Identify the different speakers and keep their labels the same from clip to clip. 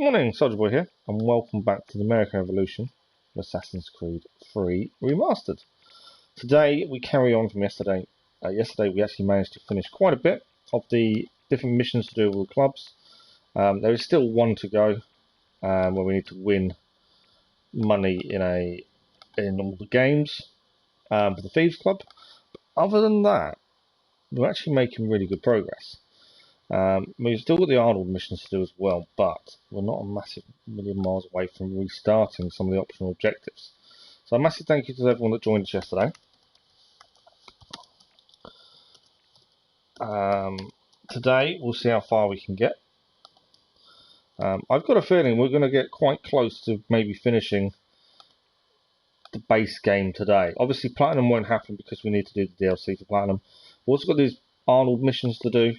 Speaker 1: Morning, Soldier Boy here, and welcome back to the American Revolution of Assassin's Creed 3 Remastered. Today we carry on from yesterday. Yesterday we actually managed to finish quite a bit of the different missions to do with all the clubs. There is still one to go, where we need to win money in all the games for the Thieves Club. But other than that, we're actually making really good progress. We've still got the Arnold missions to do as well, but we're not a massive million miles away from restarting some of the optional objectives. So a massive thank you to everyone that joined us yesterday. Today we'll see how far we can get. I've got a feeling we're going to get quite close to maybe finishing the base game today. Obviously Platinum won't happen because we need to do the DLC for Platinum. We've also got these Arnold missions to do.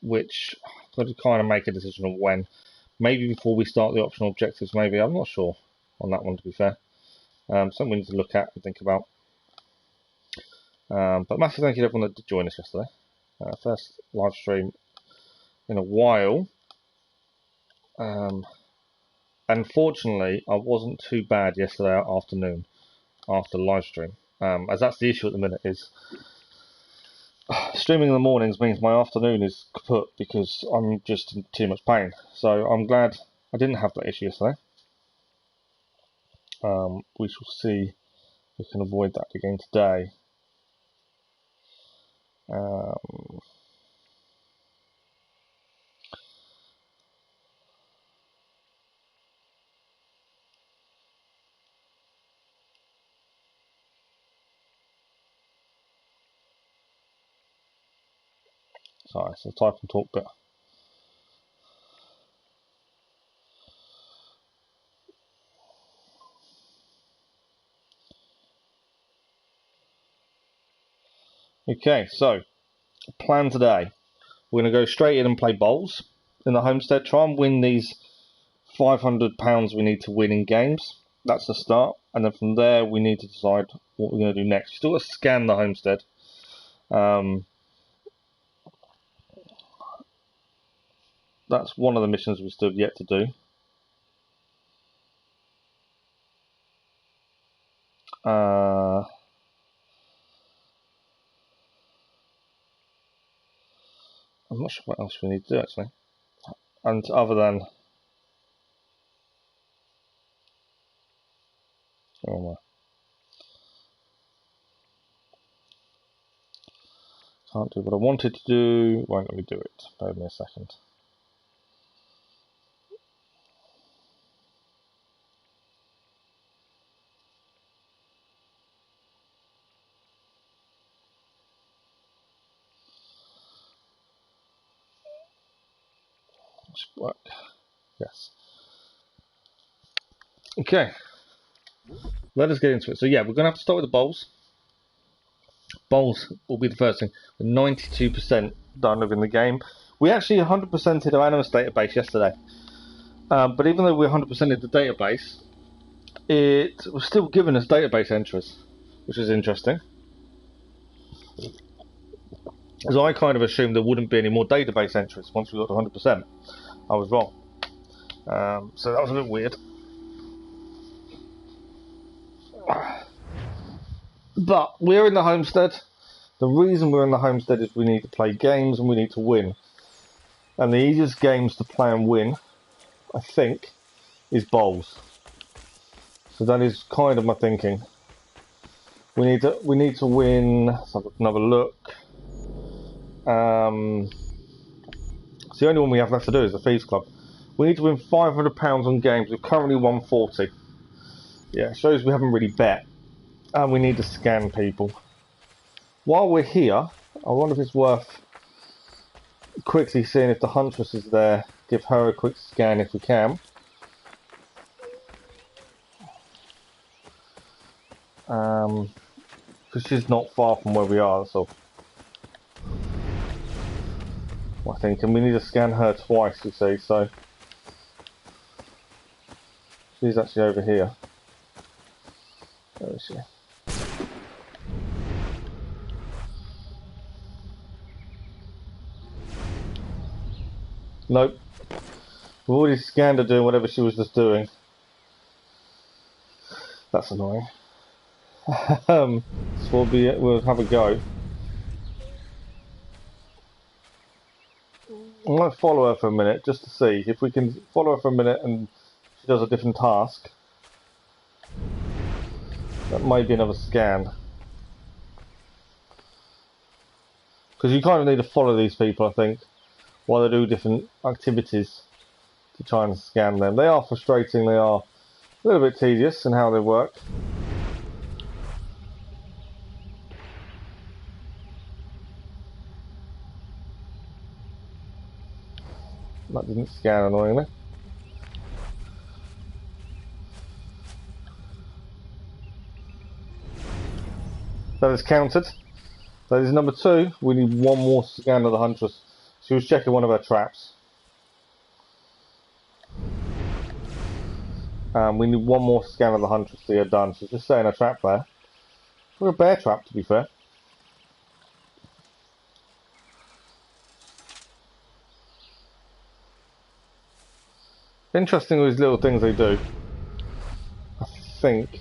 Speaker 1: Which I've got to kind of make a decision on when. Maybe before we start the optional objectives, maybe. I'm not sure on that one, to be fair. Something we need to look at and think about. But massive thank you to everyone that did join us yesterday. First live stream in a while. Unfortunately, I wasn't too bad yesterday afternoon after the live stream. As that's the issue at the minute is streaming in the mornings means my afternoon is kaput because I'm just in too much pain. So I'm glad I didn't have that issue yesterday. We shall see if we can avoid that again today. Sorry, it's a type and talk bit. Okay, so plan today. We're going to go straight in and play bowls in the homestead. Try and win these £500 we need to win in games. That's the start. And then from there we need to decide what we're going to do next. Still got to scan the homestead. That's one of the missions we still have yet to do. I'm not sure what else we need to do actually. And other than can't do what I wanted to do. Won't let me do it. Bear with me a second. Work. Yes. Okay. Let us get into it. So yeah, we're going to have to start with the bowls. Bowls will be the first thing. We're 92% done within the game. We actually 100%ed our Animus database yesterday. But even though we're 100%ed the database, it was still giving us database entries, which is interesting. As I kind of assumed there wouldn't be any more database entries once we got to 100%. I was wrong. So that was a bit weird. But we're in the homestead. The reason we're in the homestead is we need to play games and we need to win. And the easiest games to play and win, I think, is bowls. So that is kind of my thinking. We need to win. Let's have another look. So the only one we have left to do is the Thieves Club. We need to win £500 on games. We've currently won 40. Yeah, it shows we haven't really bet. And we need to scan people. While we're here, I wonder if it's worth quickly seeing if the Huntress is there. Give her a quick scan if we can. Because she's not far from where we are, so I think, and we need to scan her twice, you see, so she's actually over here. Where is she? Nope. We've already scanned her doing whatever she was just doing. That's annoying. So we'll have a go. I might follow her for a minute just to see if we can follow her for a minute and she does a different task. That might be another scan. Because you kind of need to follow these people, I think, while they do different activities to try and scan them. They are frustrating, they are a little bit tedious in how they work. That didn't scan annoyingly. That is counted. That is number 2. We need one more scan of the Huntress. She was checking one of her traps. We need one more scan of the Huntress to get done. She's just setting a trap there. For a bear trap, to be fair. Interesting, these little things they do. I think.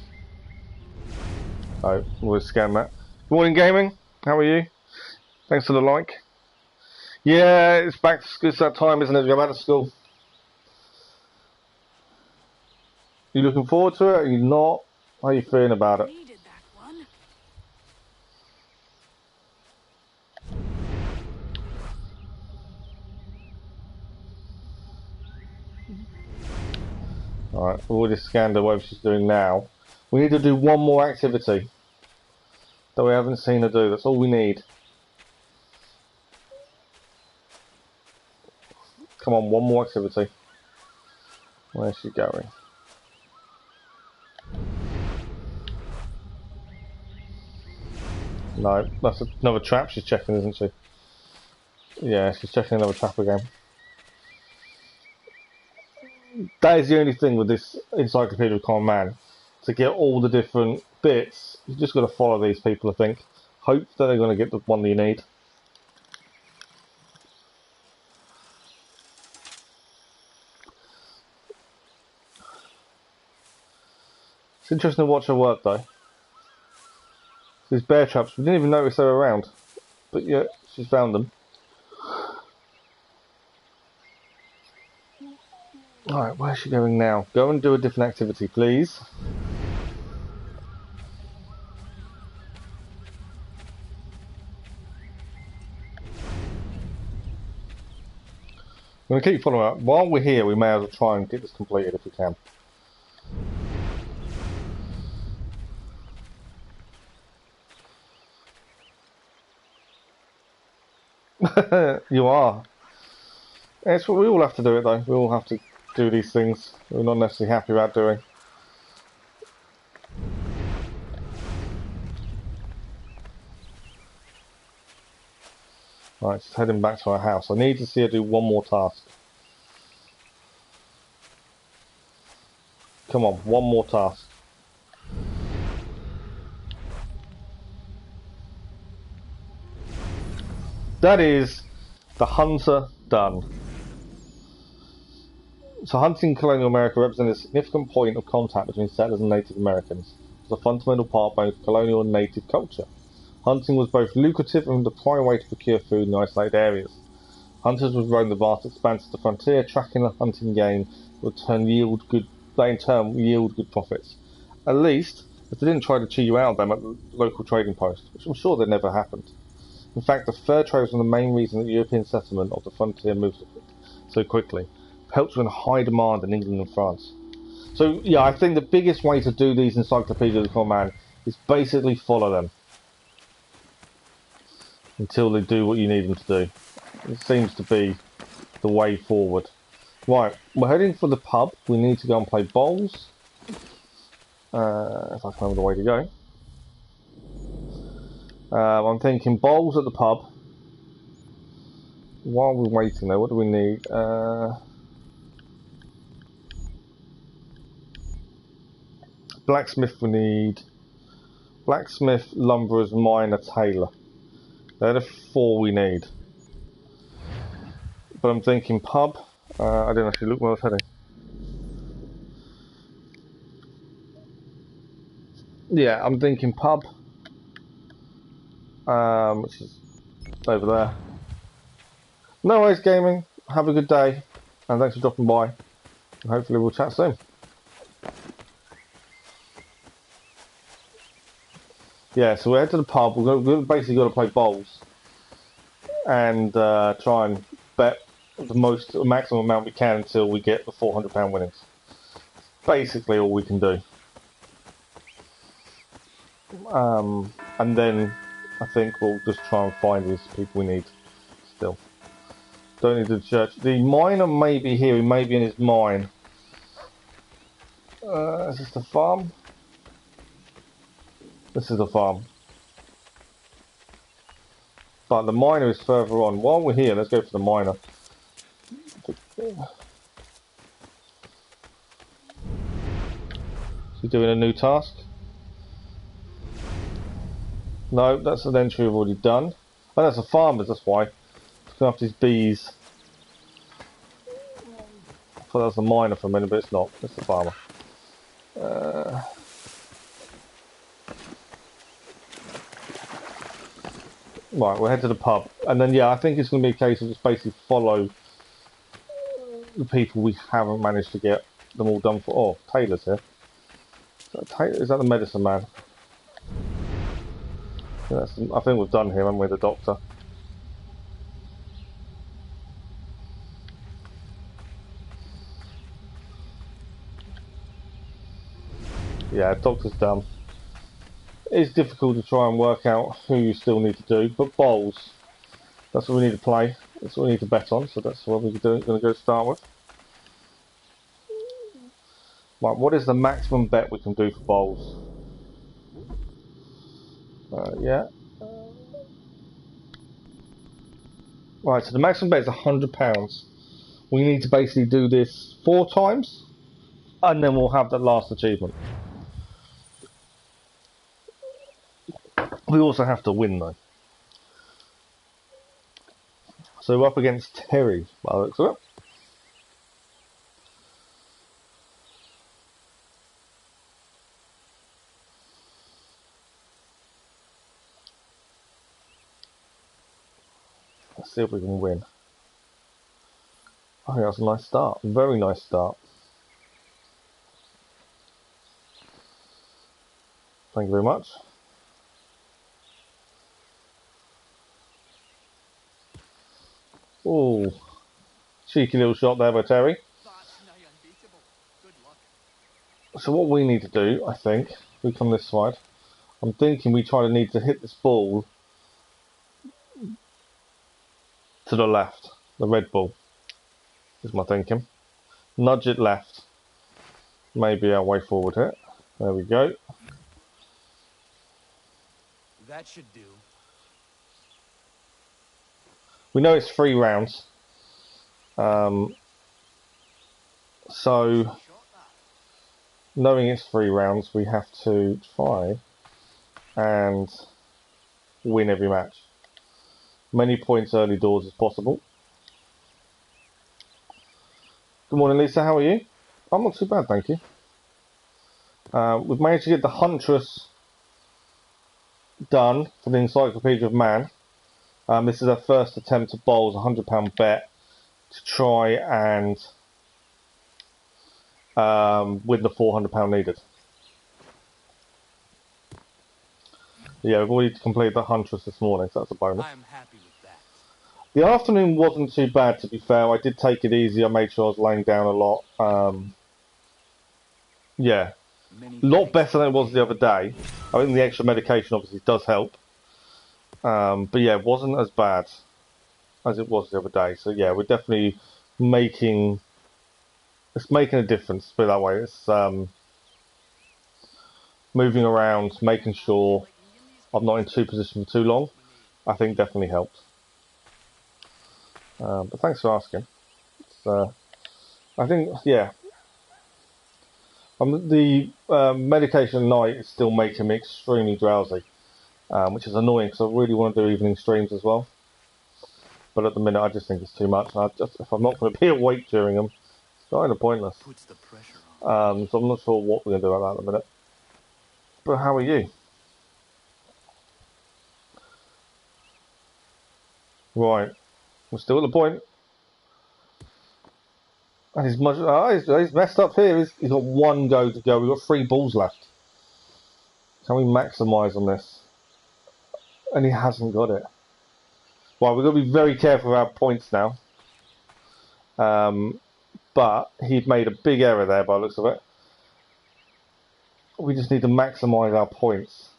Speaker 1: Oh, we'll scan that. Good morning, gaming. How are you? Thanks for the like. Yeah, it's back to school. It's that time, isn't it? To go back to school. You looking forward to it? Are you not? How are you feeling about it? Alright, we've already scanned her, whatever she's doing now. We need to do one more activity that we haven't seen her do. That's all we need. Come on, one more activity. Where's she going? No, that's another trap she's checking, isn't she? Yeah, she's checking another trap again. That is the only thing with this Encyclopaedia of Common Man. To get all the different bits, you've just got to follow these people, I think. Hope that they're going to get the one that you need. It's interesting to watch her work, though. These bear traps, we didn't even notice they were around. But yeah, she's found them. Alright, where's she going now? Go and do a different activity, please. I'm going to keep following up. While we're here, we may as well try and get this completed if we can. You are. It's what we all have to do it though. We all have to do these things we're not necessarily happy about doing. Right, just heading back to our house. I need to see her do one more task. Come on, one more task. That is the hunter done. So hunting in colonial America represented a significant point of contact between settlers and Native Americans. It was a fundamental part of both colonial and native culture. Hunting was both lucrative and the prime way to procure food in isolated areas. Hunters would roam the vast expanse of the frontier, tracking and hunting game would in turn yield good profits. At least, if they didn't try to chew you out of them at the local trading post, which I'm sure that never happened. In fact, the fur trade was one of the main reasons that European settlement of the frontier moved so quickly. It helped in high demand in England and France. So, yeah, I think the biggest way to do these encyclopedias of the Common Man is basically follow them until they do what you need them to do. It seems to be the way forward. Right, we're heading for the pub. We need to go and play bowls. If I can remember the way to go. I'm thinking bowls at the pub. While we're waiting though, what do we need? Blacksmith we need. Blacksmith, lumberers, miner, tailor. They're the 4 we need. But I'm thinking pub I didn't actually look where I was heading. Yeah, I'm thinking pub, which is over there. No worries, gaming. Have a good day, and thanks for dropping by. And hopefully we'll chat soon. Yeah, so we head to the pub. We've basically got to play bowls and try and bet the maximum amount we can until we get the £400 winnings. Basically, all we can do. And then I think we'll just try and find these people we need still. Don't need the church. The miner may be here. He may be in his mine. Is this the farm? This is the farm. But the miner is further on. While we're here, let's go for the miner. Is he doing a new task? No, that's an entry we've already done. Oh, that's the farmer's, that's why. Looking after his bees. I thought that was the miner for a minute, but it's not. It's the farmer. Right, we'll head to the pub. And then, yeah, I think it's going to be a case of just basically follow the people we haven't managed to get them all done for. Oh, Taylor's here. Is that the medicine man? Yeah, I think we've done him, haven't we, the doctor? Yeah, doctor's done. It's difficult to try and work out who you still need to do, but bowls. That's what we need to play. That's what we need to bet on, so that's what we're going to go start with. Right, what is the maximum bet we can do for bowls? Yeah. Right, so the maximum bet is £100. We need to basically do this 4 times, and then we'll have that last achievement. We also have to win, though. So we're up against Terry, by the looks of it. Let's see if we can win. I think that's a nice start. Very nice start. Thank you very much. Oh, cheeky little shot there by Terry. So what we need to do, I think, we come this side. I'm thinking we need to hit this ball to the left, the red ball. Is my thinking. Nudge it left. Maybe our way forward here. There we go.
Speaker 2: That should do.
Speaker 1: We know it's 3 rounds. So, knowing it's 3 rounds, we have to try and win every match. Many points early doors as possible. Good morning, Lisa. How are you? I'm not too bad, thank you. We've managed to get the Huntress done for the Encyclopaedia of Man. This is our first attempt to bowl a £100 bet to try and win the £400 needed. Yeah, we've already completed the Huntress this morning, so that's a bonus.
Speaker 2: I'm happy with that.
Speaker 1: The afternoon wasn't too bad, to be fair. I did take it easy. I made sure I was laying down a lot. Yeah, a lot better than it was the other day. I think the extra medication obviously does help. But yeah, it wasn't as bad as it was the other day. So yeah, we're definitely making a difference, put it that way. It's moving around, making sure I'm not in 2 positions for too long, I think definitely helped. But thanks for asking. I think, yeah. The medication at night is still making me extremely drowsy, which is annoying because I really want to do evening streams as well. but at the minute I just think it's too much. If I'm not going to be awake during them, it's kind of pointless.
Speaker 2: Puts the pressure on.
Speaker 1: So I'm not sure what we're going to do about that at the minute. But how are you? Right, we're still at the point. And he's messed up here. He's got one go to go. We've got 3 balls left. Can we maximise on this? And he hasn't got it. Well, we've got to be very careful with our points now. But he'd made a big error there by the looks of it. We just need to maximise our points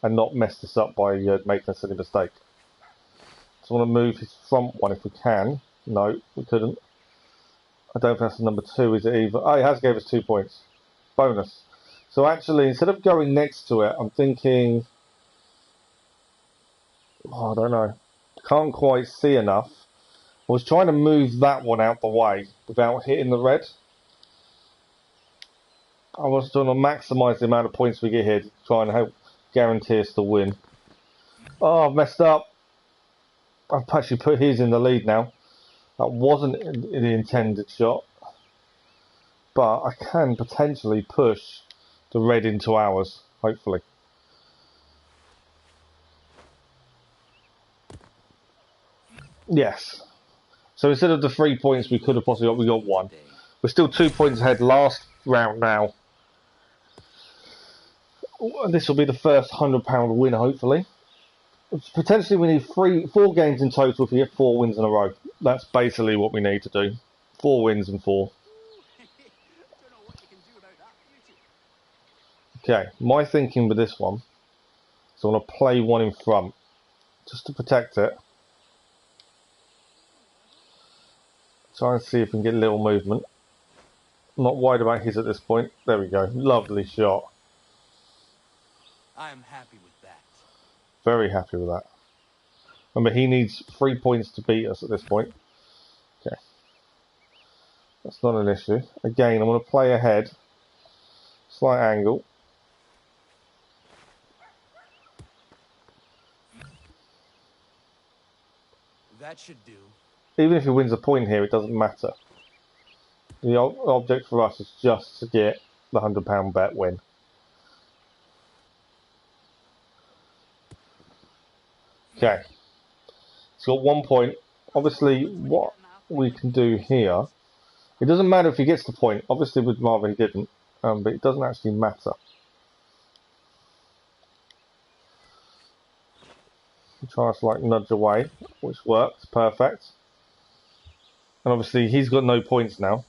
Speaker 1: and not mess this up by making a silly mistake. So I want to move his front one if we can. No, we couldn't. I don't think that's the number 2, is it either? Oh, he has gave us 2 points. Bonus. So actually, instead of going next to it, I'm thinking... Oh, I don't know. Can't quite see enough. I was trying to move that one out the way without hitting the red. I was trying to maximise the amount of points we get here to try and help guarantee us the win. Oh, I've messed up. I've actually put his in the lead now. That wasn't the intended shot. But I can potentially push the red into ours, hopefully. Yes. So instead of the 3 points we could have possibly got, we got 1. We're still 2 points ahead last round now. This will be the first £100 win, hopefully. Potentially we need 4 games in total if we get 4 wins in a row. That's basically what we need to do. 4 wins and 4. Okay, my thinking with this one is I want to play one in front just to protect it. Try and see if we can get a little movement. I'm not worried about his at this point. There we go. Lovely shot.
Speaker 2: I am happy with that.
Speaker 1: Very happy with that. Remember, he needs 3 points to beat us at this point. Okay. That's not an issue. Again, I'm going to play ahead. Slight angle.
Speaker 2: That should do.
Speaker 1: Even if he wins a point here, it doesn't matter. The object for us is just to get the £100 bet win. Okay. He's got 1 point. Obviously, what we can do here... It doesn't matter if he gets the point. Obviously, we'd rather he didn't. But it doesn't actually matter. Try to like nudge away, which works. Perfect. And obviously, he's got no points now.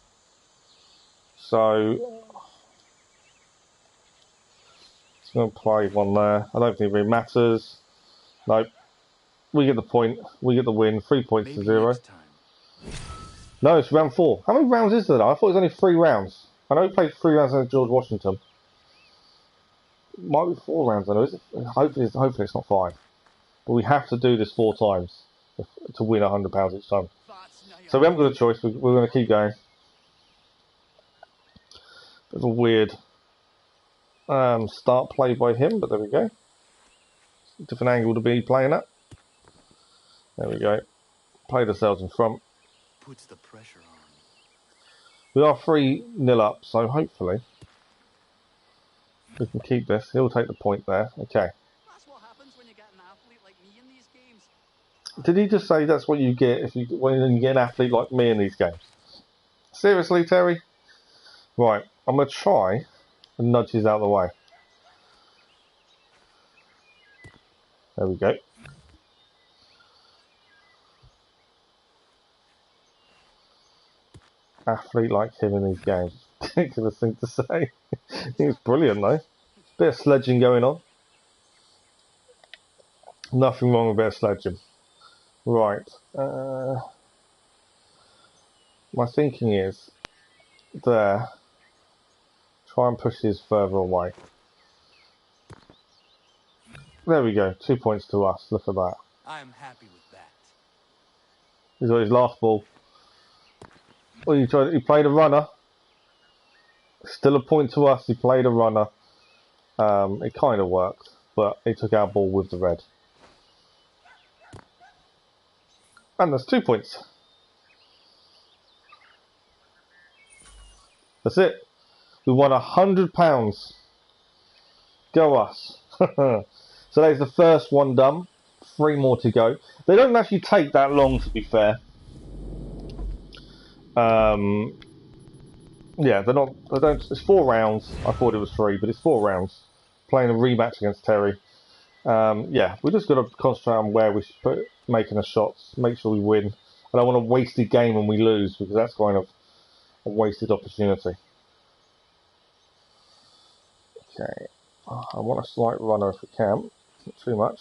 Speaker 1: So... He's going to play one there. I don't think it really matters. Nope. We get the point. We get the win. 3 points to 0. No, it's round 4. How many rounds is there? I thought it was only 3 rounds. I know we played 3 rounds against George Washington. It might be 4 rounds, I know. Is it? Hopefully it's not 5. But we have to do this 4 times to win £100 each time. So we haven't got a choice. We're going to keep going. Bit of a weird start play by him, but there we go. Different angle to be playing at. There we go. Played ourselves in front.
Speaker 2: Puts the pressure on.
Speaker 1: We are 3-0 up, so hopefully we can keep this. He'll take the point there. Okay.
Speaker 3: That's what happens when you get an athlete like me in these games.
Speaker 1: Did he just say that's what you get when you get an athlete like me in these games? Seriously, Terry? Right, I'm going to try and nudge his out of the way. There we go. Athlete like him in these games. Ridiculous thing to say. He's brilliant though. Bit of sledging going on. Nothing wrong with a bit of sledging. Right. My thinking is there. Try and push his further away. There we go. 2 points to us. Look at that.
Speaker 2: I am happy with that.
Speaker 1: He's got his last ball. Well, he played a runner. Still a point to us. He played a runner. It kind of worked, but he took our ball with the red. And that's 2 points. That's it. We won £100. Go us. So there's the first one done. 3 more to go. They don't actually take that long, to be fair. Yeah, they're not. They don't. It's 4 rounds. I thought it was 3, but it's 4 rounds. Playing a rematch against Terry. Yeah, we just got to concentrate on where we should put making the shots. Make sure we win. I don't want a wasted game when we lose, because that's kind of a wasted opportunity. Okay, I want a slight runner if we can. Not too much.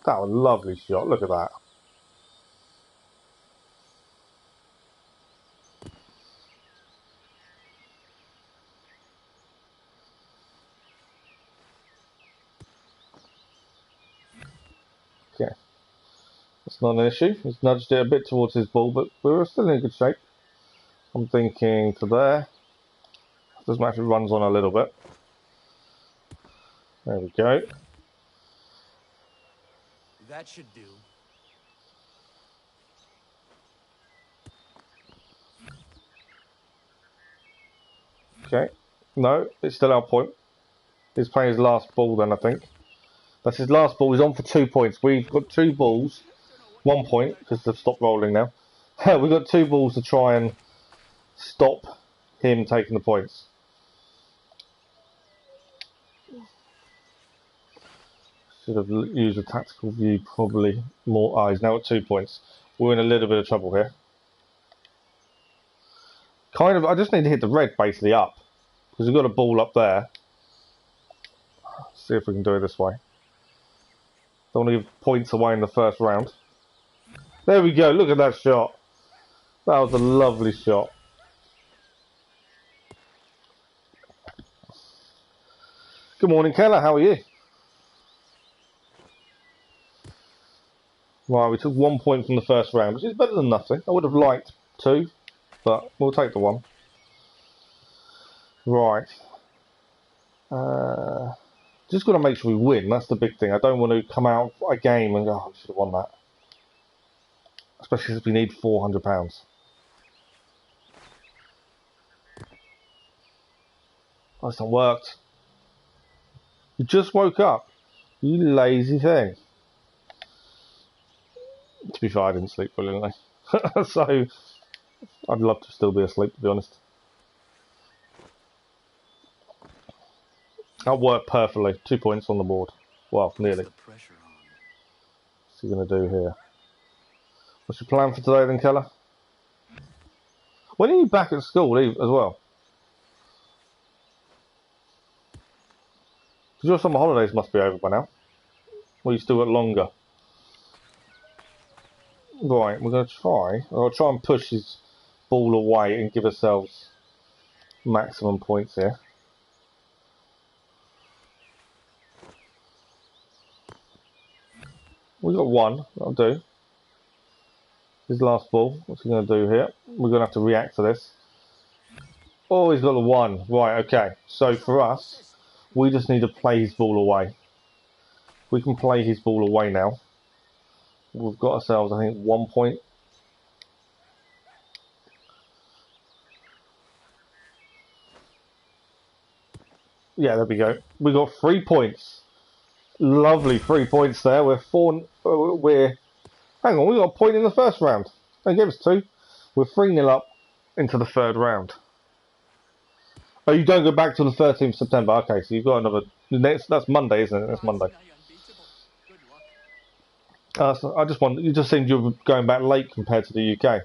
Speaker 1: That was a lovely shot. Look at that. Okay, that's not an issue. He's nudged it a bit towards his ball, but we were still in good shape. I'm thinking to there. Doesn't matter if it runs on a little bit. There we go.
Speaker 2: That should do.
Speaker 1: Okay. No, it's still our point. He's playing his last ball then, I think. That's his last ball. He's on for 2 points. We've got 2 balls. 1 point, because they've stopped rolling now. We've got 2 balls to try and stop him taking the points. Should have used a tactical view, probably more. He's now at 2 points. We're in a little bit of trouble here. Kind of, I just need to hit the red basically up, because we've got a ball up there. Let's see if we can do it this way. Don't want to give points away in the first round. There we go, look at that shot. That was a lovely shot. Good morning, Keller, how are you? Right, we took 1 point from the first round, which is better than nothing. I would have liked 2, but we'll take the 1. Right. Just got to make sure we win, that's the big thing. I don't want to come out a game and go, oh, I should have won that. Especially if we need £400. Oh, it's not worked. You just woke up. You lazy thing. To be fair, I didn't sleep brilliantly. So, I'd love to still be asleep, to be honest. That worked perfectly. 2 points on the board. Well, nearly. What's he going to do here? What's your plan for today then, Keller? When are you back at school as well? Because your summer holidays must be over by now. Or you still got longer? Right, we're going to try. I'll try and push his ball away and give ourselves maximum points here. We've got 1, that'll do. His last ball, what's he going to do here? We're going to have to react to this. Oh, he's got the 1. Right, okay. So for us, we just need to play his ball away. We can play his ball away now. We've got ourselves, I think, 1 point. Yeah, there we go. We got 3 points. Lovely 3 points there. We're 4. Hang on, we got a point in the first round. They gave us 2. We're 3-0 up into the third round. Oh, you don't go back till the 13th of September. Okay, so you've got another. That's Monday, isn't it? That's Monday. I just want. You just seemed you were going back late compared to the UK.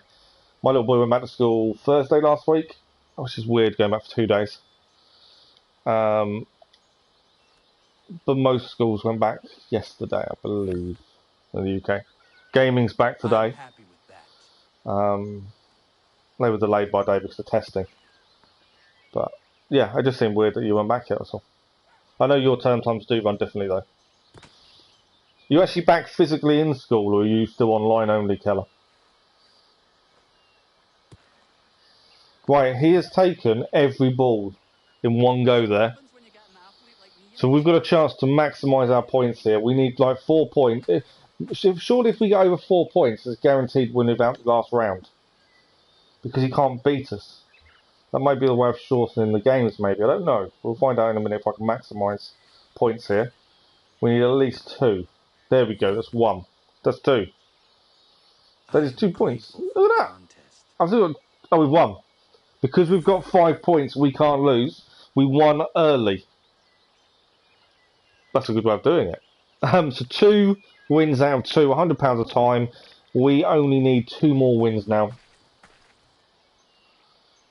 Speaker 1: My little boy went back to school Thursday last week, which is weird going back for 2 days. But most schools went back yesterday, I believe, in the UK. Gaming's back today. They were delayed by a day because of testing. But yeah, it just seemed weird that you went back yet. That's all. I know your term times do run differently though. Are you actually back physically in school, or are you still online only, Keller? Right, he has taken every ball in one go there. So we've got a chance to maximise our points here. We need like 4 points. Surely if we get over 4 points, it's guaranteed win without the last round. Because he can't beat us. That might be the way of shortening the games, maybe. I don't know. We'll find out in a minute if I can maximise points here. We need at least 2. There we go, that's 1. That's 2. That is 2 points. Look at that! I've still got... Oh, we've won. Because we've got 5 points, we can't lose. We won early. That's a good way of doing it. So 2 wins out of 2, £100 a time. We only need 2 more wins now.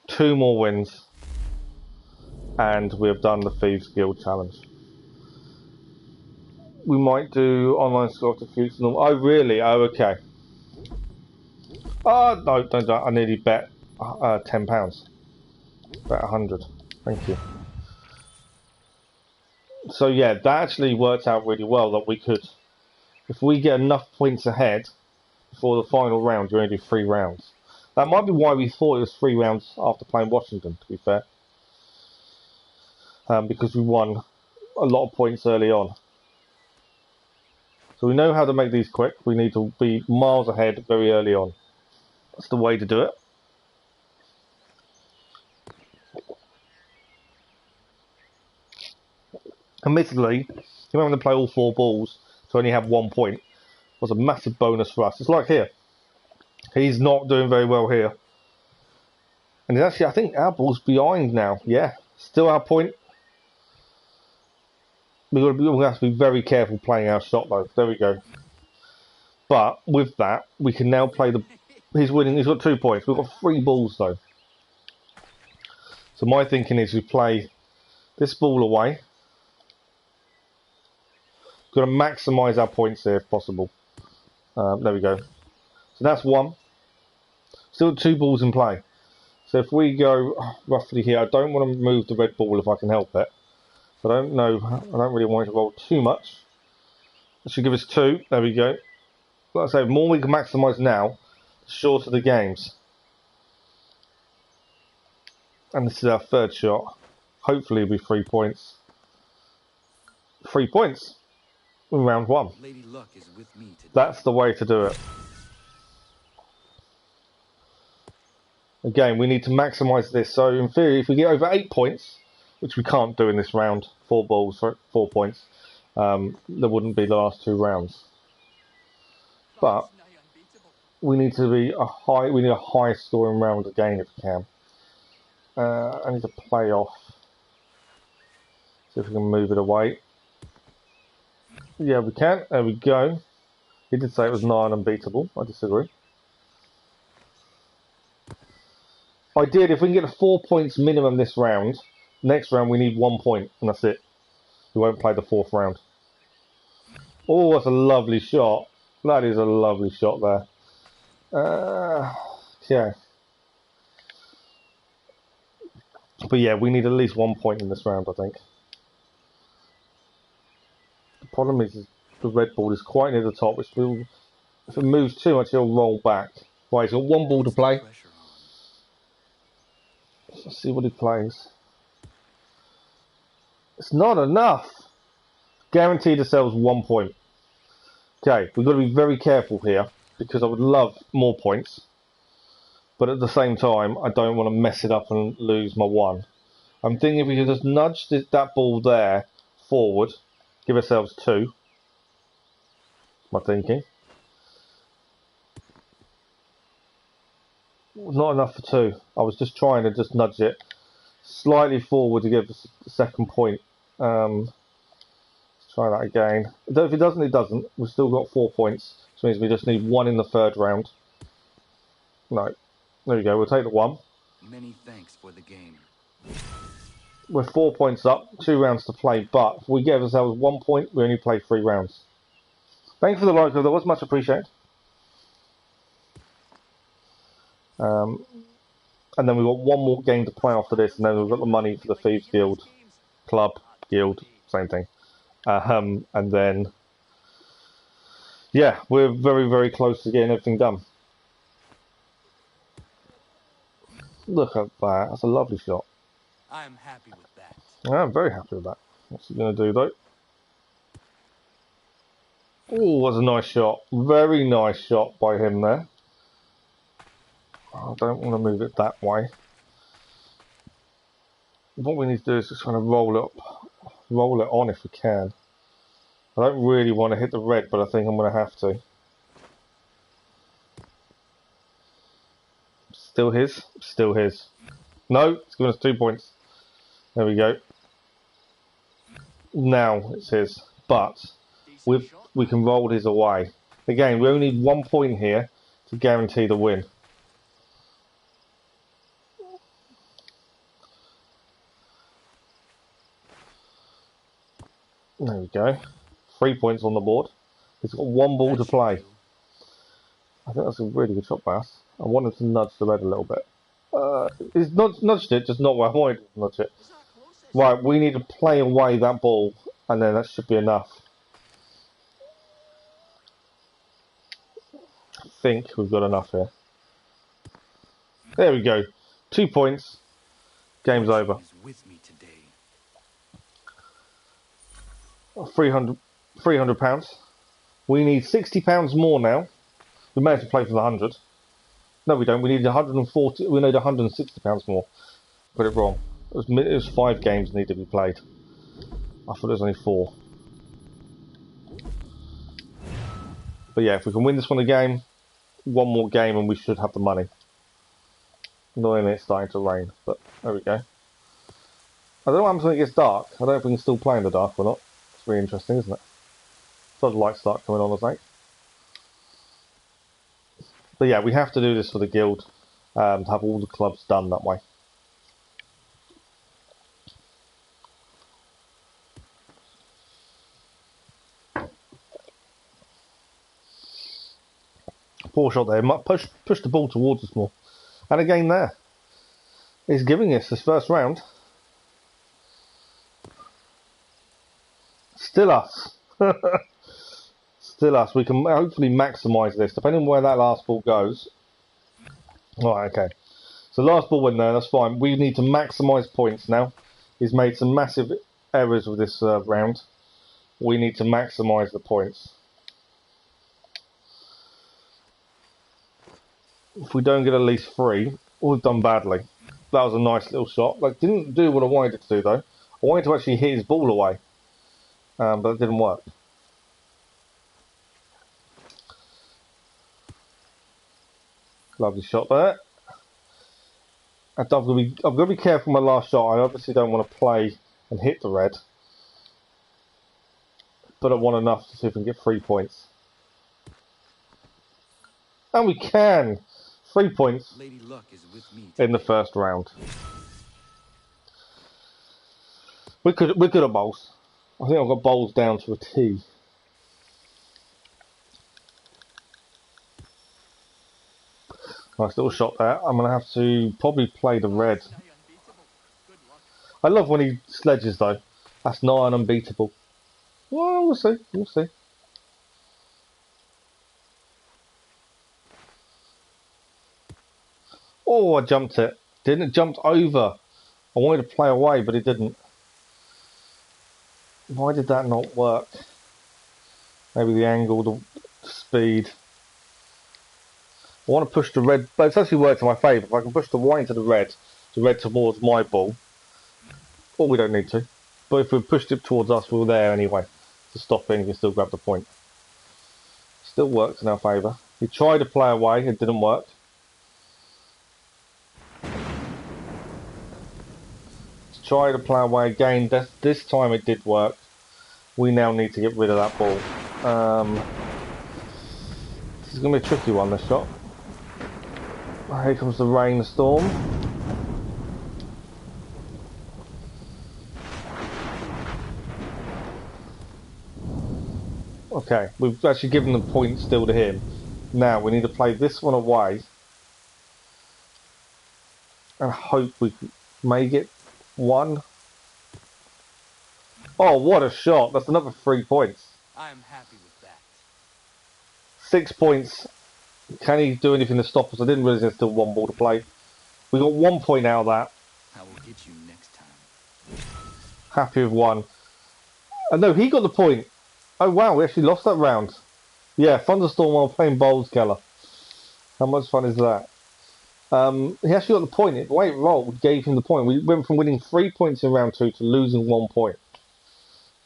Speaker 1: 2 more wins. And we have done the Thieves Guild Challenge. We might do online score to future normal. Oh, really? Oh, okay. Oh, no, don't. I nearly bet £10. Bet 100. Thank you. So, yeah, that actually worked out really well that we could, if we get enough points ahead before the final round, we only do 3 rounds. That might be why we thought it was 3 rounds after playing Washington, to be fair. Because we won a lot of points early on. So we know how to make these quick. We need to be miles ahead very early on. That's the way to do it. Admittedly, him having to play all 4 balls to only have 1 point was a massive bonus for us. It's like here. He's not doing very well here. And it's actually, I think our ball's behind now. Yeah, still our point. We're going to have to be very careful playing our shot though. There we go. But with that, we can now play the... He's winning. He's got 2 points. We've got 3 balls though. So my thinking is we play this ball away. Got to maximise our points here if possible. There we go. So that's 1. Still 2 balls in play. So if we go roughly here, I don't want to move the red ball if I can help it. I don't know. I don't really want it to roll too much. That should give us 2. There we go. Like I say, the more we can maximise now, the shorter the games. And this is our 3rd shot. Hopefully it'll be 3 points. 3 points in round 1.
Speaker 2: Lady Luck is with me today.
Speaker 1: That's the way to do it. Again, we need to maximise this. So in theory, if we get over 8 points, which we can't do in this round, 4 balls for 4 points, there wouldn't be the last 2 rounds. But we need to be a high. We need a high scoring round again if we can. I need to play off. See if we can move it away. Yeah, we can. There we go. He did say it was 9 unbeatable. I disagree. I did. If we can get the 4 points minimum this round, next round we need 1 point, and that's it. We won't play the 4th round. Oh, that's a lovely shot. That is a lovely shot there. Okay. But yeah, we need at least 1 point in this round, I think. The problem is the red ball is quite near the top, which will, if it moves too much, it'll roll back. Right, he's got 1 ball to play. Let's see what he plays. It's not enough. Guaranteed ourselves 1 point. Okay, we've got to be very careful here because I would love more points, but at the same time, I don't want to mess it up and lose my 1. I'm thinking if we can just nudge that ball there forward, give ourselves 2. My thinking. Not enough for 2. I was just trying to just nudge it slightly forward to give us the 2nd point. Let's try that again. If it doesn't, it doesn't. We've still got 4 points, which means we just need 1 in the 3rd round. No. There we go. We'll take the 1.
Speaker 2: Many thanks for the game.
Speaker 1: We're 4 points up, 2 rounds to play, but if we give ourselves 1 point, we only play 3 rounds. Thank you for the like, that was much appreciated. And then we've got 1 more game to play after this, and then we've got the money for the Thieves Guild, Club, Guild, same thing. And then, yeah, we're very, very close to getting everything done. Look at that, that's a lovely shot.
Speaker 2: I am happy with that.
Speaker 1: I'm very happy with that. What's he going to do though? Oh, was a nice shot. Very nice shot by him there. I don't want to move it that way. What we need to do is just kind of roll it on if we can. I don't really want to hit the red, but I think I'm going to have to. Still his. Still his. No, it's giving us 2 points. There we go. Now it's his. But
Speaker 3: Decent shot.
Speaker 1: we can roll his away. Again, we only need 1 point here to guarantee the win. There we go. 3 points on the board. He's got 1 ball to
Speaker 3: That should
Speaker 1: play.
Speaker 3: do.
Speaker 1: I think that's a really good shot, Bass. I wanted to nudge the red a little bit. He's nudged it, just not where I wanted to nudge it.
Speaker 3: Is that close?
Speaker 1: Right, we need to play away that ball, and then that should be enough. I think we've got enough here. There we go. 2 points. Game's over.
Speaker 2: Is with me today.
Speaker 1: 300 pounds. We need £60 more now. We managed to play for the 100. No, we don't. We need 140. We need £160 more. Got it wrong. It was 5 games need to be played. I thought it was only 4. But yeah, if we can win this one again, 1 more game and we should have the money. Annoyingly, it's starting to rain, but there we go. I don't know what happens when it gets dark. I don't know if we can still play in the dark or not. It's really interesting, isn't it? Floodlights start coming on, I think. But yeah, we have to do this for the guild to have all the clubs done that way. Poor shot there. Push the ball towards us more. And again there. He's giving us this first round. Still us. Still us. We can hopefully maximise this, depending on where that last ball goes. Alright, okay. So last ball went there, that's fine. We need to maximise points now. He's made some massive errors with this round. We need to maximise the points. If we don't get at least 3, we've done badly. That was a nice little shot. Like, didn't do what I wanted it to do though. I wanted to actually hit his ball away. But it didn't work. Lovely shot there. I've got to be careful with my last shot. I obviously don't want to play and hit the red. But I want enough to see if we can get 3 points. And we can! 3 points
Speaker 2: Lady Luck is with me today.
Speaker 1: in the first round. We're good at bowls. I think I've got bowls down to a T. Nice little shot there. I'm going to have to probably play the red.
Speaker 3: Nigh unbeatable. Good luck.
Speaker 1: I love when he sledges though. That's nigh and unbeatable. Well, we'll see. We'll see. Oh, I jumped it. Didn't it jump over? I wanted to play away, but it didn't. Why did that not work? Maybe the angle, the speed. I want to push the red, but it's actually worked in my favour. If I can push the white into the red towards my ball. Well, we don't need to. But if we pushed it towards us, we were there anyway. To stop it, and we can still grab the point. Still works in our favour. We tried to play away, it didn't work. Try to play away again. This time it did work. We now need to get rid of that ball. This is going to be a tricky one, this shot. Here comes the rain, the storm. Okay, we've actually given the point still to him. Now we need to play this one away. And hope we may get 1. Oh, what a shot. That's another 3 points.
Speaker 2: I am happy with that.
Speaker 1: 6 points. Can he do anything to stop us? I didn't realise there's still 1 ball to play. We got 1 point out of that.
Speaker 2: I will get you next time.
Speaker 1: Happy with 1. No, he got the point. Oh wow, we actually lost that round. Yeah, thunderstorm while playing bowls, Keller. How much fun is that? He actually got the point. The way it rolled gave him the point. We went from winning 3 points in round 2 to losing 1 point.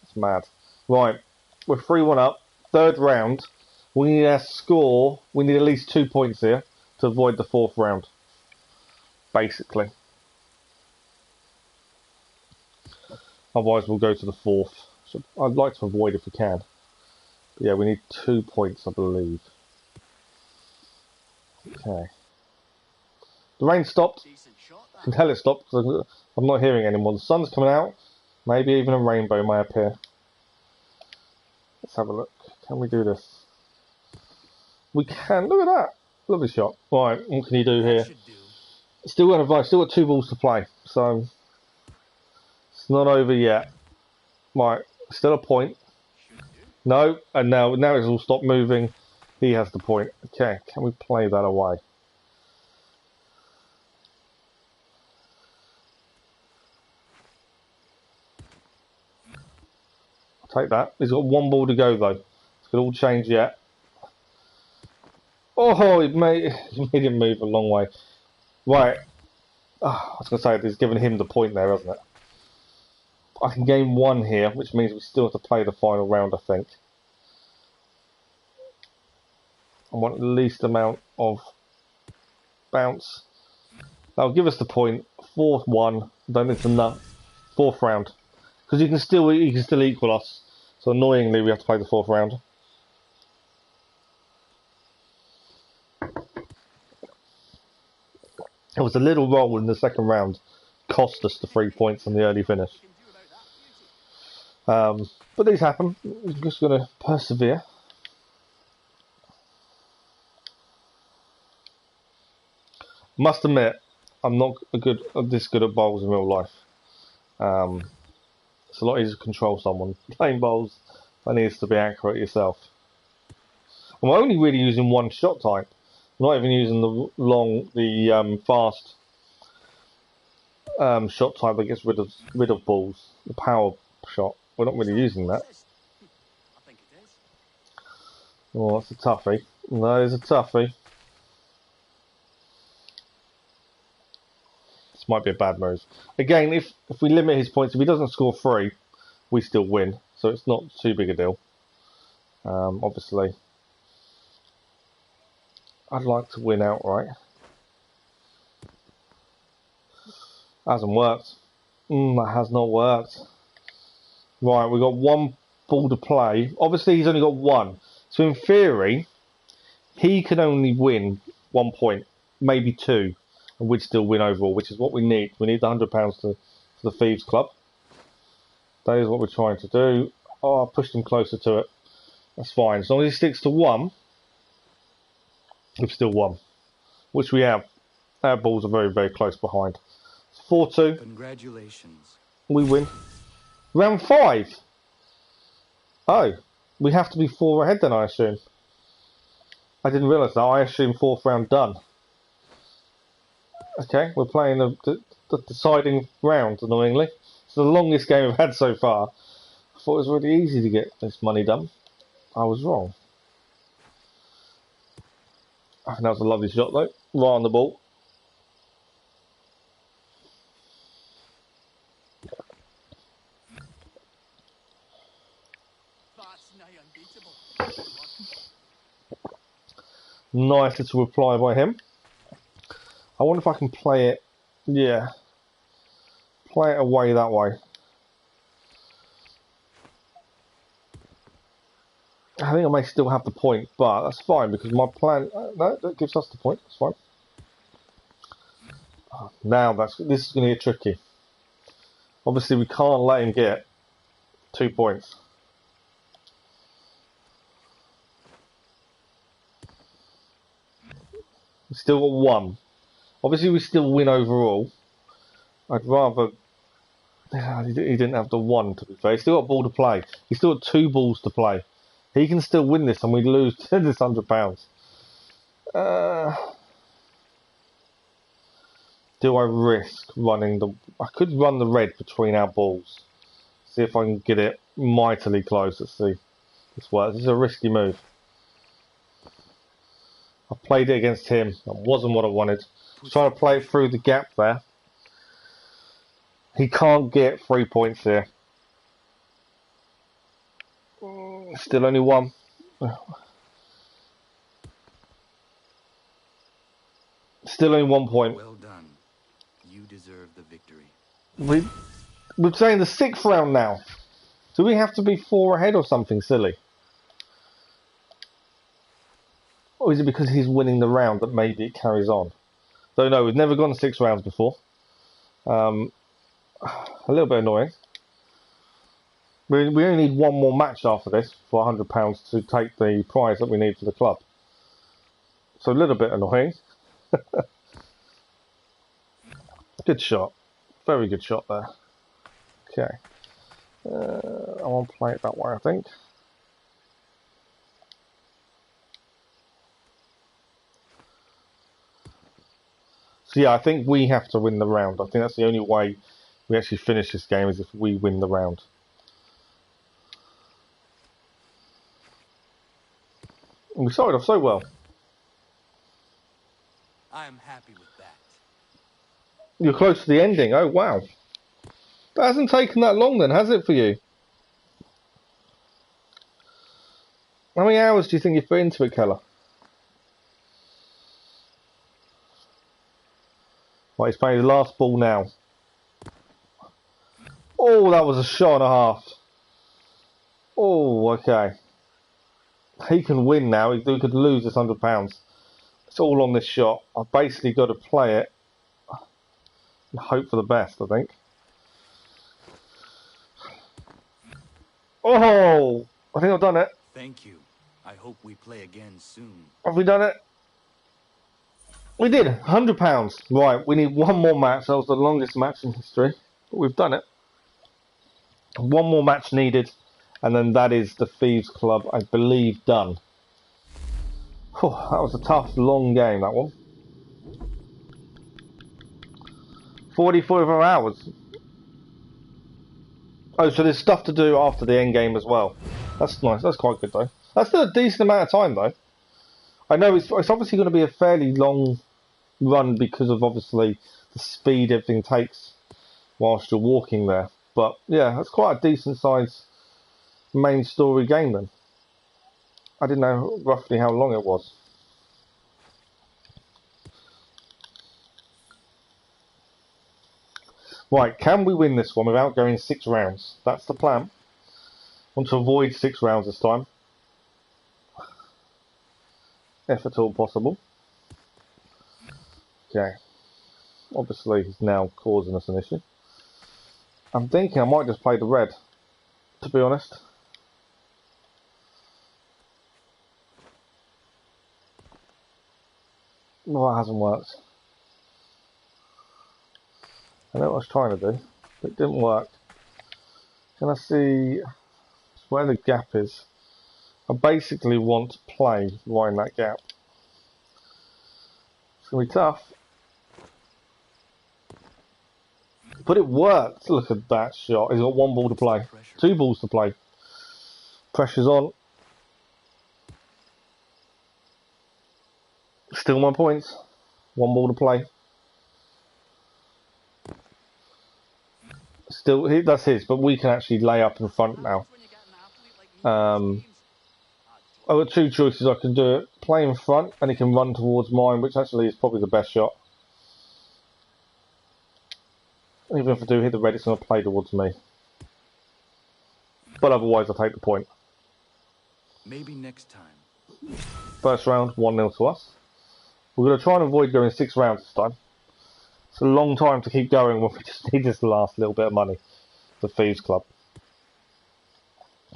Speaker 1: It's mad. Right, we're 3-1 up. Third round. We need our score. We need at least 2 points here to avoid the 4th round. Basically. Otherwise, we'll go to the 4th. So I'd like to avoid if we can. But yeah, we need 2 points, I believe. Okay. The rain stopped.
Speaker 3: Decent shot,
Speaker 1: I
Speaker 3: that.
Speaker 1: can tell it stopped because I'm not hearing anymore. The sun's coming out. Maybe even a rainbow may appear. Let's have a look. Can we do this? We can. Look at that. Lovely shot. Right, what can you do
Speaker 2: That
Speaker 1: here?
Speaker 2: should do.
Speaker 1: Still got advice. Still got 2 balls to play. So it's not over yet. Right, still a point.
Speaker 3: Should do.
Speaker 1: No, and now it's all stopped moving. He has the point. Okay, can we play that away? I'll take that. He's got 1 ball to go though. It's could all change yet. Oh, he made him move a long way. Right. Oh, I was going to say, he's given him the point there, hasn't it? I can gain 1 here, which means we still have to play the final round, I think. I want the least amount of bounce. That'll give us the point. 4th one. Then it's enough. 4th round. Because he can still equal us. So annoyingly, we have to play the 4th round. It was a little roll in the 2nd round. Cost us the 3 points on the early finish.
Speaker 3: What you can do about that beauty.
Speaker 1: But these happen. We're just going to persevere. Must admit, I'm not this good at bowls in real life. It's a lot easier to control someone. Playing bowls, that needs to be accurate yourself. I'm only really using 1 shot type. I'm not even using the fast shot type that gets rid of balls. The power shot. We're not really using that.
Speaker 3: I think it is.
Speaker 1: Oh, that's a toughie. That is a toughie. This might be a bad move. Again, if we limit his points, if he doesn't score 3, we still win. So it's not too big a deal. Obviously, I'd like to win outright. Hasn't worked. That has not worked. Right, we've got 1 ball to play. Obviously, he's only got 1. So in theory, he can only win 1 point, maybe 2, and we'd still win overall, which is what we need. We need the £100 to the Thieves Club. That is what we're trying to do. Oh, I pushed him closer to it. That's fine. As long as he sticks to 1, we've still won. Which we have. Our balls are very, very close behind. It's 4-2.
Speaker 2: Congratulations.
Speaker 1: We win. Round 5. Oh, we have to be 4 ahead then, I assume. I didn't realise that. I assume 4th round done. Okay, we're playing the deciding round, annoyingly. It's the longest game we've had so far. I thought it was really easy to get this money done. I was wrong. I think that was a lovely shot though. Right on the ball.
Speaker 3: That's nigh unbeatable.
Speaker 1: Nice little reply by him. I wonder if I can play it. Yeah. Play it away that way. I think I may still have the point, but that's fine because my plan. No, that gives us the point. That's fine. Now this is going to get tricky. Obviously, we can't let him get 2 points. We still got 1. Obviously, we still win overall. I'd rather. He didn't have the 1 to be fair. He still got a ball to play. He's still got 2 balls to play. He can still win this, and we lose this £100. Do I risk running the... I could run the red between our balls. See if I can get it mightily close. Let's see. This works. This is a risky move. I played it against him. That wasn't what I wanted.
Speaker 2: Push
Speaker 1: Trying
Speaker 2: it.
Speaker 1: to play it through the gap there. He can't get 3 points here. Still only one. Still only 1 point.
Speaker 2: Well done. You deserve the victory.
Speaker 1: We're saying the 6th round now. Do we have to be 4 ahead or something silly? Or is it because he's winning the round that maybe it carries on? Don't know. We've never gone 6 rounds before. A little bit annoying. We only need one more match after this for £100 to take the prize that we need for the club. So a little bit annoying. Good shot. Very good shot there. Okay. I want to play it that way, I think. So yeah, I think we have to win the round. I think that's the only way we actually finish this game is if we win the round. And we started off so well.
Speaker 2: I am happy with that.
Speaker 1: You're close to the ending. Oh, wow. That hasn't taken that long then, has it, for you? How many hours do you think you've put into it, Keller? Right, he's playing his last ball now. Oh, that was a shot and a half. Oh, okay. He can win now. He could lose this £100. It's all on this shot. I've basically got to play it and hope for the best, I think. Oh, I think I've done it.
Speaker 2: Thank you. I hope we play again soon.
Speaker 1: Have we done it? We did. £100. Right, we need one more match. That was the longest match in history. But we've done it. One more match needed. And then that is the Thieves Club, I believe, done. Whew, that was a tough, long game, that one. 44 hours. Oh, so there's stuff to do after the end game as well. That's nice. That's quite good, though. That's still a decent amount of time, though. I know it's obviously going to be a fairly long run because of, obviously, the speed everything takes whilst you're walking there. But, yeah, that's quite a decent-sized main story game, then. I didn't know roughly how long it was. Right, can we win this one without going 6 rounds? That's the plan. Want to avoid 6 rounds this time. If at all possible. Okay. Obviously, he's now causing us an issue. I'm thinking I might just play the red, to be honest. Well, that hasn't worked. I know what I was trying to do, but it didn't work. Can I see where the gap is? I basically want to play right in that gap. It's going to be tough. But it worked. Look at that shot. He's got 1 ball to play. 2 balls to play. Pressure's on. Still 1 points. 1 ball to play. Still, that's his, but we can actually lay up in front now. I've got 2 choices. I can do it, play in front, and he can run towards mine, which actually is probably the best shot. Even if I do hit the red, it's going to play towards me. But otherwise, I'll take the point.
Speaker 2: Maybe next time.
Speaker 1: First round, 1-0 to us. We're going to try and avoid going 6 rounds this time. It's a long time to keep going when we just need this last little bit of money. The Thieves Club.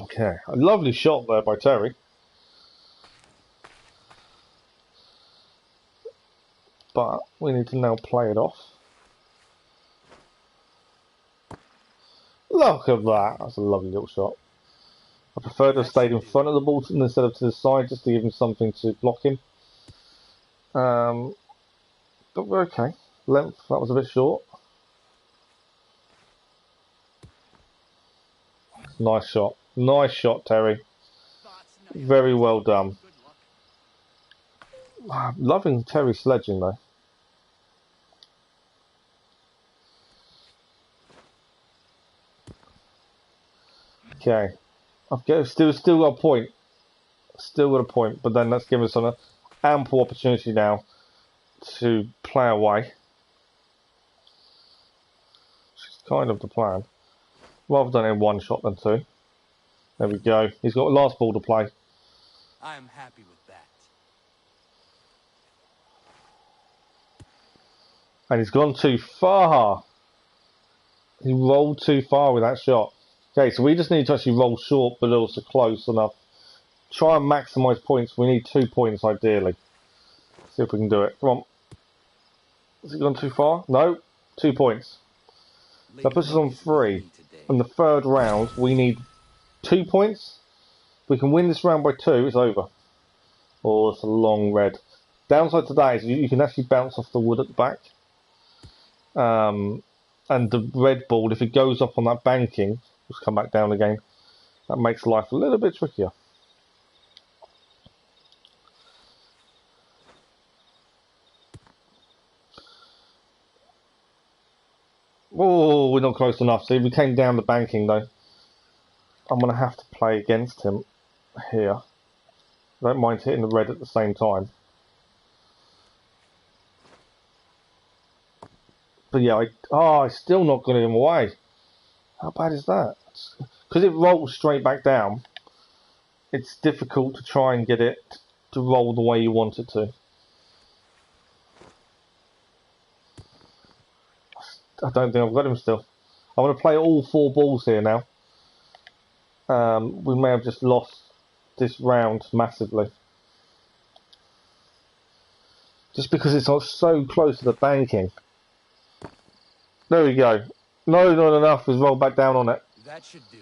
Speaker 1: Okay, a lovely shot there by Terry. But we need to now play it off. Look at that. That's a lovely little shot. I prefer to have stayed in front of the ball instead of to the side, just to give him something to block him. But we're okay. Length, that was a bit short. Nice shot. Nice shot, Terry. Very well done. I'm loving Terry sledging though. Okay, still got a point. Still got a point, but then that's given us an ample opportunity now to play away. Which is kind of the plan. Rather done in one shot than two. There we go. He's got a last ball to play.
Speaker 2: I am happy with that.
Speaker 1: And he's gone too far. He rolled too far with that shot. Okay, so we just need to actually roll short, but also close enough. Try and maximise points. We need 2 points ideally. See if we can do it. Come on. Has it gone too far? No. 2 points. That puts us on 3. In the third round, we need 2 points. If we can win this round by 2, it's over. Oh, it's a long red. Downside to that is you can actually bounce off the wood at the back. And the red ball, if it goes up on that banking, just come back down again. That makes life a little bit trickier. Oh, we're not close enough. See, we came down the banking though. I'm going to have to play against him here. I don't mind hitting the red at the same time. But yeah, I still not got him away. How bad is that? Because it rolls straight back down, it's difficult to try and get it to roll the way you want it to. I don't think I've got him still. I'm going to play all 4 balls here now. We may have just lost this round massively. Just because it's not so close to the banking. There we go. No, not enough. He's rolled back down on it.
Speaker 2: That should do.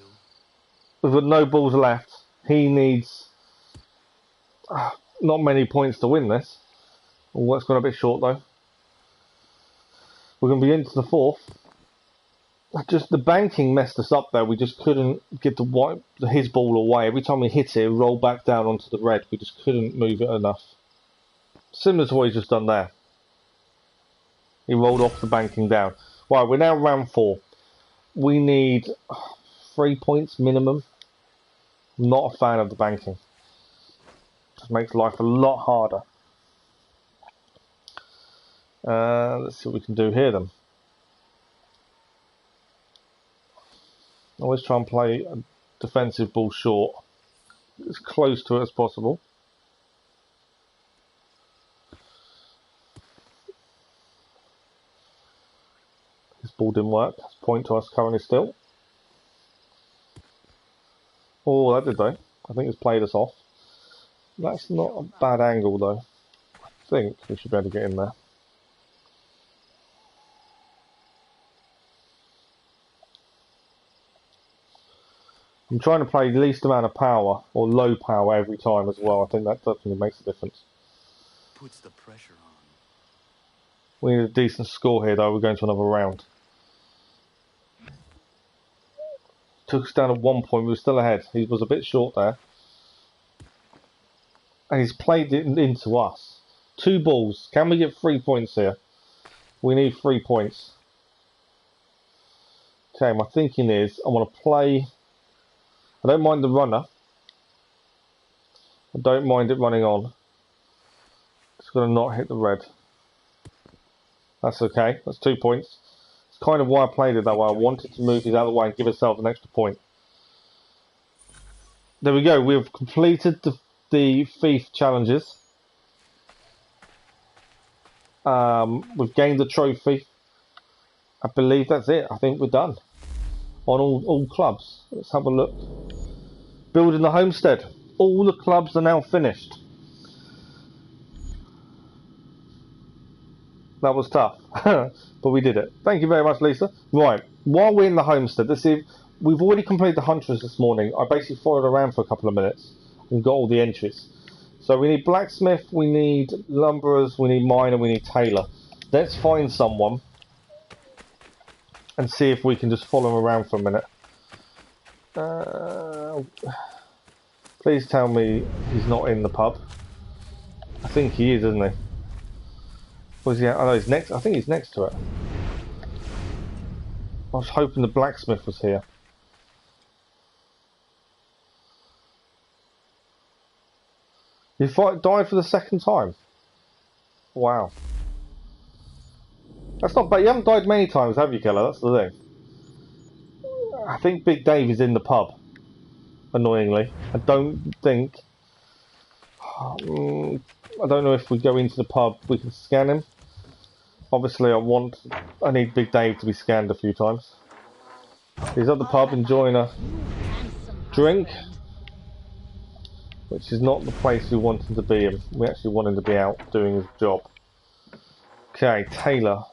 Speaker 1: We've got no balls left. He needs not many points to win this. Oh, that's gone a bit short though. We're going to be into the 4th. Just the banking messed us up there. We just couldn't get his ball away. Every time we hit it, it rolled back down onto the red. We just couldn't move it enough. Similar to what he's just done there. He rolled off the banking down. Right, we're now round 4. We need 3 points minimum. I'm not a fan of the banking. Just makes life a lot harder. Let's see what we can do here then. Always try and play a defensive ball short. As close to it as possible. This ball didn't work. That's a point to us currently still. Oh, that did though. I think it's played us off. That's not a bad angle though. I think we should be able to get in there. I'm trying to play the least amount of power or low power every time as well. I think that definitely makes a difference.
Speaker 2: Puts the pressure on.
Speaker 1: We need a decent score here though. We're going to another round. Took us down at 1 point. We were still ahead. He was a bit short there. And he's played it into us. 2 balls. Can we get 3 points here? We need 3 points. Okay, my thinking is I want to play... I don't mind the runner. I don't mind it running on. It's going to not hit the red. That's okay. That's 2 points. It's kind of why I played it that way. I wanted to move these out of the way and give ourselves an extra point. There we go. We've completed the thief challenges. We've gained the trophy. I believe that's it. I think we're done. On all clubs. Let's have a look. Building the homestead. All the clubs are now finished. That was tough. But we did it. Thank you very much, Lisa. Right. While we're in the homestead, let's see. We've already completed the hunters this morning. I basically followed around for a couple of minutes and got all the entries. So we need blacksmith, we need lumberers, we need miner, we need tailor. Let's find someone and see if we can just follow him around for a minute. Please tell me he's not in the pub. I think he is, isn't he? Was he? Oh no, he's next. I think he's next to it. I was hoping the blacksmith was here. You died for the second time. Wow. That's not bad. You haven't died many times, have you, Keller? That's the thing. I think Big Dave is in the pub. Annoyingly, I don't think. I don't know if we go into the pub we can scan him. Obviously, I need Big Dave to be scanned a few times. He's at the pub enjoying a drink, which is not the place we want him to be in. We actually want him to be out doing his job. Okay, Taylor.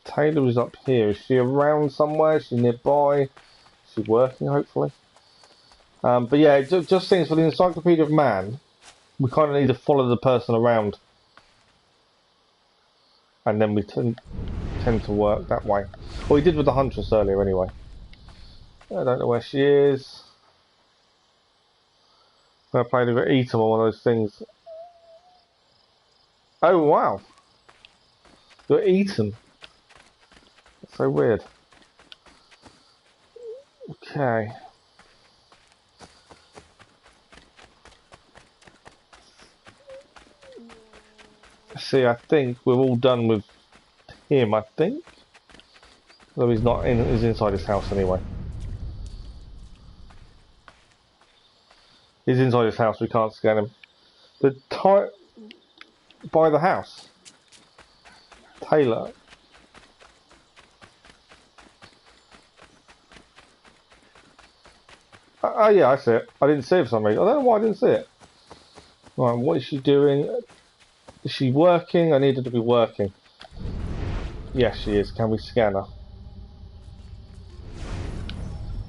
Speaker 1: Taylor is up here. Is she around somewhere? Is she nearby? Is she working, hopefully? But yeah, it just seems for the Encyclopaedia of Man, we kind of need to follow the person around. And then we tend to work that way. Well, we did with the Huntress earlier anyway. I don't know where she is. I played with Eaton on one of those things. Oh wow. You're Eaton. That's so weird. Okay. See, I think we're all done with him, I think. Though he's not in, he's inside his house anyway. He's inside his house, we can't scan him. By the house. Taylor. Oh yeah, I see it. I didn't see it for some reason. I don't know why I didn't see it. Right, what is she doing? Is she working? I need her to be working. Yes, she is. Can we scan her?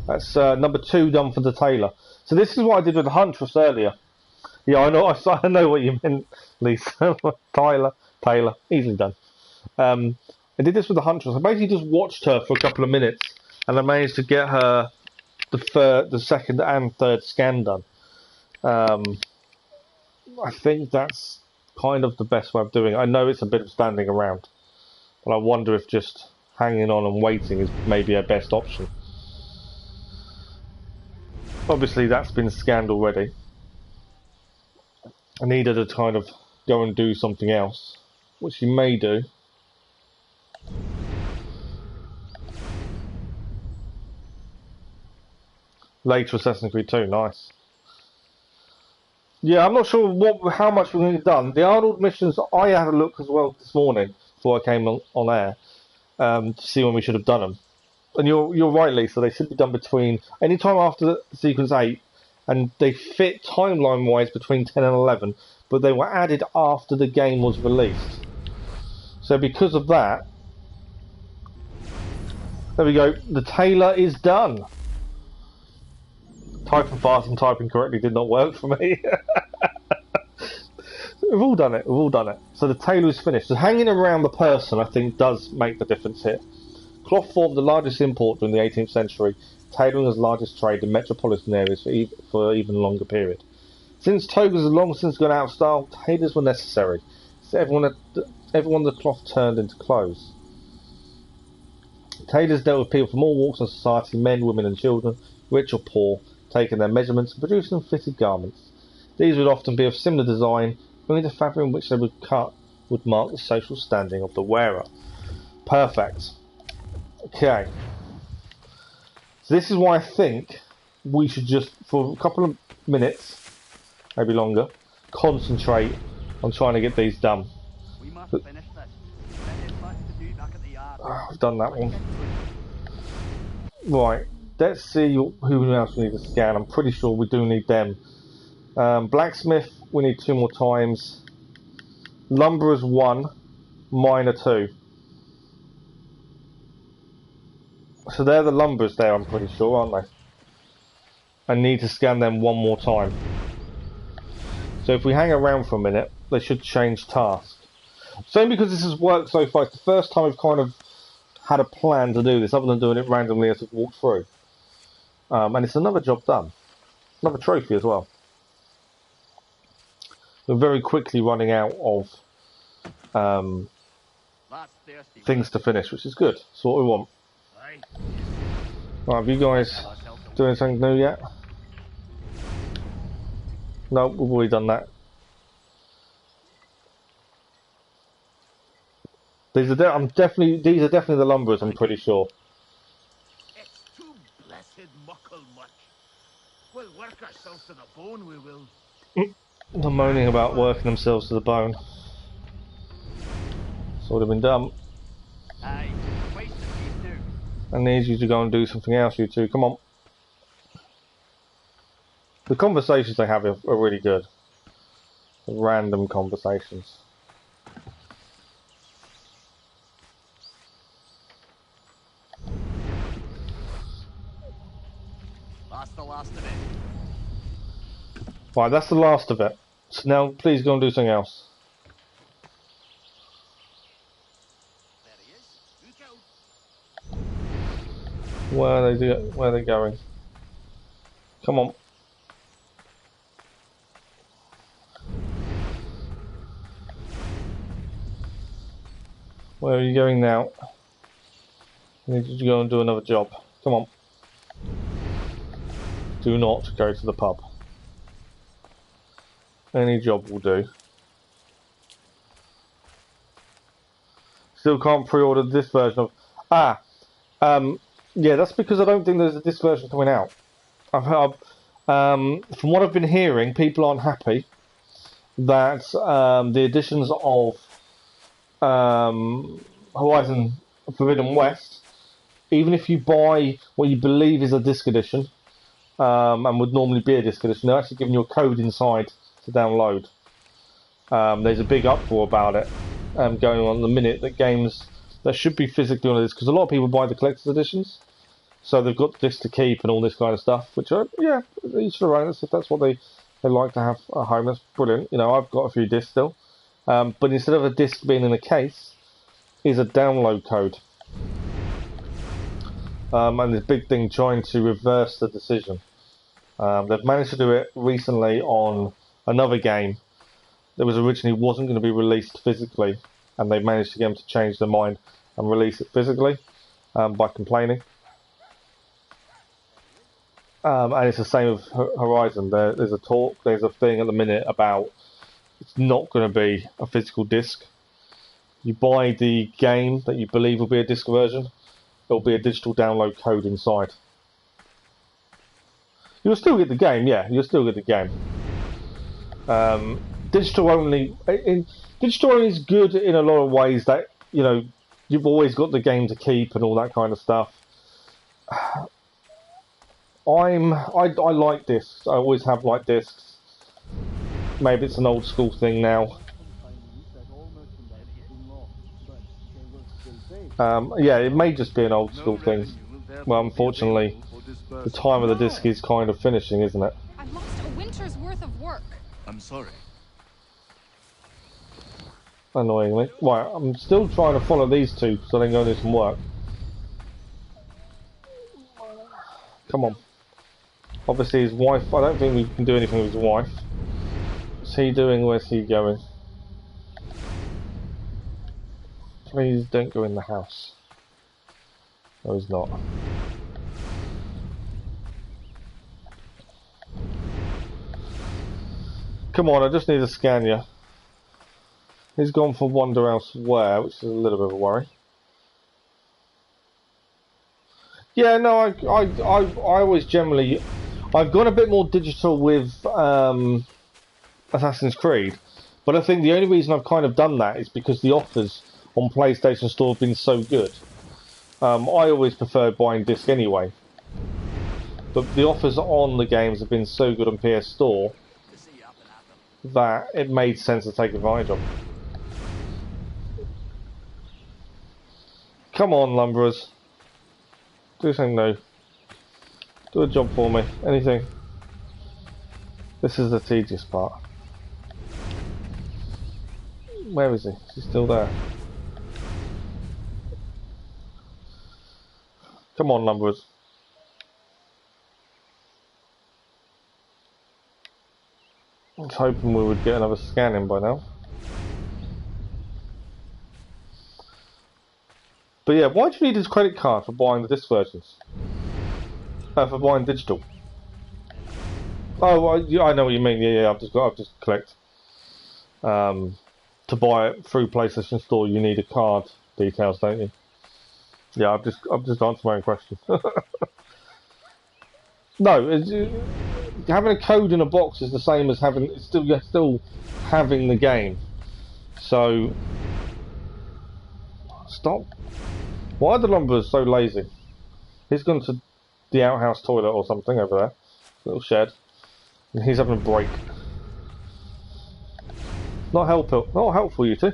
Speaker 1: That's number 2 done for the Taylor. So this is what I did with the Huntress earlier. Yeah, I know. I know what you meant, Lisa. Taylor, easily done. I did this with the Huntress. I basically just watched her for a couple of minutes, and I managed to get her the second and third scan done. I think that's kind of the best way of doing it. I know it's a bit of standing around, but I wonder if just hanging on and waiting is maybe our best option. Obviously that's been scanned already. I need her to kind of go and do something else, which she may do. Later Assassin's Creed 2, nice. Yeah, I'm not sure how much we're going to get done. The Arnold missions, I had a look as well this morning before I came on air to see when we should have done them. And you're right, Lisa. They should be done between any time after sequence 8, and they fit timeline-wise between 10 and 11. But they were added after the game was released. So because of that, there we go. The Taylor is done. Typing fast and typing correctly did not work for me. We've all done it. We've all done it. So the Taylor is finished. So hanging around the person, I think, does make the difference here. Cloth formed the largest import during the 18th century, tailoring as largest trade in metropolitan areas for an even longer period. Since togas had long since gone out of style, tailors were necessary. So everyone the cloth turned into clothes. Tailors dealt with people from all walks of society, men, women and children, rich or poor, taking their measurements and producing fitted garments. These would often be of similar design, only the fabric in which they would cut would mark the social standing of the wearer. Perfect. Okay. So this is why I think we should just, for a couple of minutes, maybe longer, concentrate on trying to get these done.
Speaker 3: We must finish this. Then there's much to do back at the yard.
Speaker 1: I've done that one. Right. Let's see who else we need to scan. I'm pretty sure we do need them. Blacksmith, we need 2 more times. Lumberers 1, miner 2. So they're the lumberers there, I'm pretty sure, aren't they? I need to scan them 1 more time. So if we hang around for a minute, they should change task. Same because this has worked so far. It's the first time we've kind of had a plan to do this, other than doing it randomly as we've walked through. And it's another job done. Another trophy as well. we're very quickly running out of
Speaker 3: That's thirsty.
Speaker 1: things to finish, which is good. That's what we want.
Speaker 3: Aye.
Speaker 1: Right, have you guys doing something new yet? No, we've already done that. These are definitely the lumberers. I'm pretty sure.
Speaker 4: It's too blessed muckle much. We'll work ourselves to the bone, we will.
Speaker 1: They're moaning about working themselves to the bone. It's already been done.
Speaker 3: Aye. Twice the beef too.
Speaker 1: I need you to go and do something else, you two. Come on. The conversations they have are really good. The random conversations.
Speaker 3: That's the last of it.
Speaker 1: Right, that's the last of it. So now, please go and do something else.
Speaker 3: There he is. Look out.
Speaker 1: Where are they going? Come on. Where are you going now? I need you to go and do another job. Come on. Do not go to the pub. Any job will do. Still can't pre-order this version of... yeah, that's because I don't think there's a disc version coming out. I've heard... from what I've been hearing, people aren't happy that the editions of Horizon Forbidden West, even if you buy what you believe is a disc edition, and would normally be a disc edition, they're actually giving you a code inside to download. There's a big uproar about it going on at the minute that games that should be physically on a disc, because a lot of people buy the collector's editions, so they've got this to keep and all this kind of stuff, which are, yeah, each their own. If that's what they like to have at home, that's brilliant. You know, I've got a few discs still, but instead of a disc being in a case, is a download code. And this big thing trying to reverse the decision. They've managed to do it recently on another game that was originally wasn't going to be released physically, and they managed to get them to change their mind and release it physically by complaining. And it's the same with Horizon. There's a thing at the minute about it's not going to be a physical disc. You buy the game that you believe will be a disc version, there'll be a digital download code inside. You'll still get the game, yeah. You'll still get the game. Digital only is good in a lot of ways. That, you know, you've always got the game to keep and all that kind of stuff. I like discs. I always have liked discs. Maybe it's an old school thing now. Yeah, it may just be an old school thing. Well, unfortunately, the time of the disc is kind of finishing, isn't it?
Speaker 5: I've lost a winter's worth of work.
Speaker 2: I'm sorry.
Speaker 1: Annoyingly. Right, I'm still trying to follow these two so they can go and do some work. Come on. Obviously his wife, I don't think we can do anything with his wife. What's he doing? Where's he going? Please don't go in the house. No, he's not. Come on, I just need to scan you. He's gone for wander elsewhere, which is a little bit of a worry. Yeah, no, I always generally... I've gone a bit more digital with Assassin's Creed, but I think the only reason I've kind of done that is because the offers on PlayStation Store have been so good. I always prefer buying disc anyway, but the offers on the games have been so good on PS Store that it made sense to take advantage of. Come on, lumberers. Do something new. Do a job for me. Anything. This is the tedious part. Where is he? Is he still there? Come on, lumberers. I was hoping we would get another scan in by now. But yeah, why do you need his credit card for buying the disc versions? For buying digital. Oh, well, yeah, I know what you mean. Yeah, I've just collect. To buy it through PlayStation Store, you need a card details, don't you? Yeah, I've just answered my own question. No, having a code in a box is the same as you're still having the game. So stop. Why are the lumberers so lazy? He's gone to the outhouse toilet or something over there, little shed, and he's having a break. Not helpful, you two.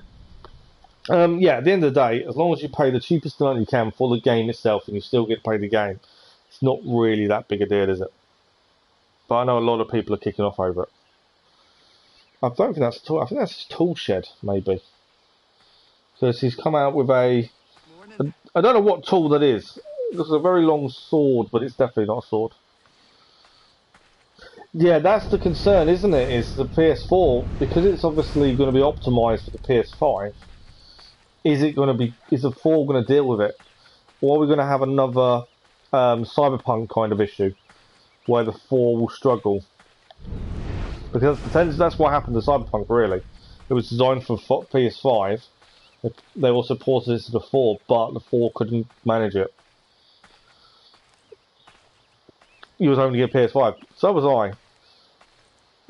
Speaker 1: Yeah, at the end of the day, as long as you pay the cheapest amount you can for the game itself and you still get paid the game, it's not really that big a deal, is it? But I know a lot of people are kicking off over it. I don't think that's a tool. I think that's his tool shed, maybe. Because he's come out with I don't know what tool that is. It looks like a very long sword, but it's definitely not a sword. Yeah, that's the concern, isn't it? Is the PS4, because it's obviously going to be optimised for the PS5. Is the 4 going to deal with it? Or are we going to have another Cyberpunk kind of issue where the 4 will struggle? Because that's what happened to Cyberpunk, really. It was designed for PS5. They all supported it to the 4, but the 4 couldn't manage it. You was only get PS5. So was I,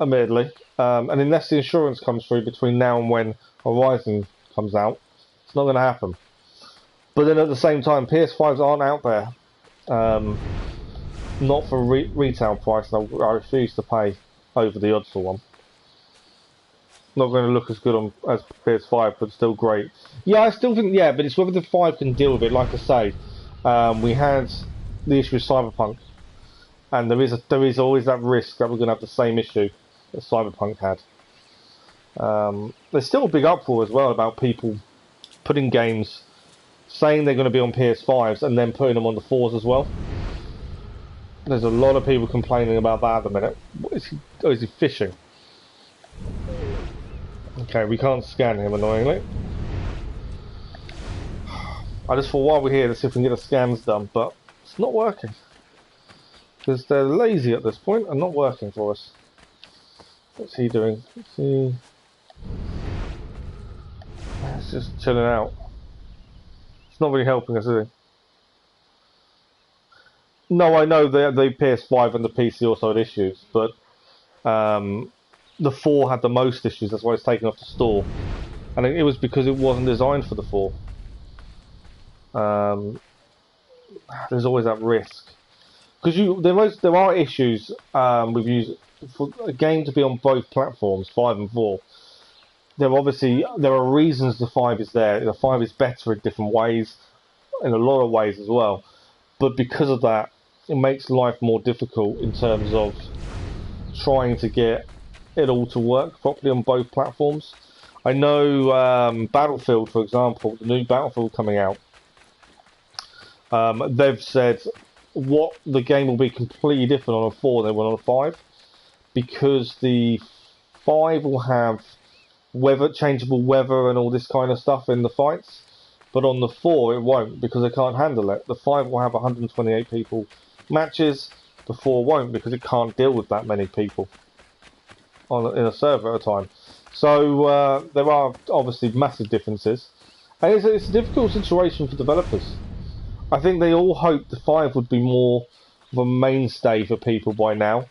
Speaker 1: admittedly. And unless the insurance comes through between now and when Horizon comes out, it's not going to happen. But then at the same time, PS5s aren't out there. Not for retail price, and I refuse to pay over the odds for one. Not going to look as good as PS5, but still great. Yeah, I still think, yeah, but it's whether the 5 can deal with it. Like I say, we had the issue with Cyberpunk, and there is always that risk that we're going to have the same issue that Cyberpunk had. There's still a big uproar as well about people putting games, saying they're going to be on PS5s, and then putting them on the 4s as well. There's a lot of people complaining about that at the minute. Is he fishing? Okay, we can't scan him, annoyingly. I just thought while we're here, let's see if we can get the scans done, but it's not working. Because they're lazy at this point and not working for us. What's he doing? He's just chilling out. It's not really helping us, is he? No, I know the PS5 and the PC also had issues, but the 4 had the most issues. That's why it's taken off the store, and it was because it wasn't designed for the 4. There's always that risk because there are issues with using for a game to be on both platforms, 5 and 4. There are reasons the 5 is there. The 5 is better in different ways, in a lot of ways as well. But because of that, it makes life more difficult in terms of trying to get it all to work properly on both platforms. I know Battlefield, for example, the new Battlefield coming out, they've said what the game will be completely different on a 4 than on a 5, because the 5 will have changeable weather and all this kind of stuff in the fights, but on the 4 it won't, because they can't handle it. The 5 will have 128 people matches, the 4 won't, because it can't deal with that many people in a server at a time. So there are obviously massive differences, and it's a difficult situation for developers. I think they all hoped the 5 would be more of a mainstay for people by now,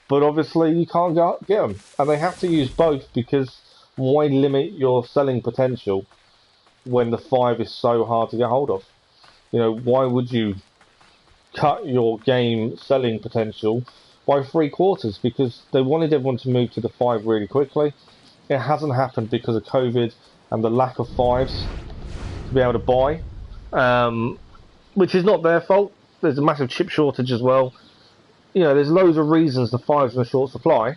Speaker 1: but obviously you can't get them, and they have to use both, because why limit your selling potential when the 5 is so hard to get hold of? You know, why would you cut your game selling potential by 3/4? Because they wanted everyone to move to the 5 really quickly. It hasn't happened because of COVID and the lack of 5s to be able to buy, which is not their fault. There's a massive chip shortage as well. You know, there's loads of reasons the 5's in a short supply.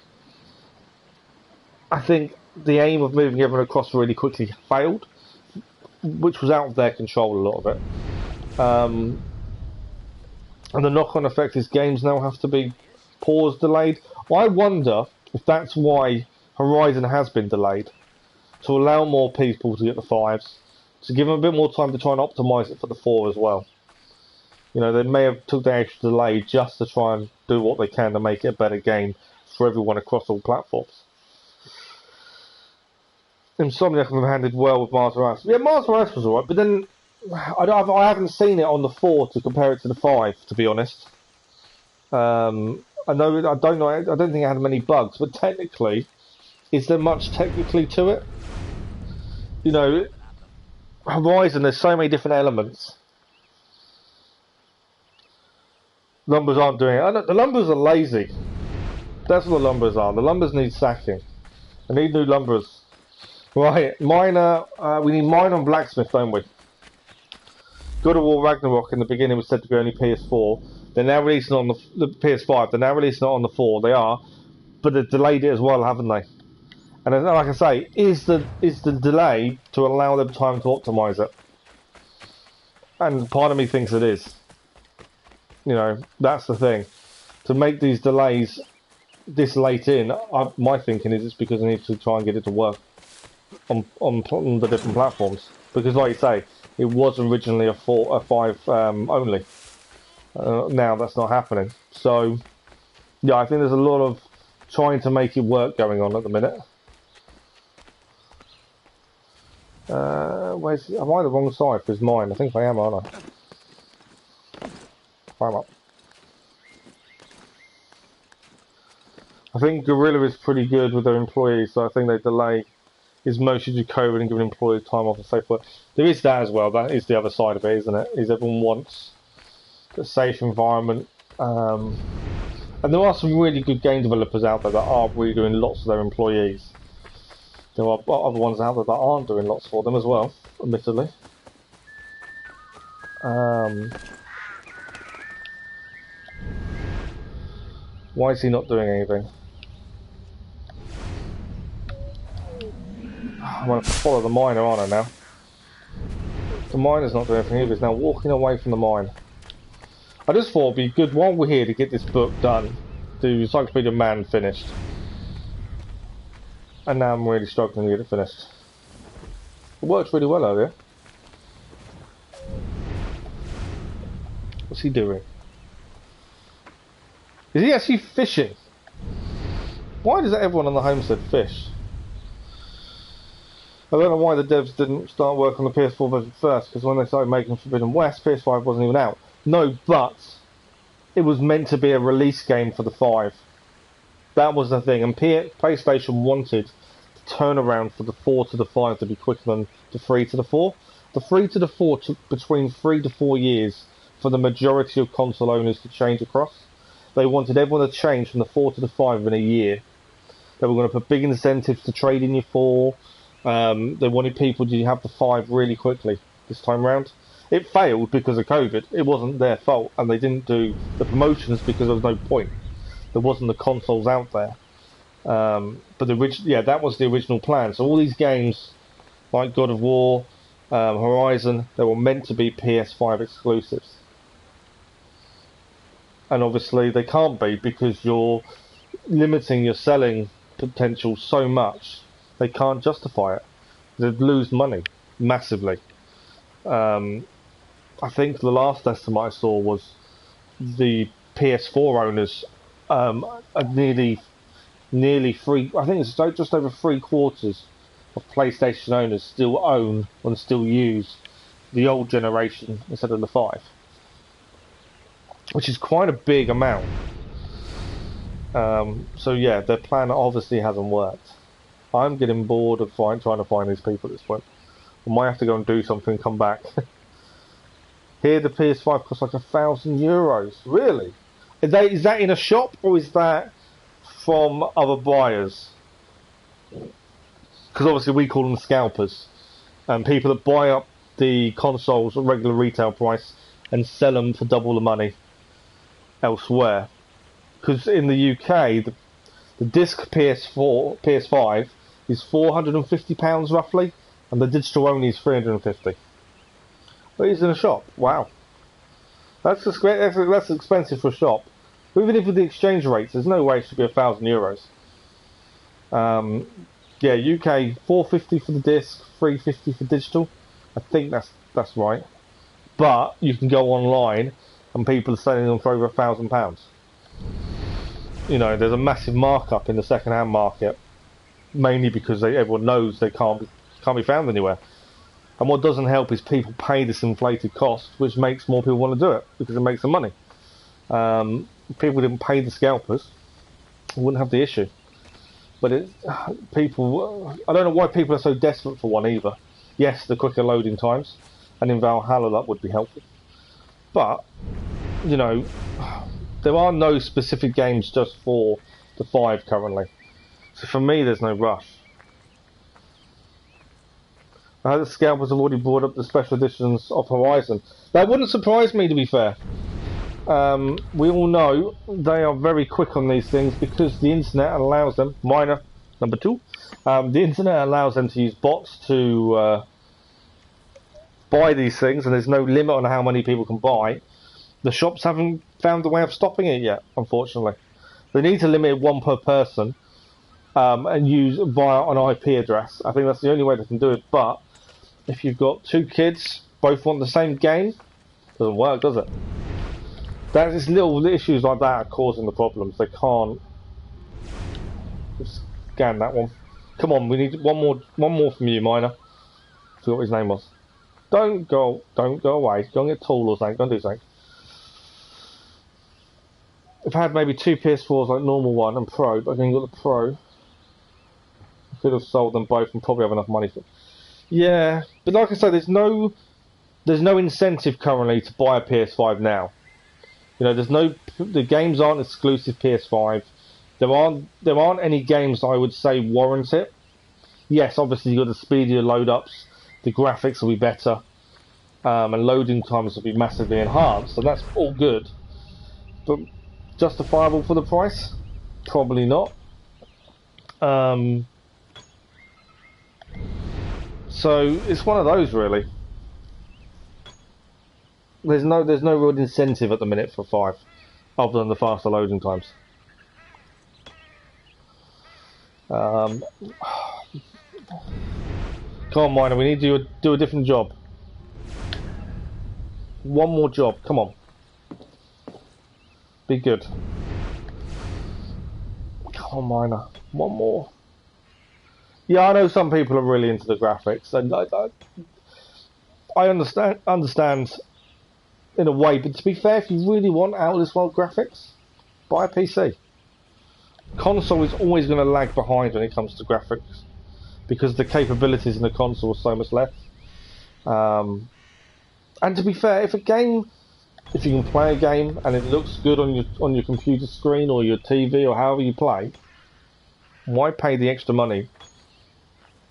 Speaker 1: I think the aim of moving everyone across really quickly failed, which was out of their control, a lot of it. And the knock-on effect is games now have to be paused, delayed. I wonder if that's why Horizon has been delayed to allow more people to get the 5s, to give them a bit more time to try and optimise it for the 4 as well. You know, they may have took the extra delay just to try and do what they can to make it a better game for everyone across all platforms. Insomniac have handled well with Mars Morales. Yeah, Mars Morales was alright, but then I haven't seen it on the 4 to compare it to the 5, to be honest. I don't think it had many bugs, but technically, is there much technically to it? You know, Horizon, there's so many different elements. Lumbers aren't doing it. The Lumbers are lazy. That's what the Lumbers are. The Lumbers need sacking. I need new Lumbers. Right, Miner. We need Miner and Blacksmith, don't we? God of War Ragnarok in the beginning was said to be only PS4. They're now releasing on the PS5. They're now releasing it on the 4. They are, but they've delayed it as well, haven't they? And like I say, is the delay to allow them time to optimise it? And part of me thinks it is. You know, that's the thing. To make these delays this late in, my thinking is it's because they need to try and get it to work on the different platforms. Because, like you say, it was originally a 5 only. Now that's not happening. So, yeah, I think there's a lot of trying to make it work going on at the minute. Am I the wrong side for his mine? I think I am, aren't I? Climb up. I think Gorilla is pretty good with their employees, so I think they delay is mostly due to COVID and giving employees time off and safe work. There is that as well. That is the other side of it, isn't it? Is everyone wants a safe environment. And there are some really good game developers out there that are really doing lots for their employees. There are other ones out there that aren't doing lots for them as well, admittedly. Why is he not doing anything? I'm going to follow the miner, aren't I now? The miner's not doing anything either. He's now walking away from the mine. I just thought it'd be good while we're here to get this book done. The Encyclopaedia Man finished. And now I'm really struggling to get it finished. It works really well earlier. What's he doing? Is he actually fishing? Why does everyone on the homestead fish? I don't know why the devs didn't start work on the PS4 version first, because when they started making Forbidden West, PS5 wasn't even out. No, but it was meant to be a release game for the 5. That was the thing, and PlayStation wanted the turnaround for the 4 to the 5 to be quicker than the 3 to the 4. The 3 to the 4 took between 3 to 4 years for the majority of console owners to change across. They wanted everyone to change from the 4 to the 5 in a year. They were going to put big incentives to trade in your 4. They wanted people to have the 5 really quickly this time round. It failed because of COVID. It wasn't their fault, and they didn't do the promotions because there was no point. There wasn't the consoles out there. But that was the original plan. So all these games, like God of War, Horizon, they were meant to be PS5 exclusives. And obviously they can't be because you're limiting your selling potential so much. They can't justify it. They'd lose money massively. I think the last estimate I saw was the PS4 owners are nearly three. I think it's just over 3/4 of PlayStation owners still own and still use the old generation instead of the 5, which is quite a big amount. So yeah, their plan obviously hasn't worked. I'm getting bored of trying to find these people at this point. I might have to go and do something and come back. Here the PS5 costs like €1,000. Really? Is that in a shop or is that from other buyers? Because obviously we call them scalpers. And people that buy up the consoles at regular retail price and sell them for double the money elsewhere. Because in the UK, the disc PS5 is £450 roughly, and the digital only is £350. But it's in a shop. Wow, that's expensive for a shop. Even if with the exchange rates, there's no way it should be €1,000. Yeah, UK 450 for the disc, 350 for digital. I think that's right. But you can go online, and people are selling them for over £1,000. You know, there's a massive markup in the second-hand market, mainly because everyone knows they can't be found anywhere. And what doesn't help is people pay this inflated cost, which makes more people want to do it because it makes them money. If people didn't pay the scalpers, we wouldn't have the issue. But I don't know why people are so desperate for one either. Yes, the quicker loading times, and in Valhalla that would be helpful. But, you know, there are no specific games just for the 5 currently. So for me, there's no rush. I heard the scalpers have already brought up the special editions of Horizon. That wouldn't surprise me, to be fair. We all know they are very quick on these things because the internet allows them, minor number 2, the internet allows them to use bots to buy these things, and there's no limit on how many people can buy. The shops haven't found a way of stopping it yet, unfortunately. They need to limit one per person and use via an IP address. I think that's the only way they can do it, but if you've got 2 kids, both want the same game, doesn't work, does it? There's little issues like that are causing the problems. They can't scan that one. Come on, we need one more from you, Miner. I forgot what his name was. Don't go away. Go and get tall or something. Don't do something. If I had maybe 2 PS4s like normal one and Pro, but I think got the Pro, I could have sold them both and probably have enough money for. Yeah, but like I say, there's no incentive currently to buy a PS5 now. You know, the games aren't exclusive PS5. There aren't any games that I would say warrant it. Yes, obviously you've got the speedier load ups, the graphics will be better, and loading times will be massively enhanced, and that's all good. But justifiable for the price? Probably not. So it's one of those really. There's no real incentive at the minute for 5, other than the faster loading times. Come on, Miner, we need to do a different job. One more job, come on. Be good. Come on, Miner, one more. Yeah, I know some people are really into the graphics, and I understand in a way, but to be fair, if you really want out of this world graphics, buy a PC. Console is always going to lag behind when it comes to graphics because the capabilities in the console are so much less. And to be fair, if you can play a game and it looks good on your computer screen or your TV or however you play, why pay the extra money?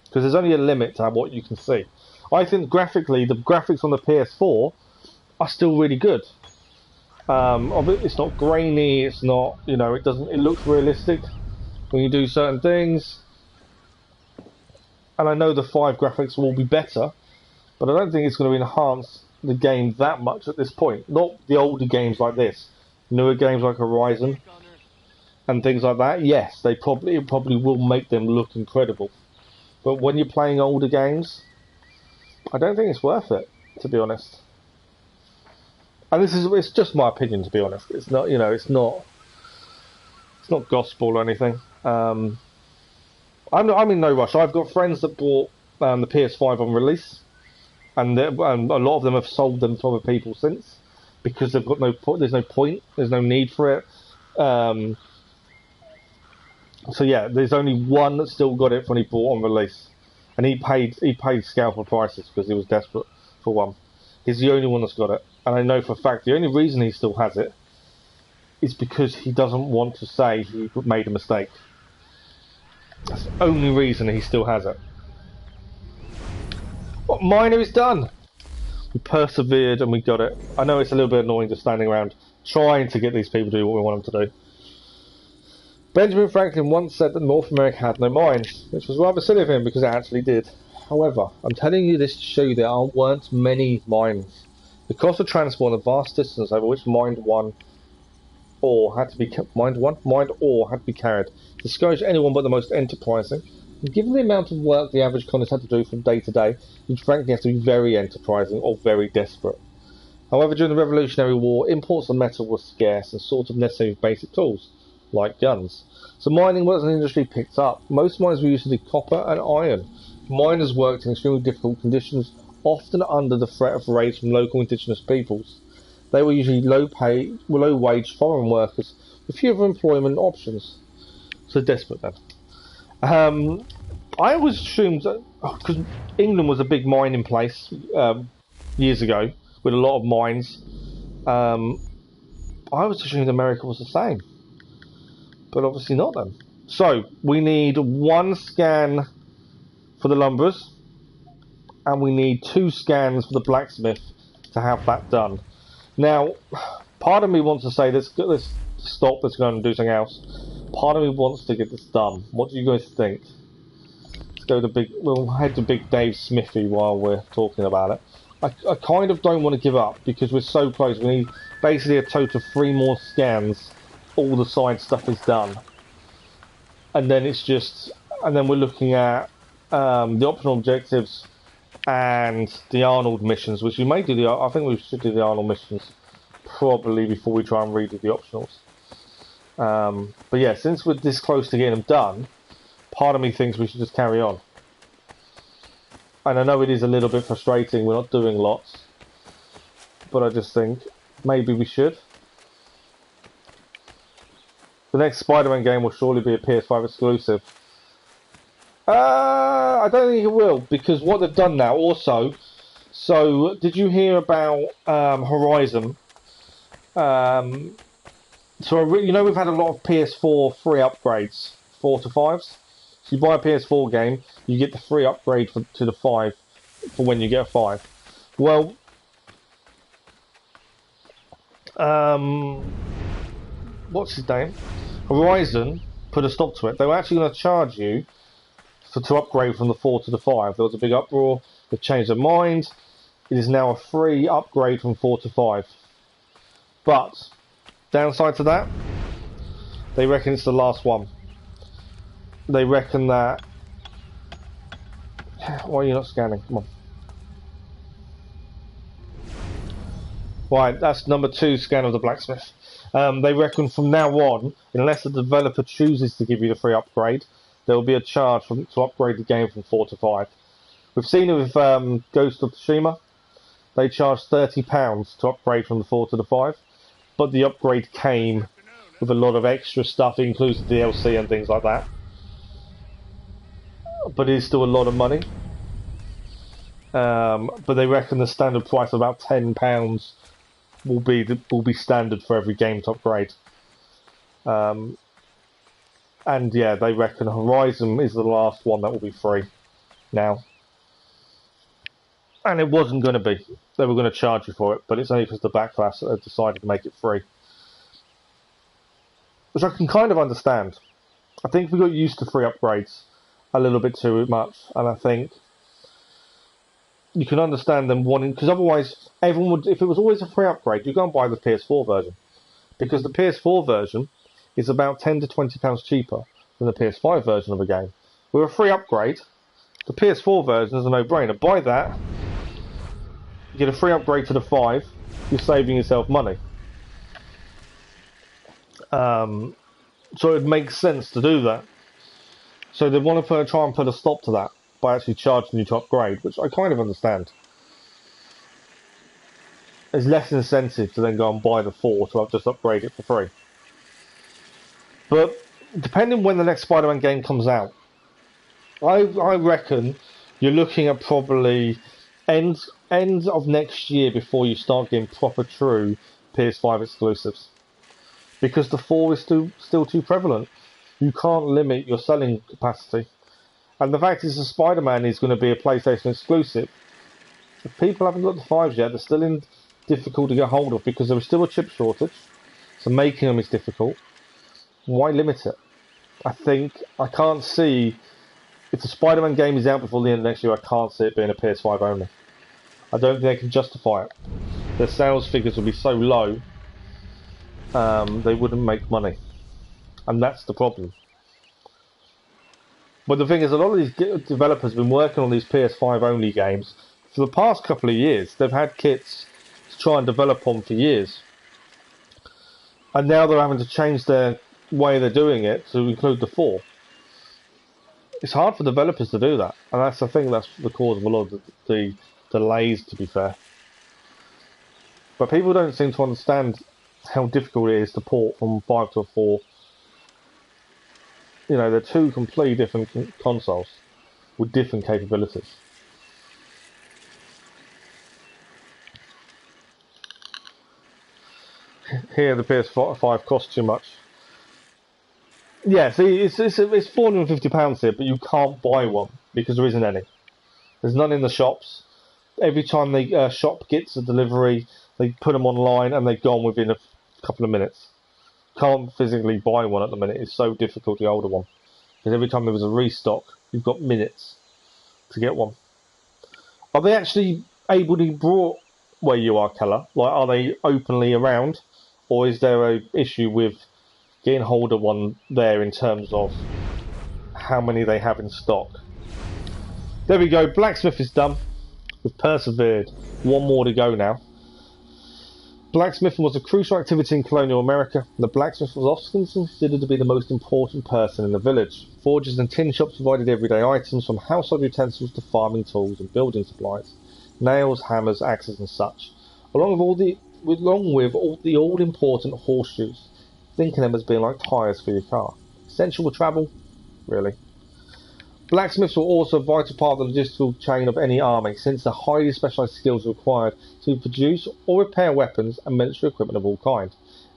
Speaker 1: Because there's only a limit to what you can see. I think graphically, the graphics on the PS4 are still really good. It's not grainy, it's not, you know, it looks realistic when you do certain things. And I know the 5 graphics will be better, but I don't think it's going to enhance the game that much at this point. Not the older games like this. Newer games like Horizon and things like that, yes, it probably will make them look incredible. But when you're playing older games, I don't think it's worth it, to be honest. And it's just my opinion, to be honest. It's not, you know, it's not gospel or anything. I'm in no rush. I've got friends that bought the PS5 on release, and a lot of them have sold them to other people since because they've got there's no point, there's no need for it. So yeah, there's only one that still got it when he bought on release, and he paid scalper prices because he was desperate for one. He's the only one that's got it. And I know for a fact the only reason he still has it is because he doesn't want to say he made a mistake. That's the only reason he still has it. What Miner is done? We persevered and we got it. I know it's a little bit annoying just standing around trying to get these people to do what we want them to do. Benjamin Franklin once said that North America had no mines, which was rather silly of him because it actually did. However, I'm telling you this to show you there weren't many mines. The cost of transport and the vast distance over which mined one or had to be carried. Discourage anyone but the most enterprising. And given the amount of work the average colonist had to do from day to day, you'd frankly have to be very enterprising or very desperate. However, during the Revolutionary War, imports of metal were scarce and sort of necessary for basic tools, like guns. So mining was an industry picked up. Most mines were used to dig copper and iron. Miners worked in extremely difficult conditions, often under the threat of raids from local indigenous peoples. They were usually low-wage foreign workers with few other employment options. So desperate then. I always assumed, because England was a big mining place years ago, with a lot of mines, I was assuming America was the same. But obviously not then. So, we need 1 scan for the lumberers, and we need 2 scans for the blacksmith to have that done. Now, part of me wants to say, let's stop, let's go and do something else. Part of me wants to get this done. What do you guys think? Let's go to we'll head to Big Dave Smithy while we're talking about it. I kind of don't want to give up, because we're so close. We need basically a total of 3 more scans. All the side stuff is done. And then it's just... And then we're looking at the optional objectives and the Arnold missions, which we may do I think we should do the Arnold missions probably before we try and redo the optionals. But yeah, since we're this close to getting them done, part of me thinks we should just carry on. And I know it is a little bit frustrating, we're not doing lots, but I just think maybe we should. The next Spider-Man game will surely be a PS5 exclusive. I don't think it will, because what they've done now also... So, did you hear about Horizon? You know we've had a lot of PS4 free upgrades, 4 to 5s. So you buy a PS4 game, you get the free upgrade to the 5 for when you get a 5. Well, what's his name? Horizon put a stop to it. They were actually going to charge you to upgrade from the 4 to the 5. There was a big uproar. They've changed their mind. It is now a free upgrade from 4 to 5. But downside to that, they reckon it's the last one. They reckon that... Why are you not scanning? Come on. Right, that's number 2 scan of the blacksmith. They reckon from now on, unless the developer chooses to give you the free upgrade, there will be a charge to upgrade the game from 4 to 5. We've seen it with Ghost of Tsushima. They charged £30 to upgrade from the 4 to the 5, but the upgrade came with a lot of extra stuff, including DLC and things like that. But it is still a lot of money. But they reckon the standard price of about £10 will be standard for every game to upgrade. And yeah, they reckon Horizon is the last one that will be free now. And it wasn't going to be. They were going to charge you for it, but it's only because the Backlash that they've decided to make it free. Which I can kind of understand. I think we got used to free upgrades a little bit too much, and I think you can understand them wanting, because otherwise everyone would, if it was always a free upgrade, you go and buy the PS4 version, because the PS4 version is about £10 to £20 cheaper than the PS5 version of a game. With a free upgrade, the PS4 version is a no-brainer. Buy that, you get a free upgrade to the 5, you're saving yourself money. So it makes sense to do that. So they want to try and put a stop to that by actually charging you to upgrade, which I kind of understand. There's less incentive to then go and buy the 4 to just upgrade it for free. But depending when the next Spider-Man game comes out, I reckon you're looking at probably end of next year before you start getting proper true PS5 exclusives. Because the 4 is still too prevalent. You can't limit your selling capacity. And the fact is the Spider-Man is going to be a PlayStation exclusive. If people haven't got the 5s yet, they're still difficult to get hold of because there is still a chip shortage. So making them is difficult. Why limit it? I can't see... If the Spider-Man game is out before the end of next year, I can't see it being a PS5 only. I don't think they can justify it. Their sales figures will be so low they wouldn't make money, and that's the problem. But the thing is, a lot of these developers have been working on these PS5 only games for the past couple of years. They've had kits to try and develop on for years, and now they're having to change their way they're doing it to include the 4. It's hard for developers to do that, and that's, I think that's the cause of a lot of the delays, to be fair. But people don't seem to understand how difficult it is to port from 5 to a 4. You know, they're two completely different consoles with different capabilities. Here, the PS5 costs too much. Yeah, see, it's £450 here, but you can't buy one because there isn't any. There's none in the shops. Every time the shop gets a delivery, they put them online and they're gone within a couple of minutes. Can't physically buy one at the minute. It's so difficult, the older one. Because every time there was a restock, you've got minutes to get one. Are they actually able to be brought where you are, Keller? Like, are they openly around? Or is there a issue with getting hold of one there in terms of how many they have in stock? There we go, Blacksmith is done. We've persevered. One more to go now. Blacksmithing was a crucial activity in colonial America. The blacksmith was often considered to be the most important person in the village. Forges and tin shops provided everyday items from household utensils to farming tools and building supplies, nails, hammers, axes, and such, along with all the all-important horseshoes. Think of them as being like tyres for your car. Essential for travel? Really? Blacksmiths were also a vital part of the logistical chain of any army, since the highly specialised skills required to produce or repair weapons and military equipment of all kinds,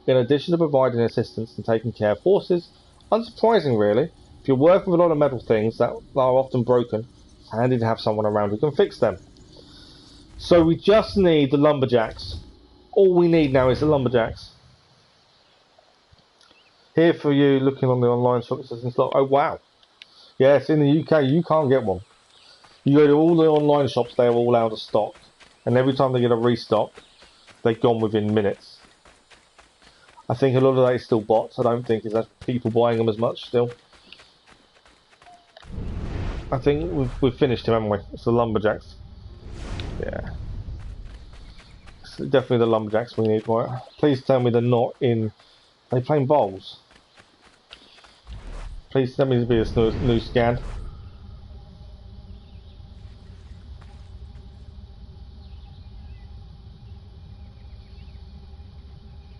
Speaker 1: in addition to providing assistance and taking care of horses. Unsurprising, really. If you're working with a lot of metal things that are often broken, it's handy to have someone around who can fix them. So we just need the lumberjacks. All we need now is the lumberjacks. Here for you, looking on the online shop, it says in stock. Oh, wow. Yes, in the UK, you can't get one. You go to all the online shops, they're all out of stock. And every time they get a restock, they're gone within minutes. I think a lot of that is still bots. I don't think it's people buying them as much still. I think we've finished him, haven't we? It's the lumberjacks. Yeah. It's definitely the lumberjacks we need, right? Please tell me they're not in... Are they playing bowls? Please tell me to be a new scan.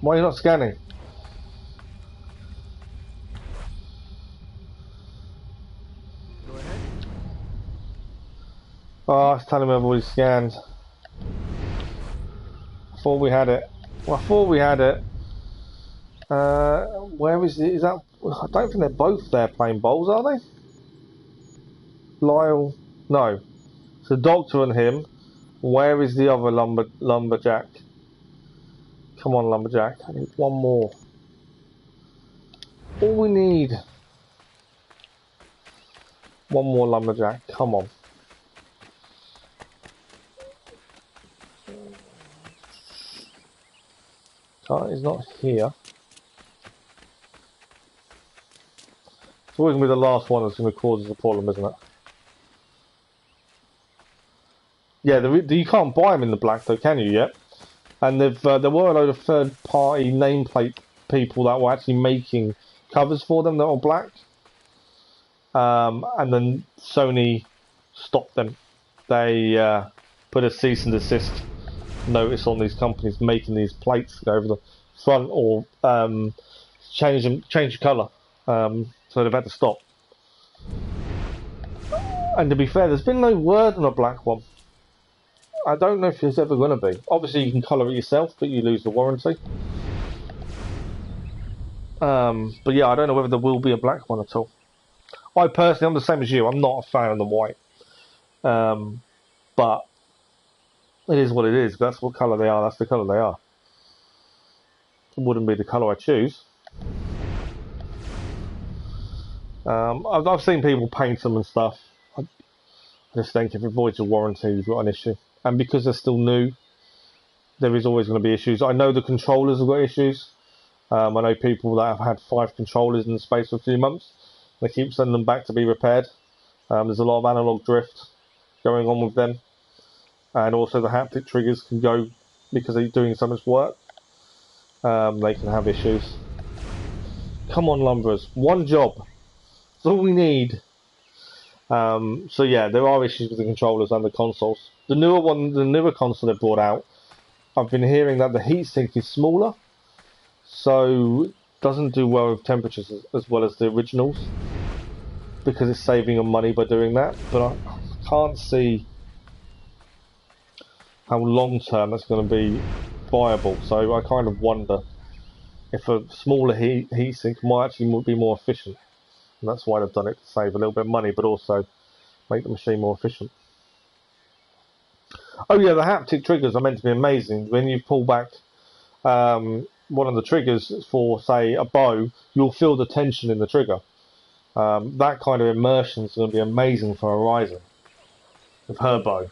Speaker 1: Why are you not scanning?
Speaker 4: Go ahead.
Speaker 1: Oh, it's telling me I've already scanned. I thought we had it. Well, I thought we had it. Where is it? Is that? I don't think they're both there playing bowls, are they? Lyle, no. It's the doctor and him. Where is the other lumberjack? Come on, lumberjack. I need one more. All we need. One more lumberjack. Come on. Oh, he's not here. It's always going to be the last one that's going to cause us a problem, isn't it? Yeah, you can't buy them in the black though, can you, yet? And there were a load of third-party nameplate people that were actually making covers for them that were black. And then Sony stopped them. They put a cease and desist notice on these companies making these plates go over the front or change the colour. So they've had to stop. And to be fair, there's been no word on a black one. I don't know if there's ever going to be. Obviously, you can colour it yourself, but you lose the warranty. But yeah, I don't know whether there will be a black one at all. I personally, I'm the same as you. I'm not a fan of the white. But it is what it is. That's what colour they are. That's the colour they are. It wouldn't be the colour I choose. I've seen people paint them and stuff. I just think if it voids your warranty, you've got an issue. And because they're still new, there is always going to be issues. I know the controllers have got issues. I know people that have had 5 controllers in the space of a few months. They keep sending them back to be repaired. There's a lot of analog drift going on with them. And also the haptic triggers can go, because they're doing so much work, they can have issues. Come on, Lumberers. One job. That's all we need. So yeah, there are issues with the controllers and the consoles. The newer console they brought out, I've been hearing that the heatsink is smaller, so doesn't do well with temperatures as well as the originals, because it's saving on money by doing that. But I can't see how long term that's going to be viable. So I kind of wonder if a smaller heatsink might actually be more efficient. And that's why they've done it, to save a little bit of money, but also make the machine more efficient. Oh yeah, the haptic triggers are meant to be amazing. When you pull back one of the triggers for, say, a bow, you'll feel the tension in the trigger. That kind of immersion is going to be amazing for Horizon with her bow.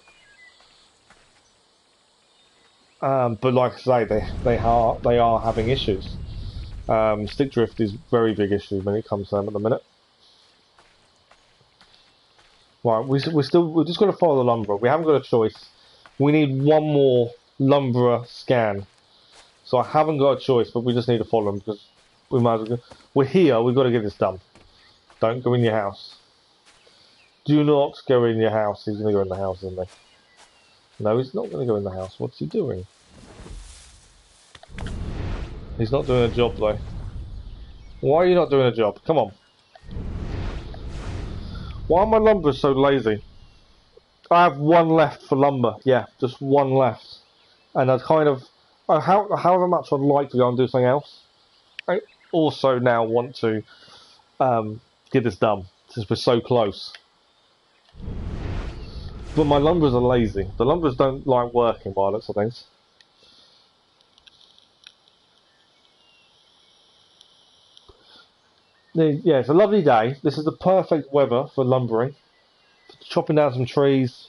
Speaker 1: But like I say, they are having issues. Stick drift is a very big issue when it comes to them at the minute. Right, we're just going to follow the lumberer. We haven't got a choice. We need one more lumberer scan. So I haven't got a choice, but we just need to follow him because we might as well go. We're here. We've got to get this done. Don't go in your house. Do not go in your house. He's going to go in the house, isn't he? No, he's not going to go in the house. What's he doing? He's not doing a job though. Why are you not doing a job? Come on. Why are my lumberers so lazy? I have one left for lumber. Yeah, just one left. And I'd kind of, however much I'd like to go and do something else, I also now want to get this done since we're so close. But my lumberers are lazy. The lumberers don't like working by the looks of things. Yeah, it's a lovely day. This is the perfect weather for lumbering, for chopping down some trees,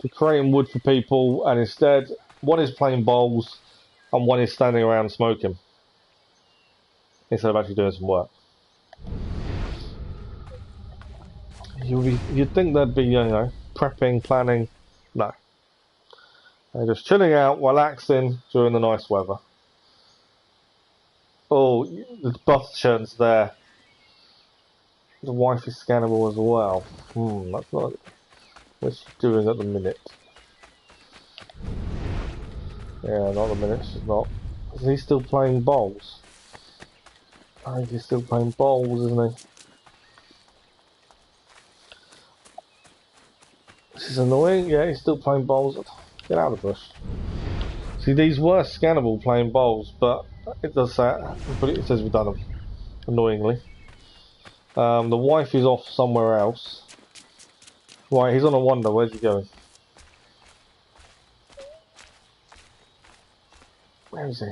Speaker 1: for creating wood for people, and instead, one is playing bowls, and one is standing around smoking, instead of actually doing some work. You'd think they'd be, you know, prepping, planning. No. They're just chilling out, relaxing during the nice weather. Oh, the bus churn's there. The wife is scannable as well. That's not what she's doing at the minute. Yeah, not at the minute, she's not. Is he still playing bowls? I think he's still playing bowls, isn't he? This is annoying. Yeah, he's still playing bowls. Get out of the bush. See, these were scannable playing bowls, but it does say, but it says we've done them. Annoyingly. The wife is off somewhere else. Right, he's on a wander. Where's he going? Where is he?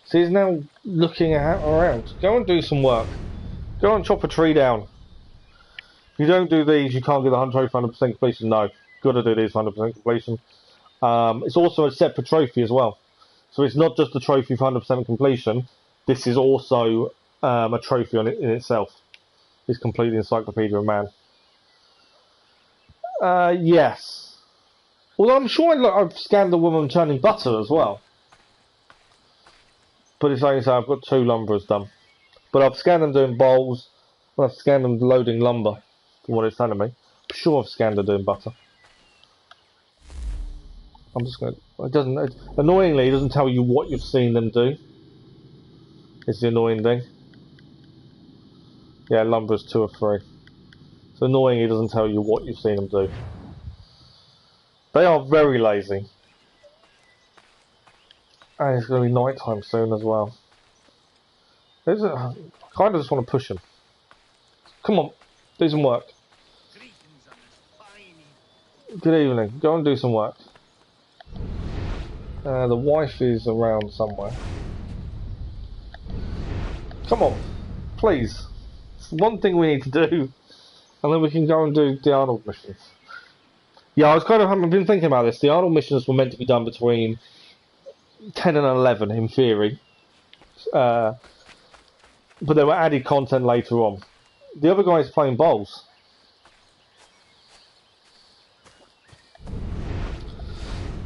Speaker 1: See, he's now looking around. Go and do some work. Go and chop a tree down. If you don't do these, you can't get the 100% completion. No, got to do these 100% completion. It's also a separate trophy as well. So it's not just a trophy for 100% completion. This is also a trophy in itself. It's complete the Encyclopaedia of Man. Yes. Although I'm sure I've scanned the woman turning butter as well. But it's only so I've got 2 lumberers done. But I've scanned them doing bowls, and I've scanned them loading lumber, from what it's telling me. I'm sure I've scanned her doing butter. I'm just going to... annoyingly, it doesn't tell you what you've seen them do. It's the annoying thing. Yeah, lumber's 2 or 3. It's annoying it doesn't tell you what you've seen them do. They are very lazy. And it's going to be night time soon as well. I kind of just want to push him. Come on, do some work. Good evening. Go and do some work. The wife is around somewhere. Come on, please. It's one thing we need to do, and then we can go and do the Arnold missions. Yeah, I've been thinking about this. The Arnold missions were meant to be done between 10 and 11 in theory. But there were added content later on. The other guy's playing bowls.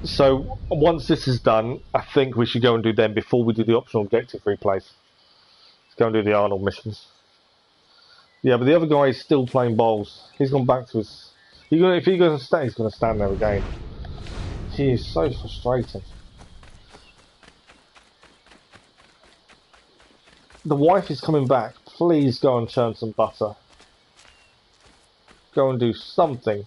Speaker 1: So once this is done, I think we should go and do them before we do the optional objective replays. Let's go and do the Arnold missions. Yeah, but the other guy is still playing bowls. He's gone back to his... If he goes and stay, he's going to stand there again. He is so frustrating. The wife is coming back. Please go and churn some butter. Go and do something.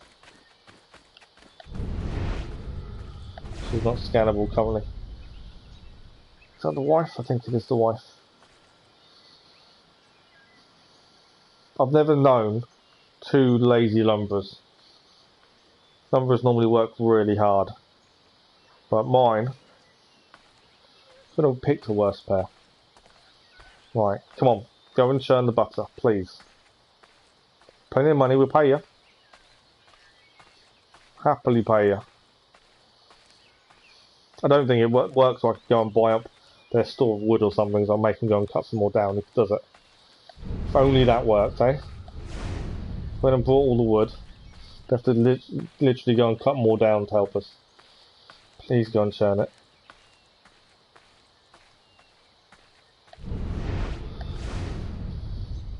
Speaker 1: She's not scannable currently. Is that the wife? I think it is the wife. I've never known two lazy lumberers. Lumberers normally work really hard. But mine could have picked a worse pair. Right, come on. Go and churn the butter, please. Plenty of money, we'll pay you. Happily pay you. I don't think it works so I can go and buy up their store of wood or something, so I'll make them go and cut some more down if it does it. If only that worked, eh? When I brought all the wood, they have to literally go and cut more down to help us. Please go and churn it.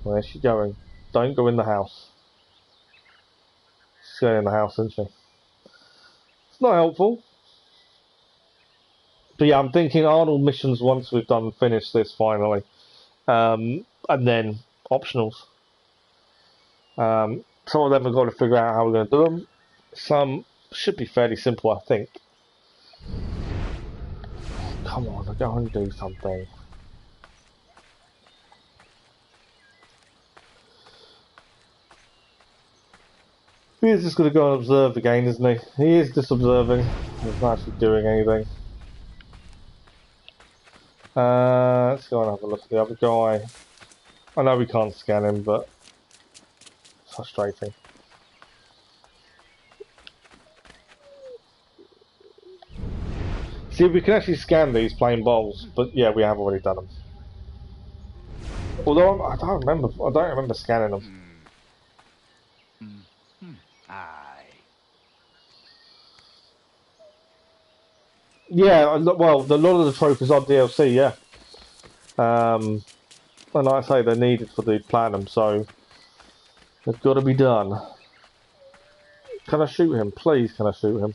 Speaker 1: Where's she going? Don't go in the house. She's going in the house, isn't she? It's not helpful. But yeah, I'm thinking Arnold missions once we've finished this finally. And then optionals. Some of them have got to figure out how we're going to do them. Some should be fairly simple, I think. Come on, go and do something. He is just going to go and observe again, isn't he? He is just observing. He's not actually doing anything. Let's go and have a look at the other guy. I know we can't scan him, but it's frustrating. See, we can actually scan these playing bowls, but yeah, we have already done them. Although I don't remember scanning them.
Speaker 4: Aye.
Speaker 1: Yeah, well, a lot of the trophies are DLC, yeah. And like I say, they're needed for the platinum, so they've got to be done. Can I shoot him? Please, can I shoot him?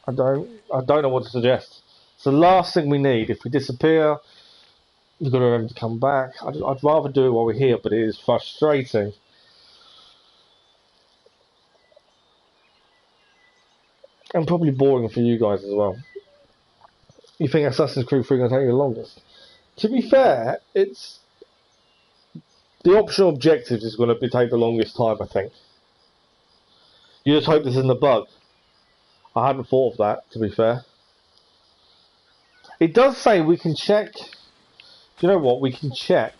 Speaker 1: I don't know what to suggest. It's the last thing we need. If we disappear, we've got to remember to come back. I'd rather do it while we're here, but it is frustrating. And probably boring for you guys as well. You think Assassin's Creed 3 is going to take you the longest? To be fair, it's the optional objectives is going to take the longest time, I think. You just hope this isn't a bug. I hadn't thought of that, to be fair. It does say we can check. Do you know what? We can check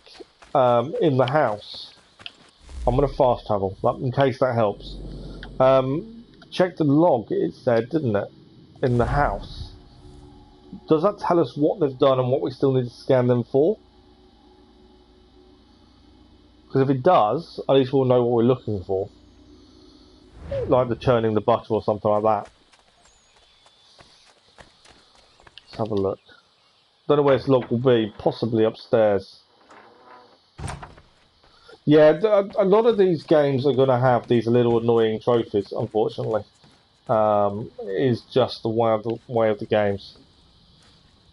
Speaker 1: in the house. I'm going to fast travel, in case that helps. Check the log, it said, didn't it? In the house. Does that tell us what they've done and what we still need to scan them for? Because if it does, at least we'll know what we're looking for. Like the churning the butter or something like that. Let's have a look. Don't know where this log will be. Possibly upstairs. Yeah, a lot of these games are going to have these little annoying trophies, unfortunately. It is just the way of the games.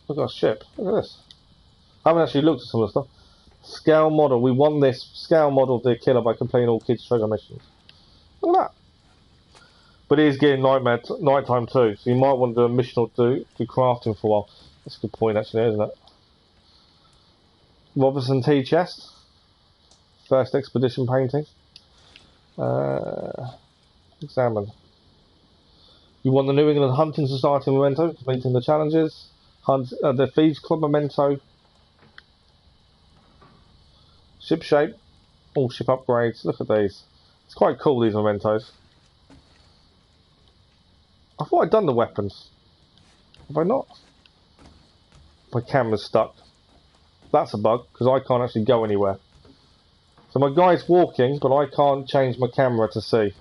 Speaker 1: We've got a ship. Look at this. I haven't actually looked at some of the stuff. Scale model. We won this scale model of the killer by completing all kids' treasure missions. Look at that. But it is getting nighttime too, so you might want to do a mission or do crafting for a while. That's a good point, actually, isn't it? Robertson tea chest. First expedition painting. Examine. You won the New England Hunting Society memento, completing the challenges. The Thieves Club memento. Ship shape. All ship upgrades. Look at these. It's quite cool, these mementos. I thought thought I'd done the weapons. Have I not? My camera's stuck. That's a bug, because I can't actually go anywhere. So my guy's walking, but I can't change my camera to see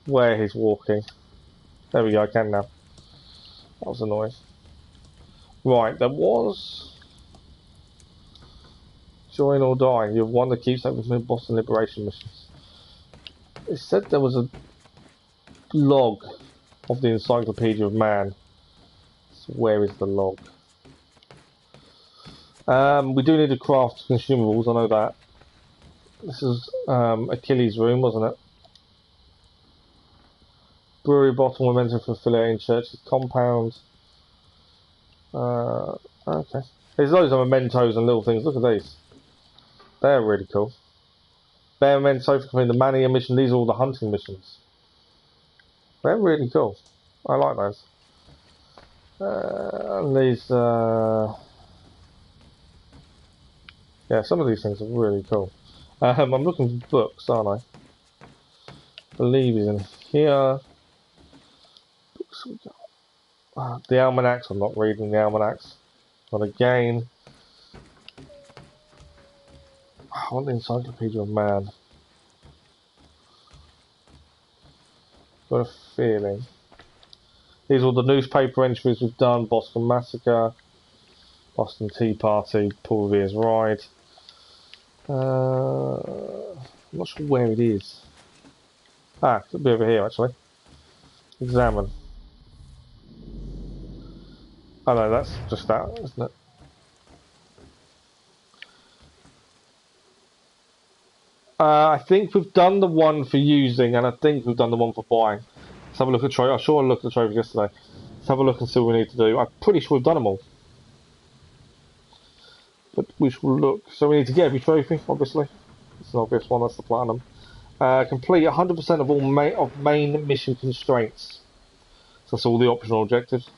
Speaker 1: where he's walking. There we go, I can now. That was annoying. Right, there was... Join or die. You have one that keeps up with me boss and liberation missions. It said there was a log of the Encyclopaedia of Man. So where is the log? We do need to craft consumables, I know that. This is Achilles' room, wasn't it? Brewery bottle, memento for affiliating churches, compound. Okay. There's loads of mementos and little things. Look at these. They're really cool. Bear memento for completing the Mania mission. These are all the hunting missions. They're really cool. I like those. And these, yeah, some of these things are really cool. I'm looking for books, aren't I? Believe he's in here. Books we got. The almanacs. I'm not reading the almanacs. Not again. I want the Encyclopaedia of Man. Got a feeling. These are all the newspaper entries we've done. Boston Massacre, Boston Tea Party, Paul Revere's Ride. I'm not sure where it is. Ah, it could be over here actually. Examine. Oh no, that's just that, isn't it? I think we've done the one for using, and I think we've done the one for buying. Let's have a look at trophy. I'm sure I looked at the trophy yesterday. Let's have a look and see what we need to do. I'm pretty sure we've done them all. But we should look. So we need to get every trophy, obviously. It's an obvious one, that's the platinum. Complete 100% of all main mission constraints. So that's all the optional objectives.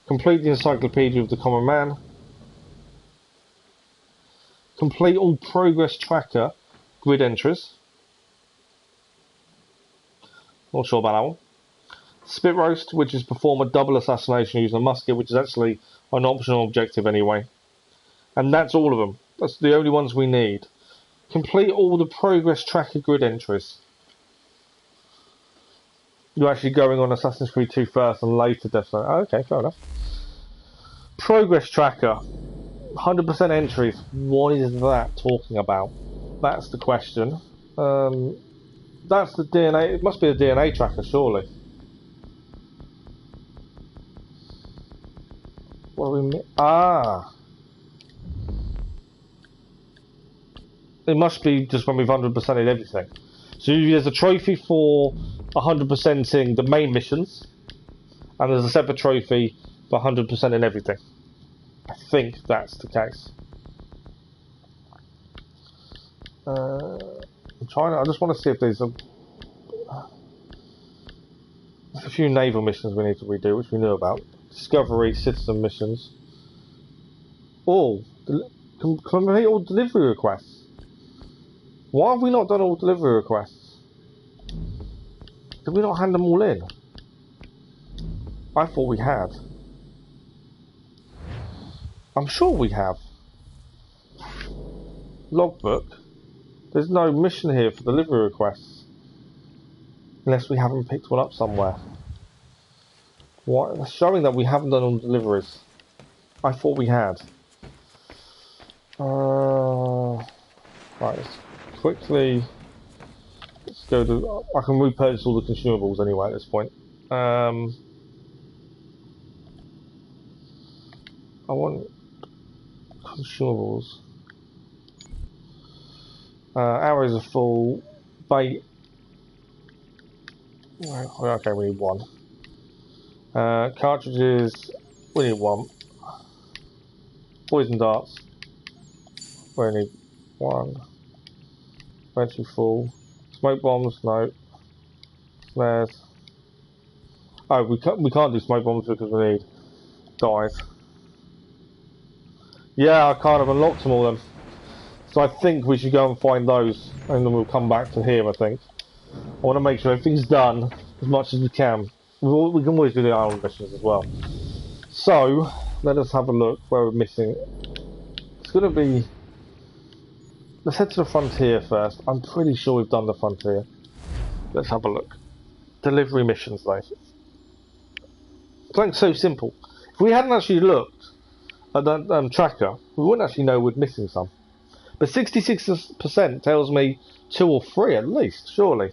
Speaker 1: Complete the Encyclopedia of the Common Man. Complete all progress tracker grid entries. Not sure about that one. Spit roast, which is perform a double assassination using a musket, which is actually an optional objective anyway. And that's all of them. That's the only ones we need. Complete all the progress tracker grid entries. You're actually going on Assassin's Creed 2 first and later Death Zone. Oh, okay, fair enough. Progress tracker. 100% entries. What is that talking about? That's the question. That's the DNA. It must be a DNA tracker, surely. What do we mean? Ah. It must be just when we've 100%ed everything. So there's a trophy for 100%ing the main missions, and there's a separate trophy for 100% in everything. I think that's the case. I'm trying. I just want to see if there's a few naval missions we need to redo, which we knew about. Discovery, citizen missions. All complete all delivery requests. Why have we not done all delivery requests? Did we not hand them all in? I thought we had. I'm sure we have. Logbook. There's no mission here for delivery requests. Unless we haven't picked one up somewhere. What? It's showing that we haven't done all deliveries. I thought we had. Right, let's quickly... Let's go to... I can repurchase all the consumables anyway at this point. I want... consumables. Arrows are full. Bait. Okay, we need one. Cartridges. We need one. Poison darts. We only need one. Eventually full. Smoke bombs. No. Snares. Oh, we can't do smoke bombs because we need dyes. Yeah, I kind of unlocked them all then. So I think we should go and find those, and then we'll come back to here, I think. I want to make sure everything's done as much as we can. We can always do the island missions as well. So, let us have a look where we're missing. It's going to be... Let's head to the frontier first. I'm pretty sure we've done the frontier. Let's have a look. Delivery missions, though. Something so simple. If we hadn't actually looked at that tracker, we wouldn't actually know we're missing some. But 66% tells me 2 or 3 at least, surely.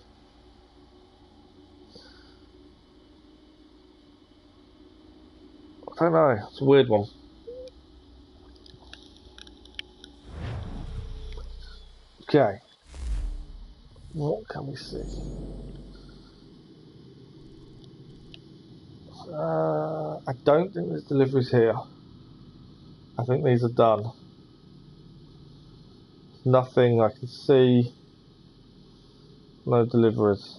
Speaker 1: I don't know, it's a weird one. Okay. What can we see? I don't think there's deliveries here. I think these are done. Nothing I can see. No deliveries.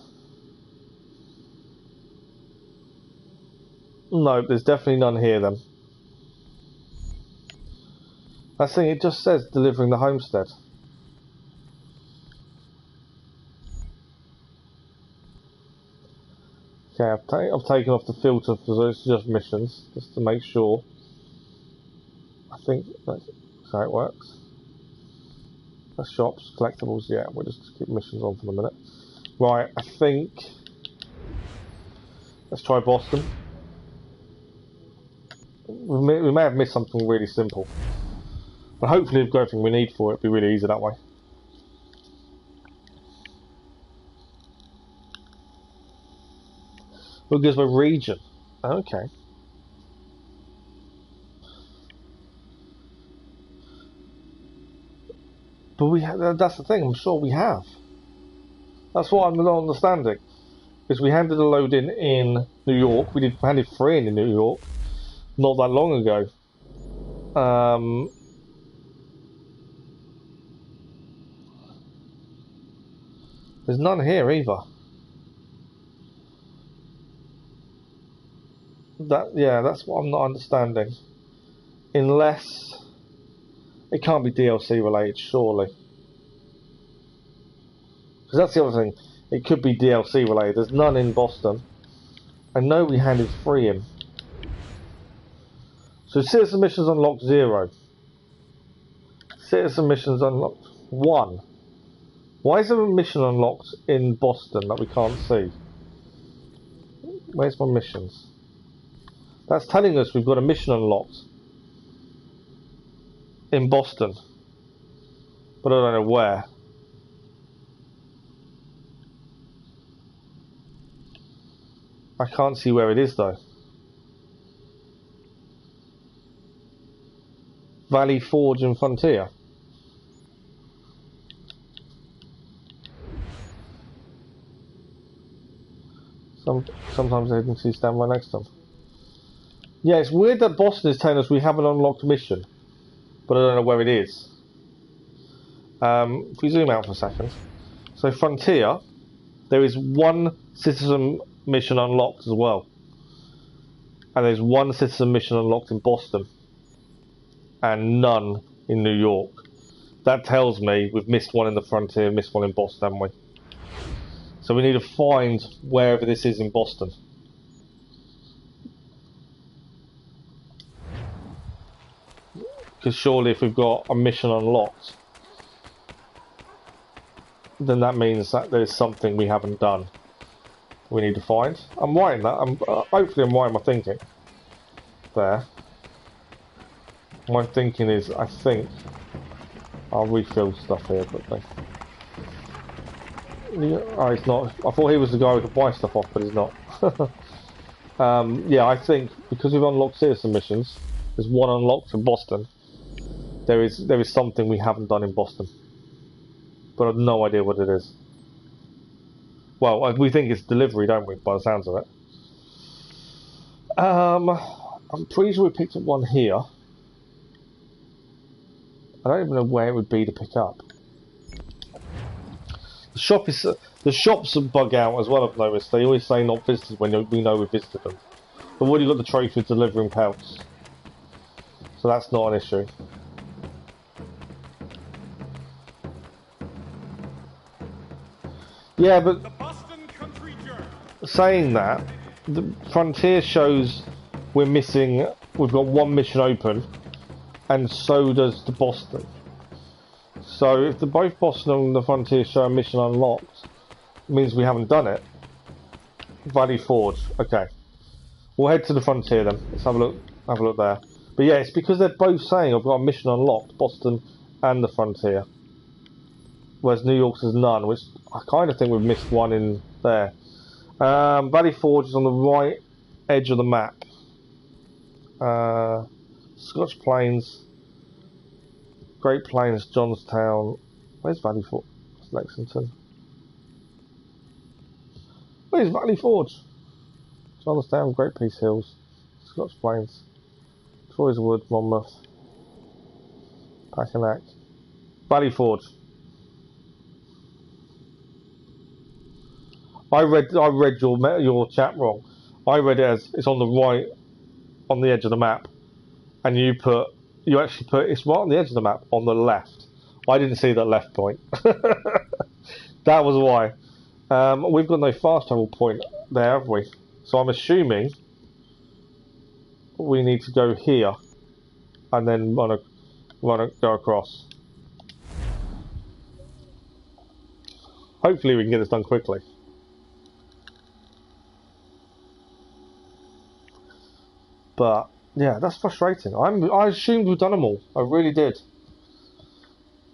Speaker 1: No, there's definitely none here then. I think it just says delivering the homestead. Okay, I've taken off the filter for it's just missions, just to make sure. I think that's how it works. That's shops, collectibles, yeah, we'll just keep missions on for the minute. Right, I think... Let's try Boston. We may have missed something really simple. But hopefully we've got everything we need for it, it'll be really easy that way. Well, it goes by region. Okay. But that's the thing, I'm sure we have. That's what I'm not understanding. Because we handed a load in New York. We handed 3 in New York not that long ago. There's none here either. That's what I'm not understanding. Unless it can't be DLC related, surely. Because that's the other thing. It could be DLC related. There's none in Boston. I know we handed 3 in. So citizen missions unlocked 0. Citizen missions unlocked 1. Why is there a mission unlocked in Boston that we can't see? Where's my missions? That's telling us we've got a mission unlocked in Boston. But I don't know where. I can't see where it is though. Valley Forge and Frontier. Sometimes the agencies stand right next to them. Yeah, it's weird that Boston is telling us we have an unlocked mission, but I don't know where it is. If we zoom out for a second. So Frontier, there is 1 citizen mission unlocked as well. And there's 1 citizen mission unlocked in Boston. And none in New York. That tells me we've missed 1 in the Frontier, missed 1 in Boston, haven't we? So we need to find wherever this is in Boston. Because surely if we've got a mission unlocked, then that means that there's something we haven't done we need to find. I'm writing that. Hopefully I'm right in my thinking. There. My thinking is, I think... I'll refill stuff here quickly. Oh, he's not. I thought he was the guy who could buy stuff off, but he's not. Yeah, I think because we've unlocked citizen missions, there's 1 unlocked in Boston. There is something we haven't done in Boston, but I've no idea what it is. Well, we think it's delivery, don't we? By the sounds of it. I'm pretty sure we picked up 1 here. I don't even know where it would be to pick up. The shops bug out as well, I've noticed. They always say not visited when we know we visited them. But we've already got the trophy for delivering pelts. So that's not an issue. Yeah, but saying that, the Frontier shows we're missing. We've got one mission open, and so does the Boston. So if the both Boston and the Frontier show a mission unlocked, it means we haven't done it. Valley Forge. Okay, we'll head to the Frontier then. Let's have a look. Have a look there. But yeah, it's because they're both saying I've got a mission unlocked, Boston and the Frontier. Whereas New York's has none, which I kind of think we've missed one in there. Valley Forge is on the right edge of the map. Scotch Plains, Great Plains, Johnstown. Where's Valley Forge? It's Lexington. Where's Valley Forge? Johnstown, Great Peace Hills, Scotch Plains, Troy's Wood, Monmouth, Packanack, Valley Forge. I read your chat wrong. I read it as it's on the right, on the edge of the map, and you actually put it's right on the edge of the map on the left. I didn't see that left point. That was why. We've got no fast travel point there, have we? So I'm assuming we need to go here and then go across. Hopefully we can get this done quickly. But yeah, that's frustrating. I assumed we'd done them all. I really did.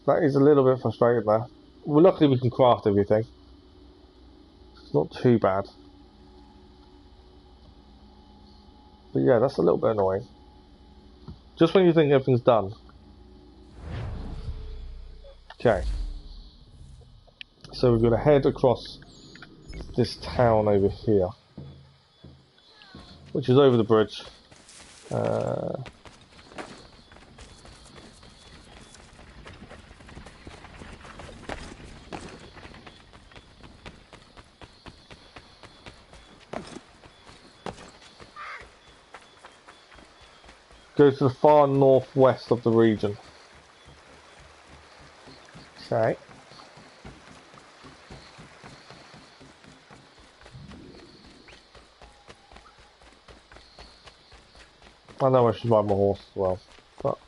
Speaker 1: That is a little bit frustrating there. Well, luckily we can craft everything. It's not too bad. But yeah, that's a little bit annoying. Just when you think everything's done. Okay. So we're going to head across this town over here, which is over the bridge. Go to the far northwest of the region. Okay. I know I should ride my horse as well, but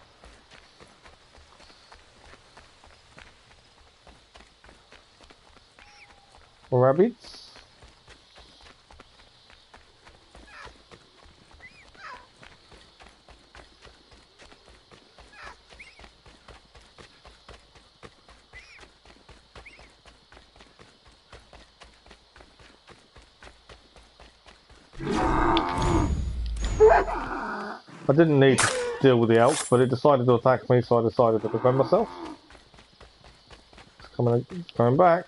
Speaker 1: rabbits. I didn't need to deal with the elk, but it decided to attack me, so I decided to defend myself. It's coming back.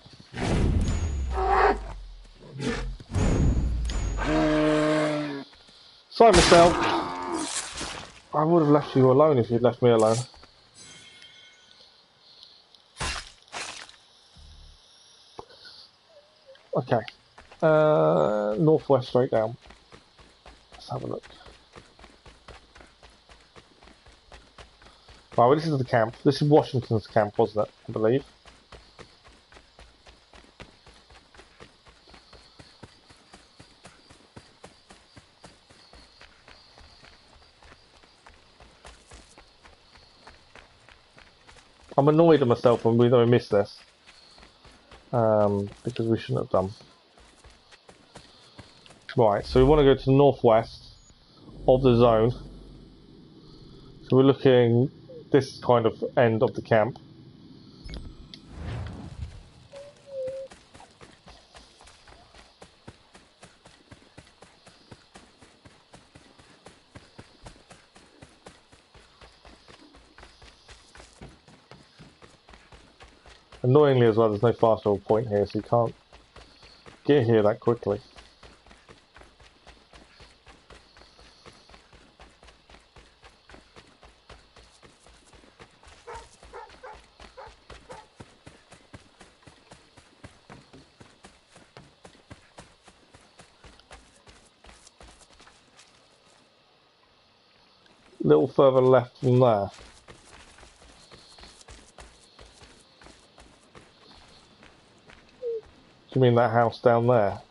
Speaker 1: Sorry, myself. I would have left you alone if you'd left me alone. Okay. Northwest straight down. Let's have a look. Right, well, this is the camp. This is Washington's camp, wasn't it? I believe. I'm annoyed at myself when we missed this. Because we shouldn't have done. Right, so we want to go to the northwest of the zone. So we're looking this kind of end of the camp. Annoyingly as well, there's no fast travel point here, so you can't get here that quickly. A little further left from there. Do you mean that house down there?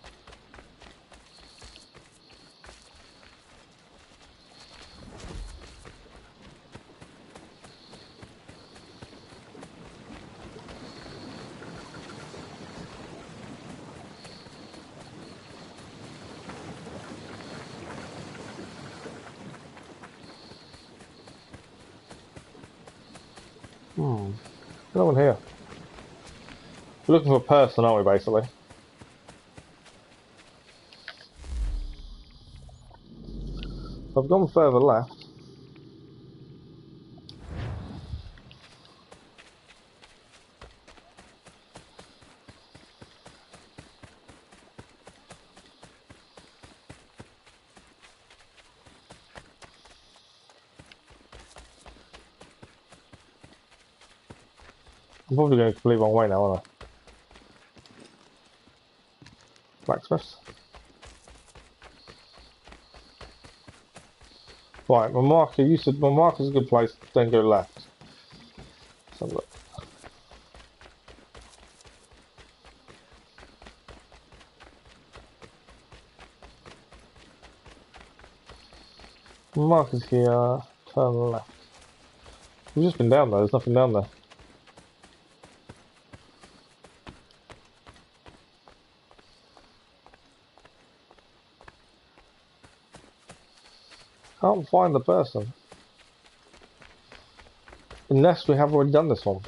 Speaker 1: No one here. We're looking for a person, aren't we, basically? I've gone further left. I'm probably going the complete wrong way now, aren't I? Blacksmiths. Right, my marker, you said my marker's a good place, then go left. Let's have a look. My marker's here, turn left. We've just been down there, there's nothing down there. Can't find the person. Unless we have already done this one.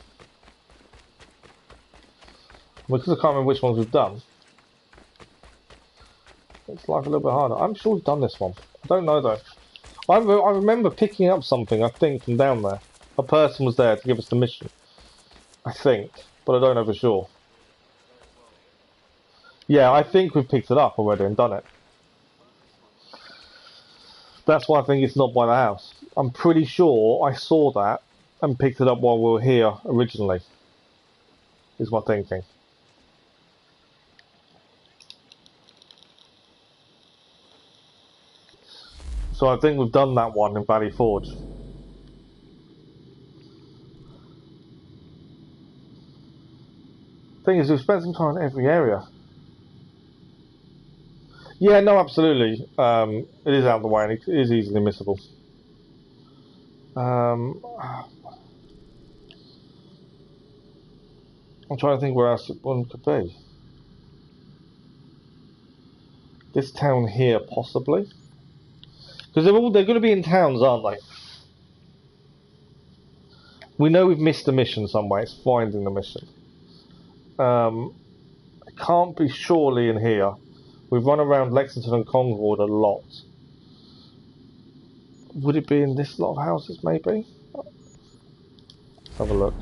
Speaker 1: Because I can't remember which ones we've done. It's life a little bit harder. I'm sure we've done this one. I don't know though. I remember picking up something, I think, from down there. A person was there to give us the mission. I think. But I don't know for sure. Yeah, I think we've picked it up already and done it. That's why I think it's not by the house. I'm pretty sure I saw that and picked it up while we were here originally. Is my thinking. So I think we've done that one in Valley Forge. Thing is, we've spent some time in every area. Yeah, no, absolutely. It is out of the way and it is easily missable. I'm trying to think where else one could be. This town here, possibly. Because they're going to be in towns, aren't they? We know we've missed a mission somewhere. It's finding the mission. It can't be surely in here. We've run around Lexington and Concord a lot. Would it be in this lot of houses, maybe? Let's have a look.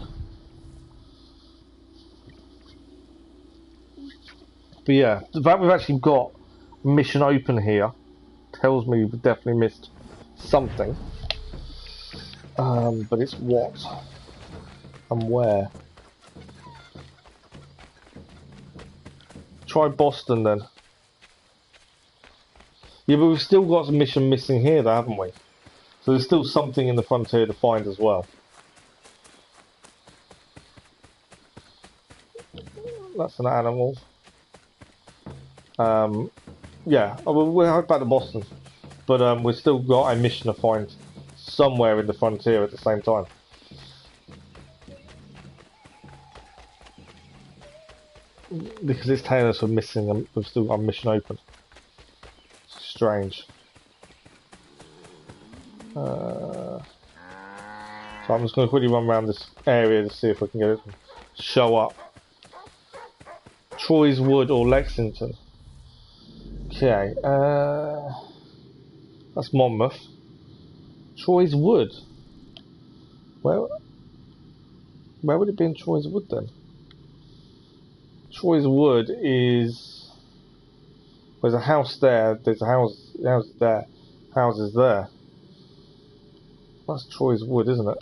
Speaker 1: But yeah, the fact we've actually got mission open here tells me we've definitely missed something. But it's what and where. Try Boston then. Yeah, but we've still got a mission missing here though, haven't we? So there's still something in the frontier to find as well. That's an animal. Yeah, we'll head back to Boston. But we've still got a mission to find somewhere in the frontier at the same time. Because it's telling us we're missing and we've still got a mission open. It's strange. So I'm just going to quickly run around this area to see if I can get it to show up. Troy's Wood or Lexington. Okay, that's Monmouth. Troy's Wood. Where would it be in Troy's Wood then? Troy's Wood is... There's a house there, there's a house there, houses there. That's Troy's Wood, isn't it?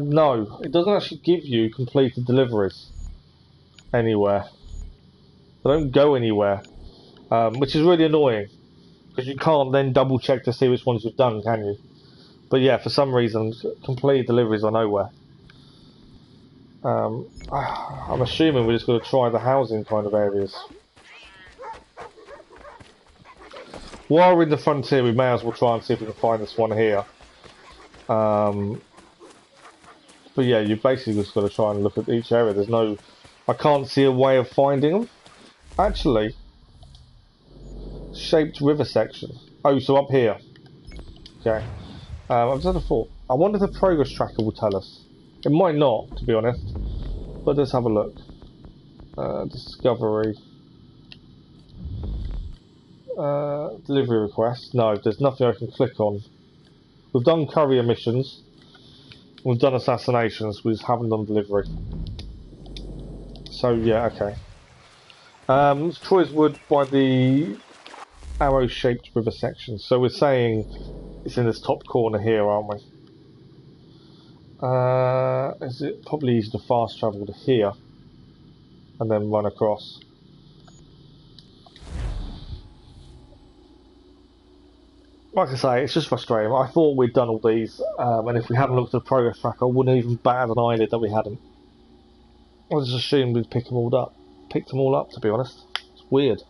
Speaker 1: No, it doesn't actually give you completed deliveries anywhere. They don't go anywhere, which is really annoying because you can't then double check to see which ones you've done, can you? But yeah, for some reason, completed deliveries are nowhere. I'm assuming we're just going to try the housing kind of areas. While we're in the frontier, we may as well try and see if we can find this one here. But yeah, you basically just got to try and look at each area. There's no... I can't see a way of finding them. Actually, shaped river section. Oh, so up here. Okay. I've just had a thought. I wonder if the progress tracker will tell us. It might not, to be honest. But let's have a look. Discovery. Delivery request. No, there's nothing I can click on. We've done courier missions. We've done assassinations. We just haven't done delivery. So yeah, okay. Troy's Wood by the arrow-shaped river section. So we're saying it's in this top corner here, aren't we? Is it probably easy to fast travel to here and then run across? Like I say, it's just frustrating. I thought we'd done all these, and if we hadn't looked at the progress tracker, I wouldn't even bat an eyelid that we hadn't. I just assumed we'd pick them all up. Picked them all up, to be honest. It's weird.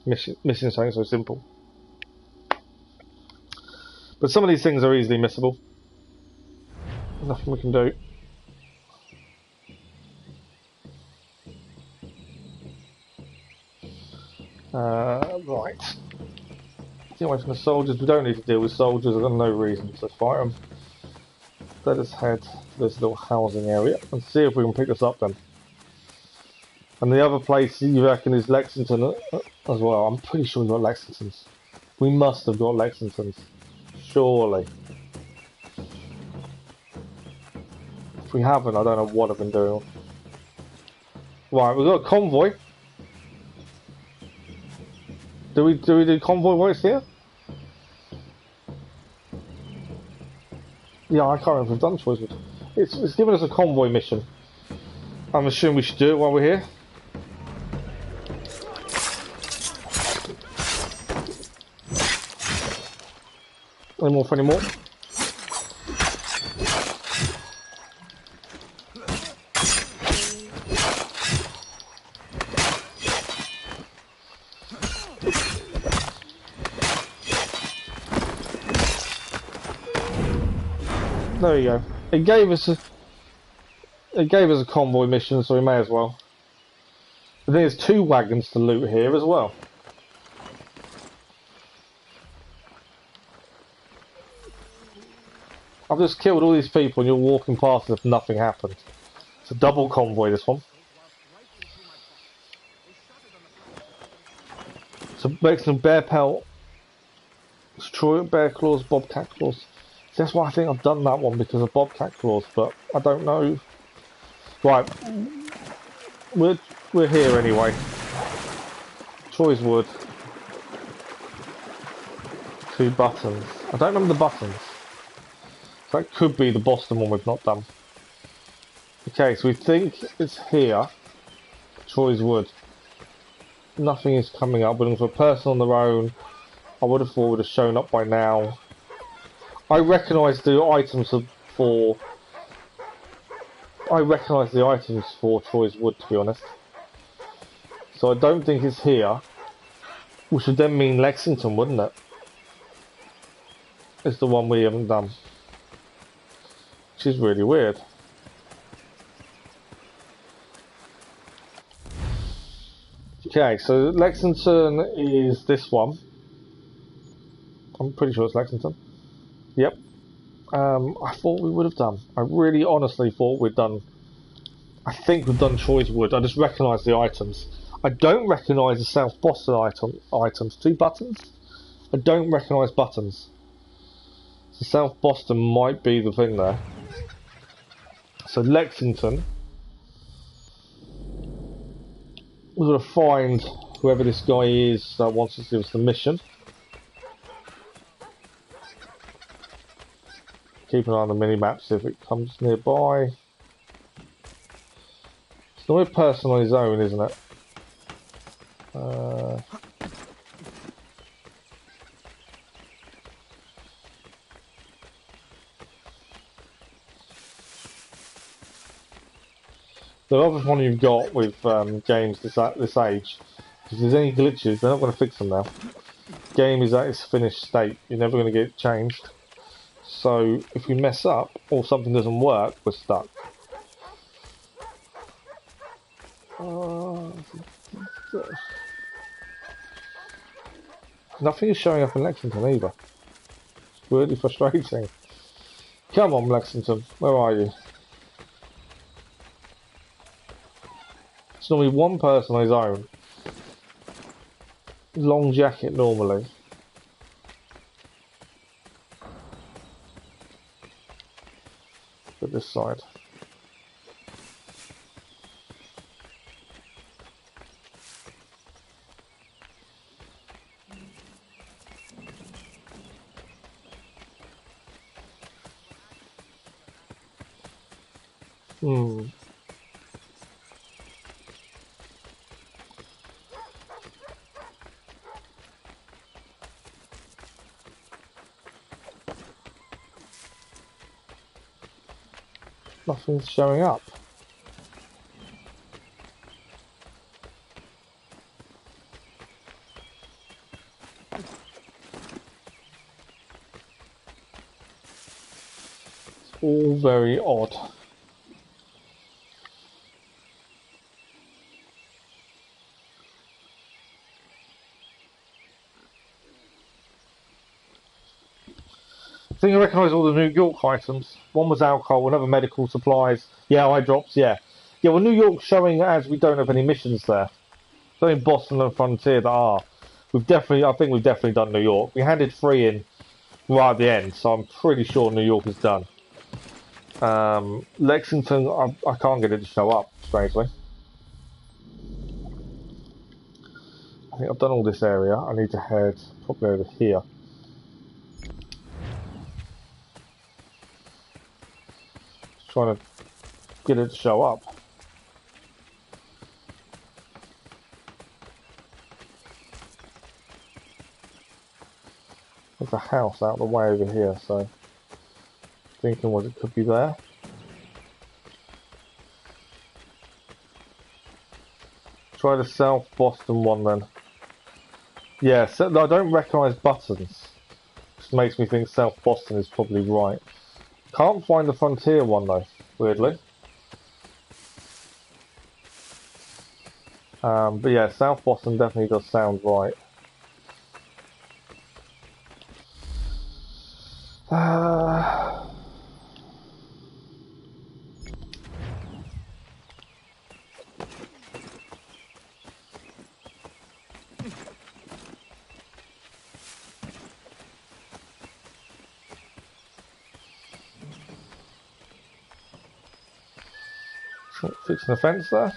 Speaker 1: Missing something so simple. But some of these things are easily missable. Nothing we can do. Right. Get away from the soldiers. We don't need to deal with soldiers. I've got no reason to fight them. Let us head to this little housing area and see if we can pick this up then. And the other place you reckon is Lexington as well. I'm pretty sure we've got Lexingtons. We must have got Lexingtons. Surely. If we haven't, I don't know what I've been doing. Right, we've got a convoy. Do we do convoy while it's here? Yeah, I can't remember if we've done choices. It's given us a convoy mission. I'm assuming we should do it while we're here. Any more for any more? There you go. It gave us a convoy mission, so we may as well. I think there's 2 wagons to loot here as well. I've just killed all these people and you're walking past as if nothing happened. It's a double convoy, this one. So make some bear pelt, destroy bear claws, bobcat claws. So that's why I think I've done that one, because of bobcat claws, but I don't know. Right, we're here anyway. Troy's Wood. 2 buttons. I don't remember the buttons. So that could be the Boston one we've not done. Okay, so we think it's here. Troy's Wood. Nothing is coming up. We're looking for a person on their own. I would have thought it would have shown up by now. I recognise the items for... I recognise the items for Troy's Wood, to be honest. So I don't think it's here. Which would then mean Lexington, wouldn't it? It's the one we haven't done. Which is really weird. Okay, so Lexington is this one. I'm pretty sure it's Lexington. Yep. I thought we would have done. I really honestly thought we'd done. I think we've done Troy's Wood. I just recognise the items. I don't recognise the South Boston items. 2 buttons? I don't recognise buttons. So South Boston might be the thing there. So Lexington. We're going to find whoever this guy is that wants to give us the mission. Keep an eye on the mini-map, see if it comes nearby. It's not a person on his own, isn't it? The other one you've got with games this age, if there's any glitches, they're not going to fix them now. Game is at its finished state. You're never going to get it changed. So if we mess up or something doesn't work, we're stuck. Nothing is showing up in Lexington either. Really frustrating. Come on, Lexington, where are you? It's normally one person on his own. Long jacket normally. But this side. Hmm. Nothing's showing up. It's all very odd. I think I recognise all the New York items. One was alcohol, another medical supplies. Yeah, eye drops, yeah. Yeah, well, New York's showing as we don't have any missions there. It's only Boston and Frontier that are. I think we've definitely done New York. We handed 3 in right at the end, so I'm pretty sure New York is done. Lexington, I can't get it to show up, strangely. I think I've done all this area. I need to head probably over here. Just trying to get it to show up. There's a house out the way over here, so thinking what it could be there. Try the South Boston one then. Yeah, so I don't recognise buttons. Which makes me think South Boston is probably right. Can't find the Frontier one though, weirdly. But yeah, South Boston definitely does sound right. Fixing the fence there.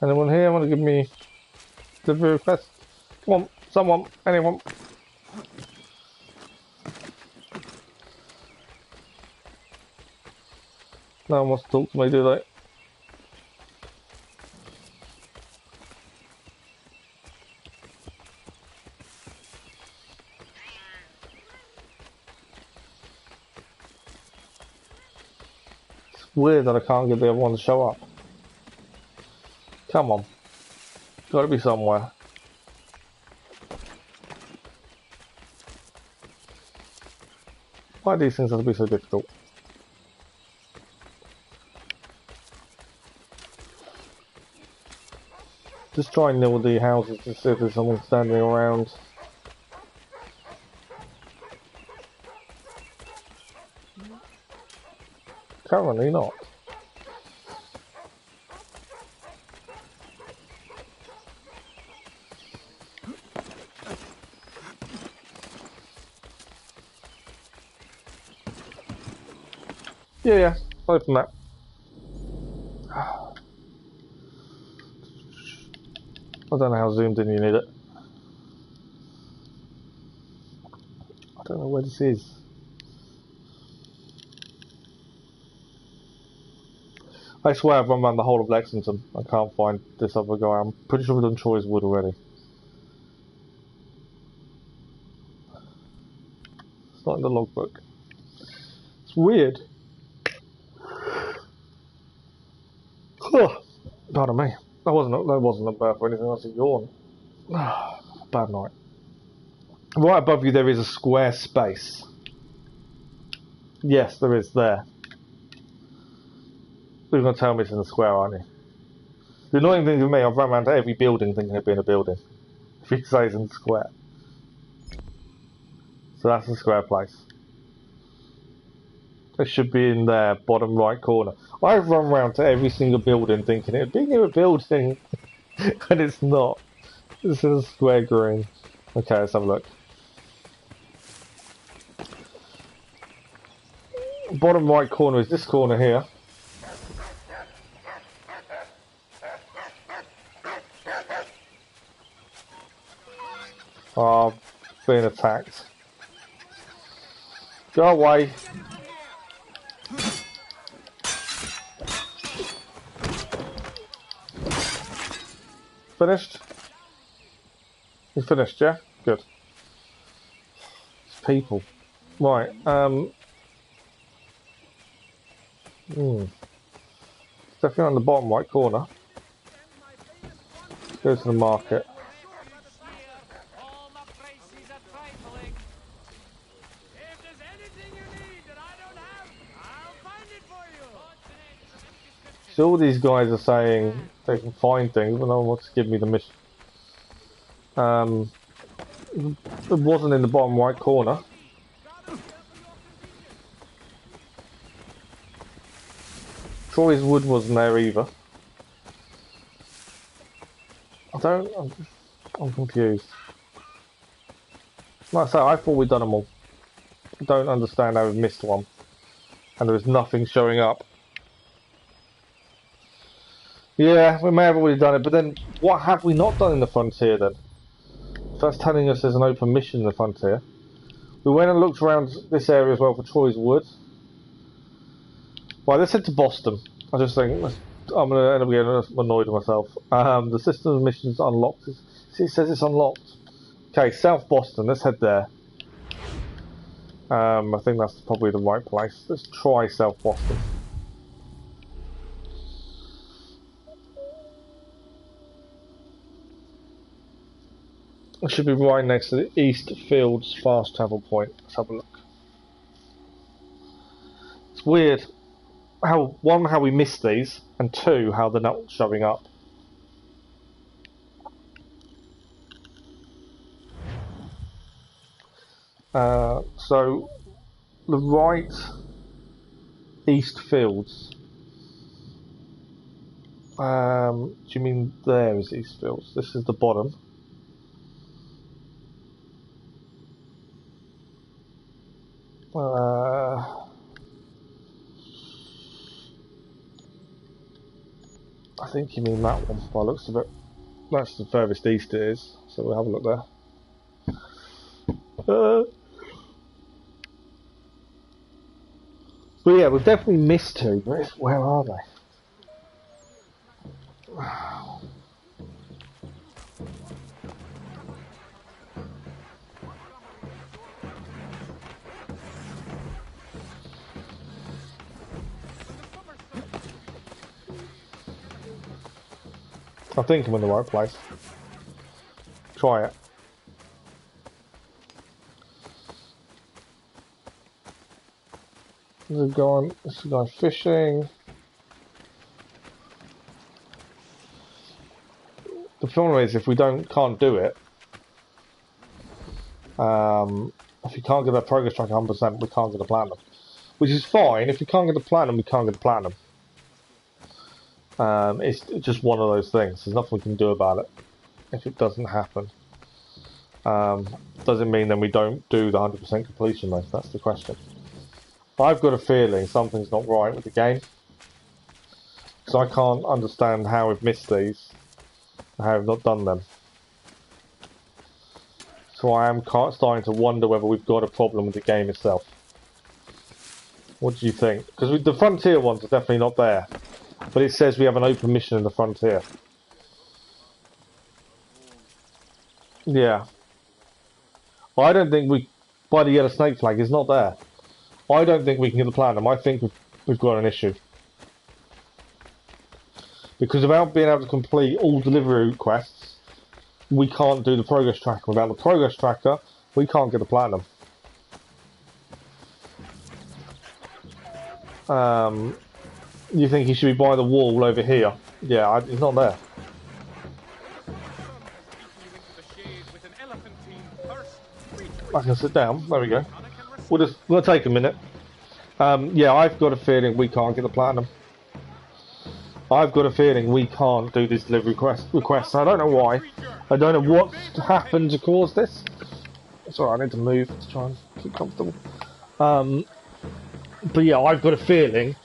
Speaker 1: Anyone here want to give me delivery request? Come on, someone, anyone. No one wants to talk to me, do they? It's weird that I can't get the other one to show up. Come on. Gotta be somewhere. Why do these things have to be so difficult? Just try and nil the houses to see if there's someone standing around. Currently not. Yeah, open that. I don't know how zoomed in you need it. I don't know where this is. I swear I've run around the whole of Lexington. I can't find this other guy. I'm pretty sure we've done Troy's Wood already. It's not in the logbook. It's weird. Oh, pardon me. That wasn't a burp or anything. That's a yawn. Bad night. Right above you there is a square space. Yes, there is there. You're going to tell me it's in the square, aren't you? The annoying thing for me, I've run around to every building thinking it'd be in a building. If it says in square. So that's the square place. It should be in there, bottom right corner. I've run around to every single building thinking it'd be near a building, and it's not. This is a square green. Okay, let's have a look. Bottom right corner is this corner here. Oh, being attacked. Go away. Finished? You finished, yeah? Good. It's people. Right, definitely on the bottom right corner. Go to the market.
Speaker 3: All my prices are trifling. If there's anything you need that I don't have, I'll find it for you.
Speaker 1: So all these guys are saying they can find things, but no one wants to give me the mission. It wasn't in the bottom right corner. Troy's wood wasn't there either. I'm confused. Like I say, I thought we'd done them all. I don't understand how we've missed one. And there was nothing showing up. Yeah, we may have already done it, but then what have we not done in the frontier then? So that's telling us there's an open mission in the frontier. We went and looked around this area as well for Troy's wood. Right, let's head to Boston. I just think I'm going to end up getting annoyed with myself. The system mission's unlocked. See, it says it's unlocked. Okay, South Boston. Let's head there. I think that's probably the right place. Let's try South Boston. It should be right next to the East Fields fast travel point. Let's have a look. It's weird how we missed these, and two, how they're not showing up. So the right East Fields. Do you mean there is East Fields? This is the bottom. I think you mean that one by the looks of it. That's the furthest east it is, so we'll have a look there. But yeah, we've definitely missed two, but where are they? I think I'm in the right place. Try it. This is going fishing. The problem is if we can't do it, if you can't get that progress track 100%, we can't get the platinum. Which is fine. If we can't get the platinum, we can't get the platinum. It's just one of those things. There's nothing we can do about it if it doesn't happen. Doesn't mean then we don't do the 100% completion though. That's the question. I've got a feeling something's not right with the game. So I can't understand how we've missed these and how we've not done them. So I am starting to wonder whether we've got a problem with the game itself. What do you think? Because the frontier ones are definitely not there. But it says we have an open mission in the frontier. Yeah. I don't think by the yellow snake flag is not there. I don't think we can get the platinum. I think we've got an issue. Because without being able to complete all delivery quests, we can't do the progress tracker. Without the progress tracker, we can't get the platinum. You think he should be by the wall over here? Yeah, he's not there. I can sit down. There we go. We'll take a minute. Yeah, I've got a feeling we can't get the platinum. I've got a feeling we can't do this delivery request. I don't know why. I don't know what's happened to cause this. Sorry, I need to move to try and keep comfortable. But yeah, I've got a feeling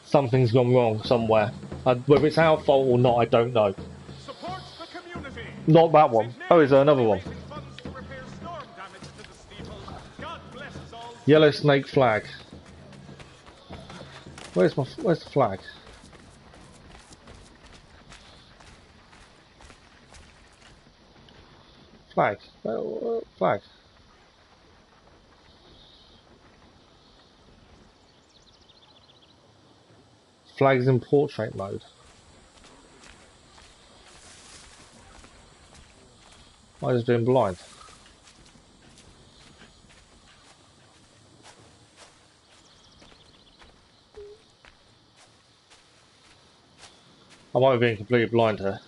Speaker 1: something's gone wrong somewhere. Whether it's our fault or not, I don't know. Not that one. Oh, is there another one? Yellow snake flag. Where's the flag? Flag. Flag. Flag's in portrait mode. I was doing blind. I might be being completely blind here.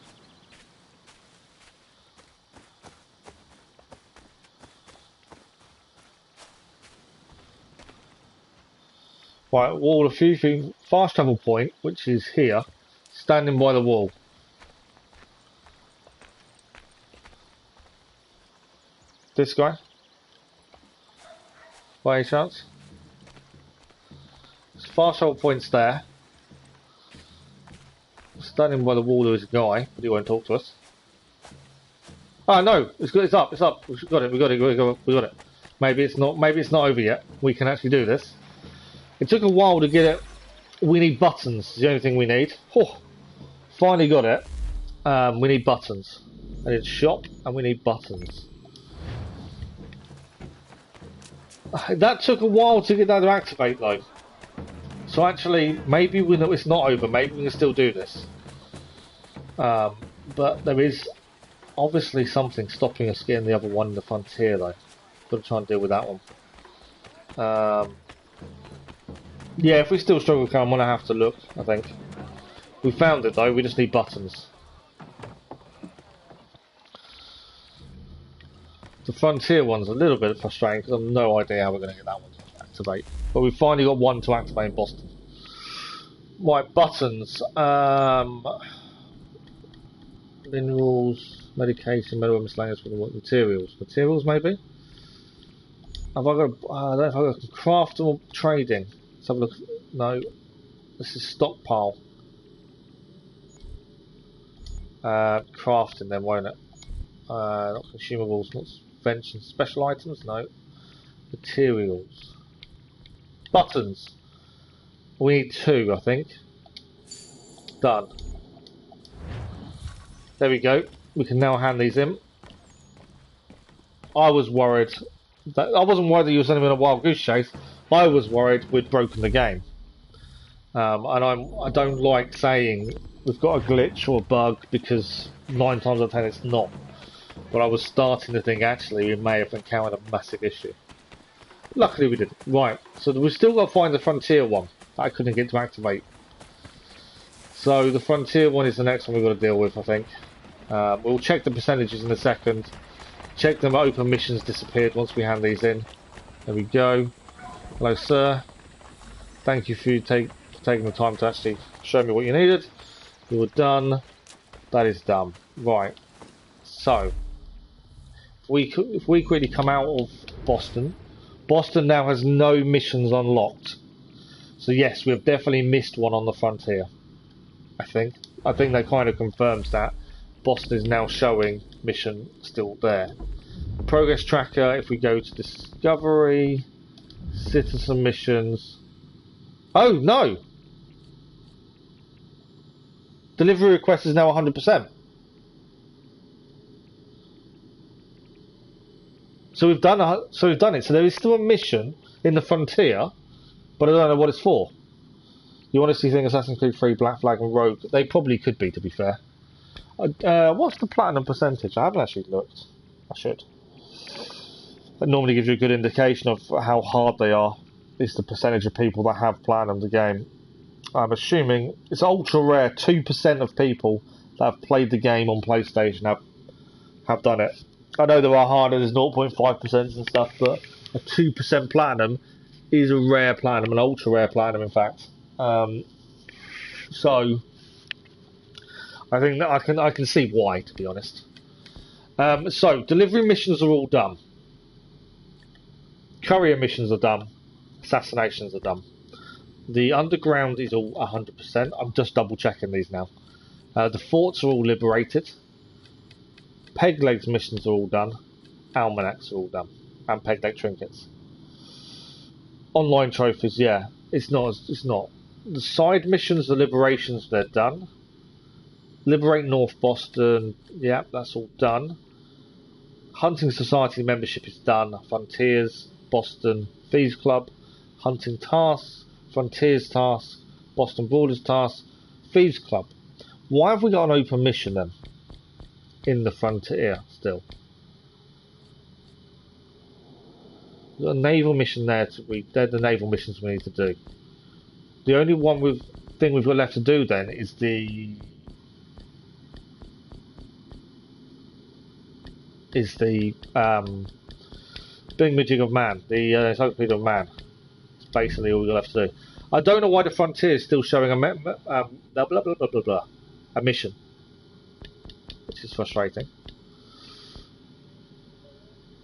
Speaker 1: Right, wall a few things. Fast travel point, which is here, standing by the wall. This guy? By any chance? Fast travel point's there. Standing by the wall there is a guy, but he won't talk to us. Oh no, it's up, we got it. Maybe it's not over yet. We can actually do this. It took a while to get it. We need buttons, it's the only thing we need. Oh, finally got it. We need buttons. And it's shop, and we need buttons. That took a while to get that to activate though. So actually, maybe it's not over, maybe we can still do this. But there is obviously something stopping us getting the other one in the frontier though. Got to try and deal with that one. Yeah, if we still struggle, I'm gonna have to look, I think. We found it though, we just need buttons. The frontier one's a little bit frustrating because I've no idea how we're gonna get that one to activate. But we've finally got one to activate in Boston. Right, buttons. Minerals, medication, mineral miscellaneous materials. Materials maybe? Have I got I don't know if I've got craft or trading. Let's have a look. No. This is stockpile. Crafting then, won't it? Not consumables, not invention. Special items? No. Materials. Buttons. We need 2, I think. Done. There we go. We can now hand these in. I was worried that I wasn't worried that you were sending me on a wild goose chase. I was worried we'd broken the game. And I don't like saying we've got a glitch or a bug because 9 times out of 10 it's not. But I was starting to think actually we may have encountered a massive issue. Luckily we didn't. Right, so we've still got to find the frontier one that I couldn't get to activate. So the frontier one is the next one we've got to deal with, I think. We'll check the percentages in a second. Check them open missions disappeared once we hand these in. There we go. Hello sir. Thank you for taking the time to actually show me what you needed. You were done. That is done. Right. So if we quickly come out of Boston. Boston now has no missions unlocked. So yes, we've definitely missed one on the frontier. I think that kind of confirms that. Boston is now showing mission still there. Progress tracker, if we go to discovery, citizen missions. Oh no! Delivery request is now 100%. So we've done it. So there is still a mission in the frontier, but I don't know what it's for. You want to see things Assassin's Creed 3, Black Flag and Rogue? They probably could be, to be fair. What's the platinum percentage? I haven't actually looked. I should. That normally gives you a good indication of how hard they are. It's the percentage of people that have platinum the game. I'm assuming it's ultra rare. 2% of people that have played the game on PlayStation have done it. I know there are harder, there's 0.5% and stuff, but a 2% platinum is a rare platinum, an ultra rare platinum, in fact. So I think that I can see why, to be honest. So delivery missions are all done. Courier missions are done. Assassinations are done. The underground is all 100%. I'm just double checking these now. The forts are all liberated. Peg legs missions are all done. Almanacs are all done. And peg leg trinkets. Online trophies, yeah. It's not. The side missions, the liberations, they're done. Liberate North Boston, yeah, that's all done. Hunting Society membership is done. Frontiers, Boston, Thieves Club, Hunting Tasks, Frontiers Task, Boston Brawlers Task, Thieves Club. Why have we got an open mission then? In the Frontier still. We've got a naval mission there to read. They're the naval missions we need to do. The only thing we've got left to do then is the Thingamajig of Man, the Encyclopaedia of Man. It's basically all we've got left to do. I don't know why the Frontier is still showing a mission, which is frustrating.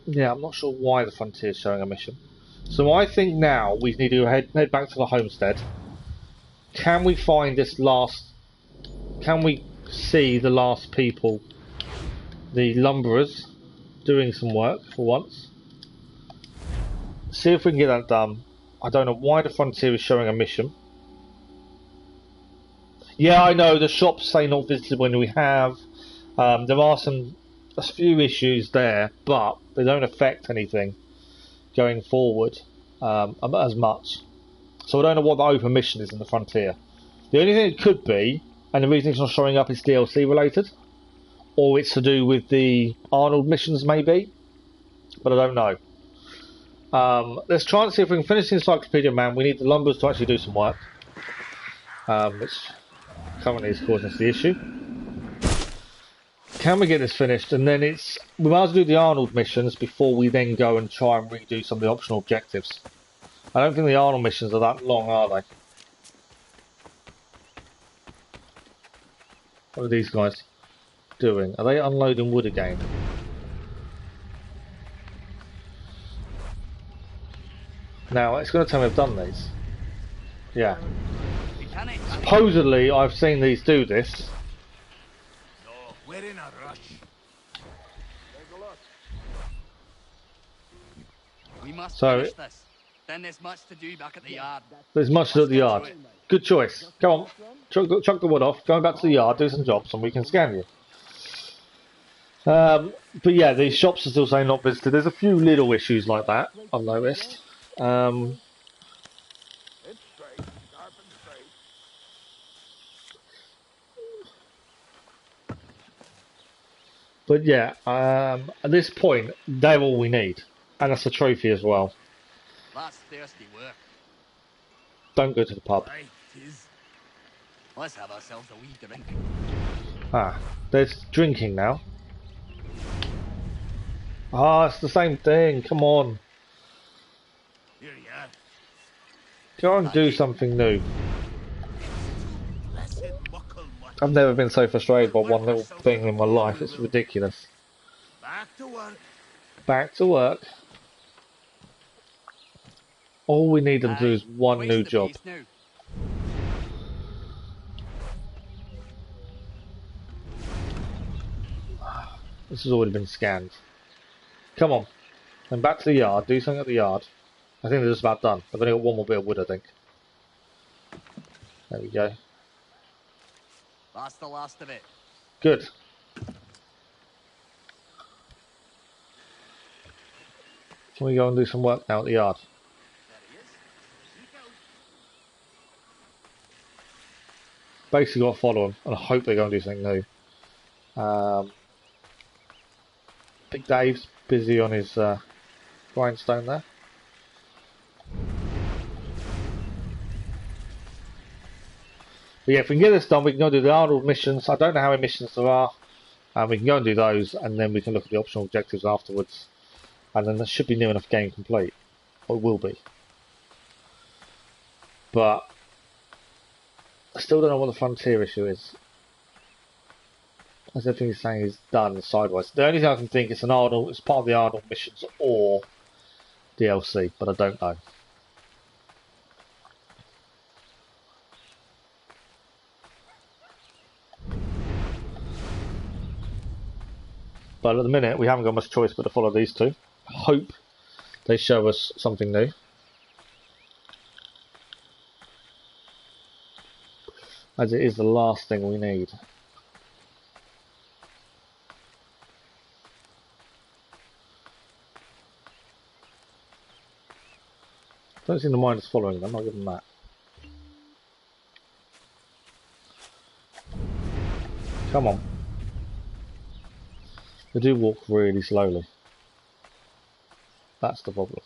Speaker 1: Yeah, I'm not sure why the Frontier is showing a mission. So I think now we need to head back to the homestead. Can we find this last? Can we see the last people, the lumberers, doing some work for once? See if we can get that done. I don't know why the Frontier is showing a mission. Yeah, I know the shops say not visited when we have. There are a few issues there, but they don't affect anything going forward as much. So I don't know what the open mission is in the Frontier. The only thing it could be, and the reason it's not showing up, is DLC related, or it's to do with the Arnold missions maybe, but I don't know. Let's try and see if we can finish the Encyclopedia Man. We need the lumberers to actually do some work, which currently is causing us the issue. Can we get this finished? And then we might as well do the Arnold missions before we then go and try and redo some of the optional objectives. I don't think the Arnold missions are that long, are they? What are these guys doing? Are they unloading wood again? Now, it's going to tell me I've done these. Yeah. Supposedly, I've seen these do this.
Speaker 4: No, we're in a rush.
Speaker 6: We must
Speaker 1: So,
Speaker 6: finish this. Then there's much to do back at the yard.
Speaker 1: There's much to do at the yard. Good choice. Go on. Chuck the wood off. Go back to the yard, do some jobs, and we can scan you. But yeah, these shops are still saying not visited. There's a few little issues like that, I've noticed. But yeah, at this point, they're all we need. And that's a trophy as well.
Speaker 6: That's thirsty work.
Speaker 1: Don't go to the pub.
Speaker 4: Right, tis.
Speaker 6: Let's have ourselves a wee drink.
Speaker 1: Ah, there's drinking now. Ah, it's the same thing. Come on.
Speaker 4: Here you are.
Speaker 1: Go and do something new.
Speaker 4: Blessed muckle much.
Speaker 1: I've never been so frustrated by one little thing in my life. It's ridiculous.
Speaker 4: Back to work.
Speaker 1: Back to work. All we need them to do is one new job. This has already been scanned. Come on. And back to the yard. Do something at the yard. I think they're just about done. They've only got one more bit of wood, I think. There we go.
Speaker 6: That's the last of it.
Speaker 1: Good. Can we go and do some work now at the yard? Basically got to follow them, and I hope they're going to do something new. Big Dave's busy on his grindstone there. But yeah, if we can get this done, we can go do the Arnold missions. I don't know how many missions there are. We can go and do those, and then we can look at the optional objectives afterwards. And then that should be near enough game complete. Or it will be. But I still don't know what the frontier issue is. As everything he's saying is done sideways. The only thing I can think is an Arnold, it's part of the Arnold missions or DLC, but I don't know. But at the minute, we haven't got much choice but to follow these two. Hope they show us something new. As it is the last thing we need. Don't seem to mind us following them, I'll give them that. Come on. They do walk really slowly. That's the problem.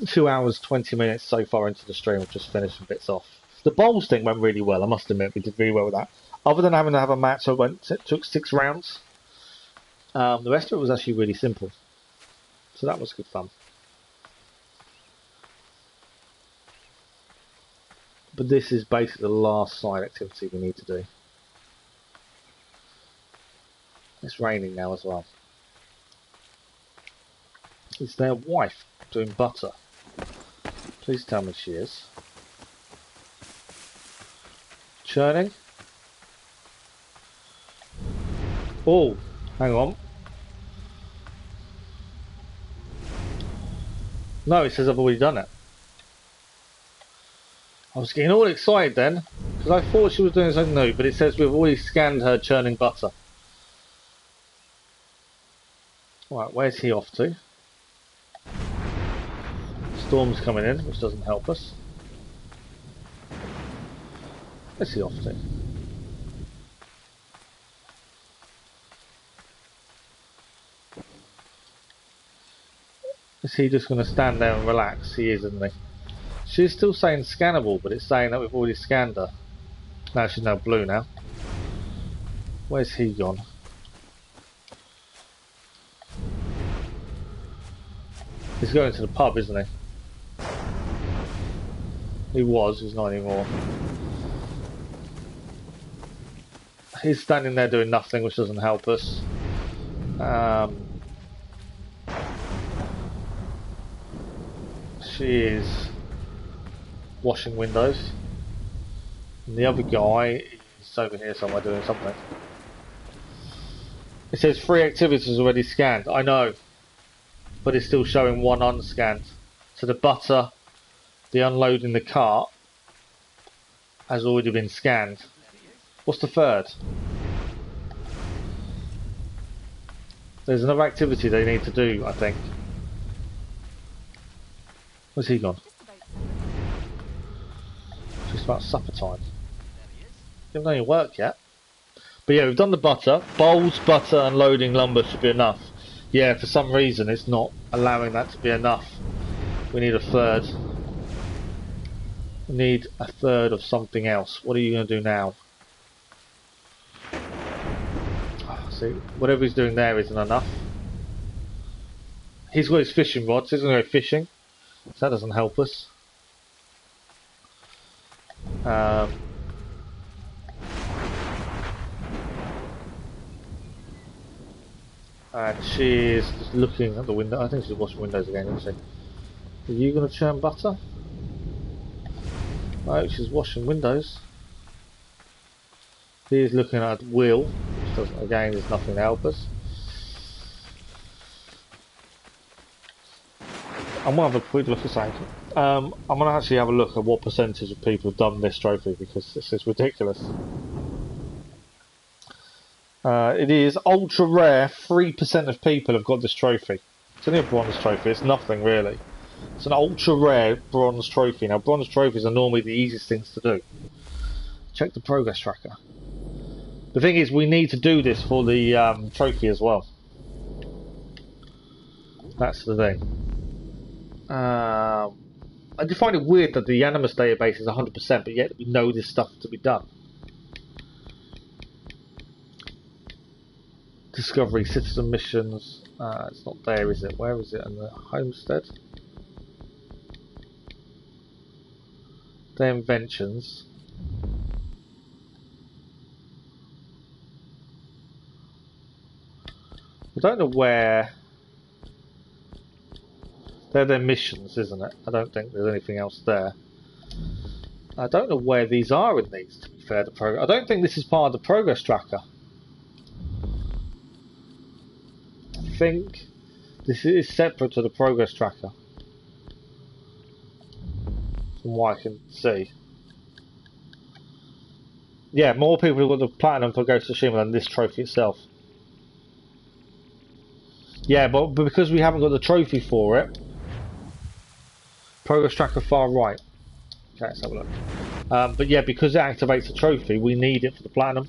Speaker 1: Two hours, 20 minutes so far into the stream. I've just finished some bits off. The bowls thing went really well, I must admit. We did really well with that. Other than having to have a match, so it took 6 rounds. The rest of it was actually really simple. So that was good fun. But this is basically the last side activity we need to do. It's raining now as well. Is their wife doing butter? Please tell me she is. Churning? Oh, hang on. No, it says I've already done it. I was getting all excited then, because I thought she was doing something new, but it says we've already scanned her churning butter. Right, where's he off to? Storm's coming in, which doesn't help us. Where's he off to? Is he just going to stand there and relax? He is, isn't he? She's still saying scannable, but it's saying that we've already scanned her. No, she's now blue now. Where's he gone? He's going to the pub, isn't he? He was, he's not anymore. He's standing there doing nothing, which doesn't help us. She is washing windows. And the other guy is over here somewhere doing something. It says 3 activities already scanned. I know. But it's still showing 1 unscanned. So the butter, the unloading the cart, has already been scanned. What's the 3rd? There's another activity they need to do, I think. Where's he gone? Just about supper time. Haven't done any work yet. But yeah, we've done the butter. Bowls, butter and loading lumber should be enough. Yeah, for some reason it's not allowing that to be enough. We need a 3rd. We need a 3rd of something else. What are you going to do now? Oh, see, whatever he's doing there isn't enough. He's got his fishing rods. He's going to go fishing. So that doesn't help us. And she's just looking at the window. I think she's washing windows again, isn't she? Are you going to churn butter? No, she's washing windows. He's looking at the wheel, which doesn't, again, there's nothing to help us. I'm going to have a quick look at something. I'm going to actually have a look at what percentage of people have done this trophy, because this is ridiculous. It is ultra rare. 3% of people have got this trophy. It's only a bronze trophy. It's nothing really. It's an ultra rare bronze trophy. Now, bronze trophies are normally the easiest things to do. Check the progress tracker. The thing is, we need to do this for the trophy as well. That's the thing. I do find it weird that the Animus database is 100%, but yet we know this stuff to be done. Discovery, citizen missions. It's not there, is it? Where is it? In the homestead? Their inventions. I don't know where. They're their missions, isn't it? I don't think there's anything else there. I don't know where these are in these, to be fair to progress. I don't think this is part of the progress tracker. I think this is separate to the progress tracker, from what I can see. Yeah, more people have got the platinum for Ghost of Tsushima than this trophy itself. Yeah, but because we haven't got the trophy for it, progress tracker far right. Okay, let's have a look. But yeah, because it activates the trophy, we need it for the platinum,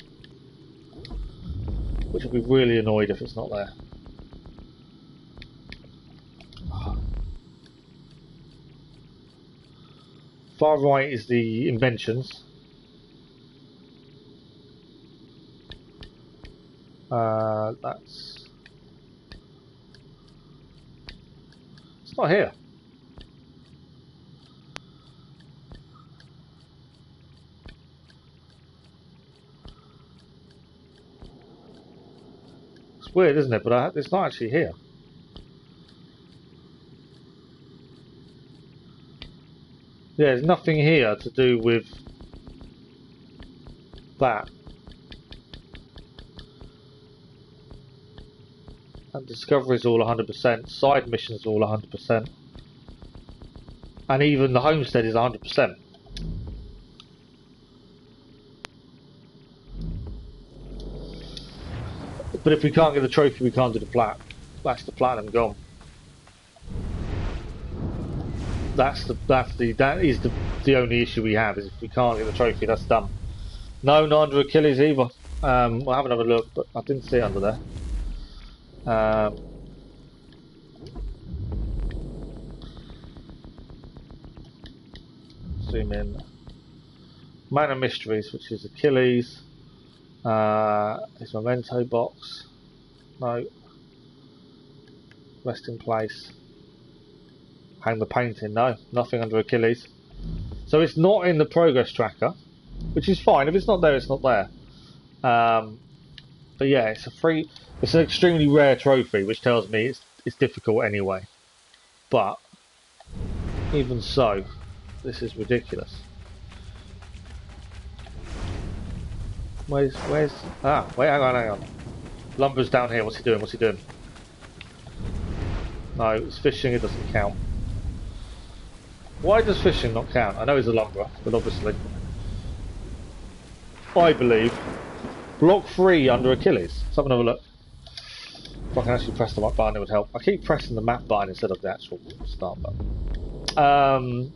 Speaker 1: which will be really annoyed if it's not there. Far right is the inventions. That's... It's not here. It's weird, isn't it? But it's not actually here. Yeah, there's nothing here to do with that. And Discovery is all 100%, side missions are all 100%. And even the homestead is 100%. But if we can't get the trophy, we can't do the plat. That's the platinum gone. That is the only issue we have, is if we can't get the trophy, that's done. No, not under Achilles either. We'll have another look, but I didn't see it under there. Zoom in. Man of Mysteries, which is Achilles. His memento box. No. Rest in place. Hang the painting. No, nothing under Achilles. So it's not in the progress tracker, which is fine. If it's not there, it's not there. But yeah, it's an extremely rare trophy, which tells me it's difficult anyway. But even so, this is ridiculous. Wait, hang on. Lumber's down here. What's he doing? No, it's fishing. It doesn't count. Why does fishing not count? I know he's a lumberer, but obviously, I believe block 3 under Achilles. Let's have another look. If I can actually press the right button, it would help. I keep pressing the map button instead of the actual start button.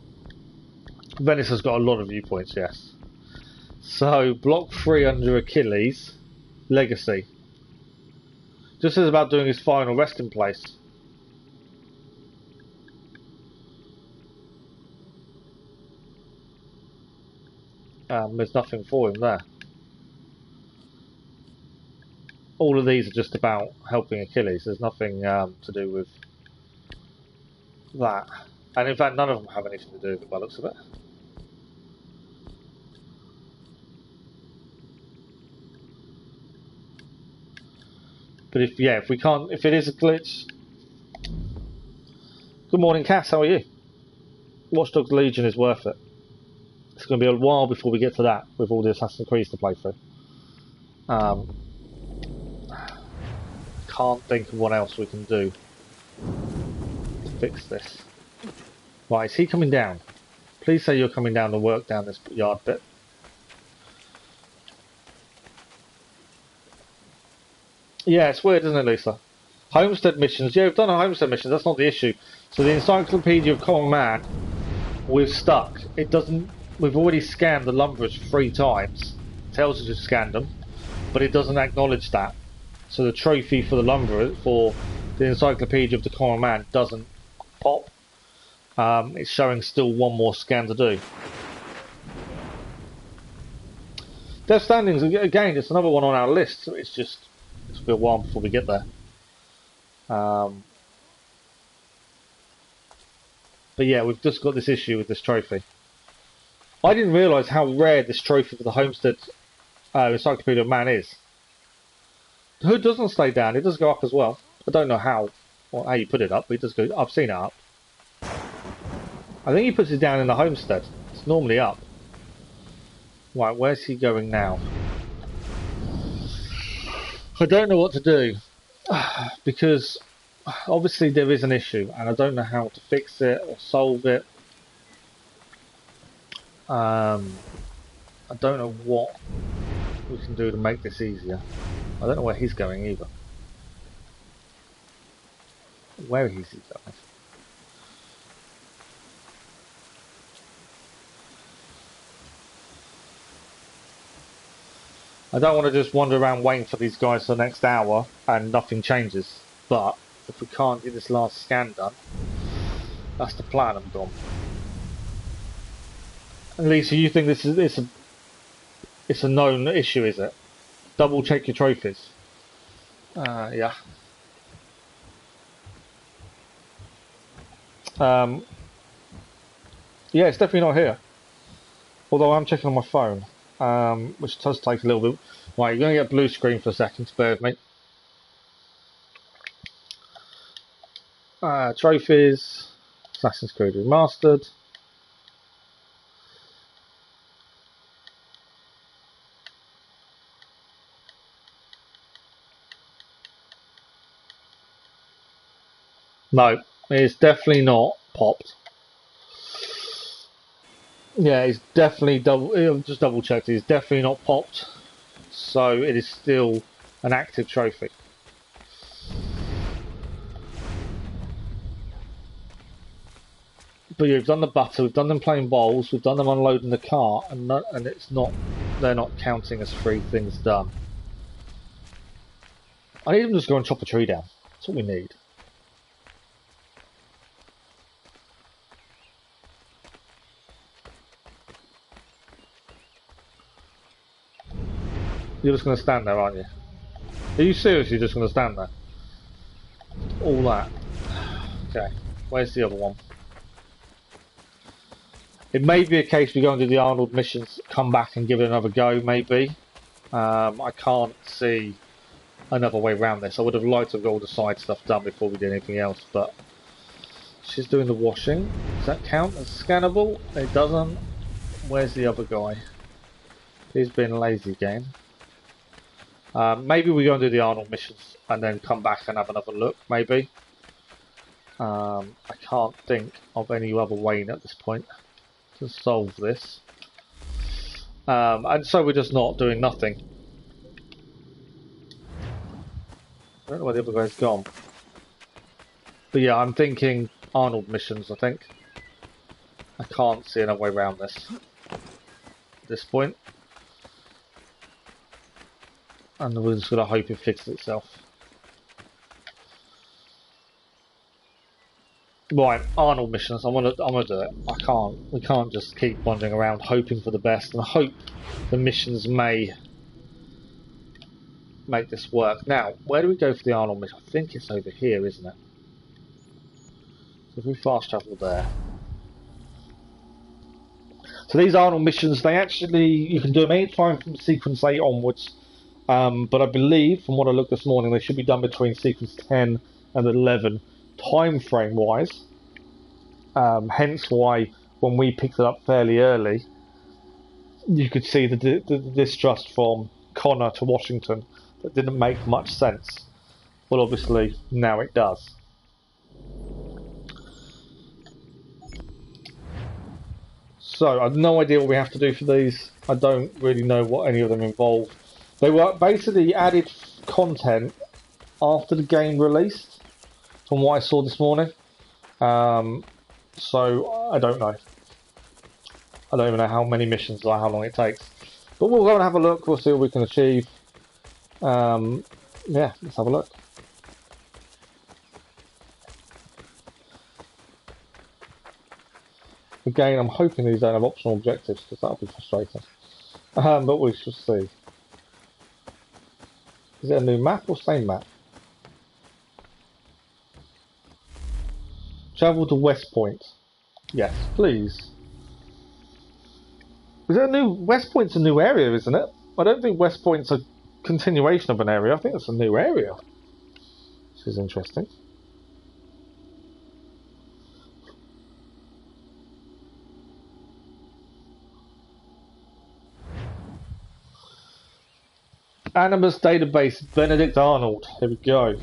Speaker 1: Venice has got a lot of viewpoints, yes. So, block 3 under Achilles, Legacy. Just says about doing his final resting place. There's nothing for him there. All of these are just about helping Achilles. There's nothing to do with that. And in fact, none of them have anything to do with it by the looks of it. But if it is a glitch. Good morning, Cass. How are you? Watch Dogs Legion is worth it. It's going to be a while before we get to that with all the Assassin's Creed to play through. Can't think of what else we can do to fix this. Right, is he coming down? Please say you're coming down to work down this yard bit. Yeah, it's weird, isn't it, Lisa? Homestead missions. Yeah, we've done a homestead mission. That's not the issue. So the Encyclopaedia of Common Man, we're stuck. It doesn't. We've already scanned the lumberers 3 times. It tells us to scan them, but it doesn't acknowledge that. So the trophy for the lumberer, for the Encyclopaedia of the Common Man, doesn't pop. It's showing still one more scan to do. Death Standings, again, it's another one on our list, so it's a bit while before we get there. But yeah, we've just got this issue with this trophy. I didn't realise how rare this trophy for the Homestead Encyclopaedia of Man is. The hood doesn't stay down, it does go up as well. I don't know how you put it up, but it does go. I've seen it up. I think he puts it down in the Homestead. It's normally up. Right, where's he going now? I don't know what to do. Because obviously there is an issue and I don't know how to fix it or solve it. I don't know what we can do to make this easier. I don't know where he's going either. Where is he going? I don't want to just wander around waiting for these guys for the next hour and nothing changes. But if we can't get this last scan done, that's the plan. I'm gone. And Lisa, you think this is it's a known issue, is it? Double check your trophies. Yeah. Yeah, it's definitely not here. Although I'm checking on my phone, which does take a little bit. Right, you're going to get blue screen for a second. Bear with me. Trophies, Assassin's Creed Remastered. No, it's definitely not popped. Yeah, it's definitely just double checked. It's definitely not popped. So it is still an active trophy. But yeah, we've done the butter, we've done them playing bowls, we've done them unloading the car, and it's not. They're not counting as 3 things done. I need them to just go and chop a tree down. That's what we need. You're just going to stand there, aren't you? Are you seriously just going to stand there? All that. Okay. Where's the other one? It may be a case we go and do the Arnold missions, come back and give it another go, maybe. I can't see another way around this. I would have liked to have got all the side stuff done before we did anything else, but she's doing the washing. Does that count as scannable? It doesn't. Where's the other guy? He's been lazy again. Maybe we go and do the Arnold missions and then come back and have another look, maybe. I can't think of any other way at this point to solve this. And so we're just not doing nothing. I don't know where the other guy's gone. But yeah, I'm thinking Arnold missions, I think. I can't see another way around this at this point. And we're just gonna hope it fixes itself. Right, Arnold missions. I'm gonna do it. We can't just keep wandering around hoping for the best and hope the missions may make this work. Now, where do we go for the Arnold mission? I think it's over here, isn't it? So if we fast travel there. So these Arnold missions, you can do them any time from sequence 8 onwards. But I believe, from what I looked this morning, they should be done between sequence 10 and 11, time frame wise. Hence why, when we picked it up fairly early, you could see the distrust from Connor to Washington. That didn't make much sense. Well, obviously, now it does. So, I have no idea what we have to do for these. I don't really know what any of them involve. They were basically added content after the game released, from what I saw this morning. So I don't know. I don't even know how many missions or how long it takes. But we'll go and have a look. We'll see what we can achieve. Yeah, let's have a look. Again, I'm hoping these don't have optional objectives, because that'll be frustrating. But we shall see. Is it a new map or same map? Travel to West Point. Yes, please. Is it a new... West Point's a new area, isn't it? I don't think West Point's a continuation of an area. I think it's a new area. This is interesting. Animus database, Benedict Arnold. Here we go.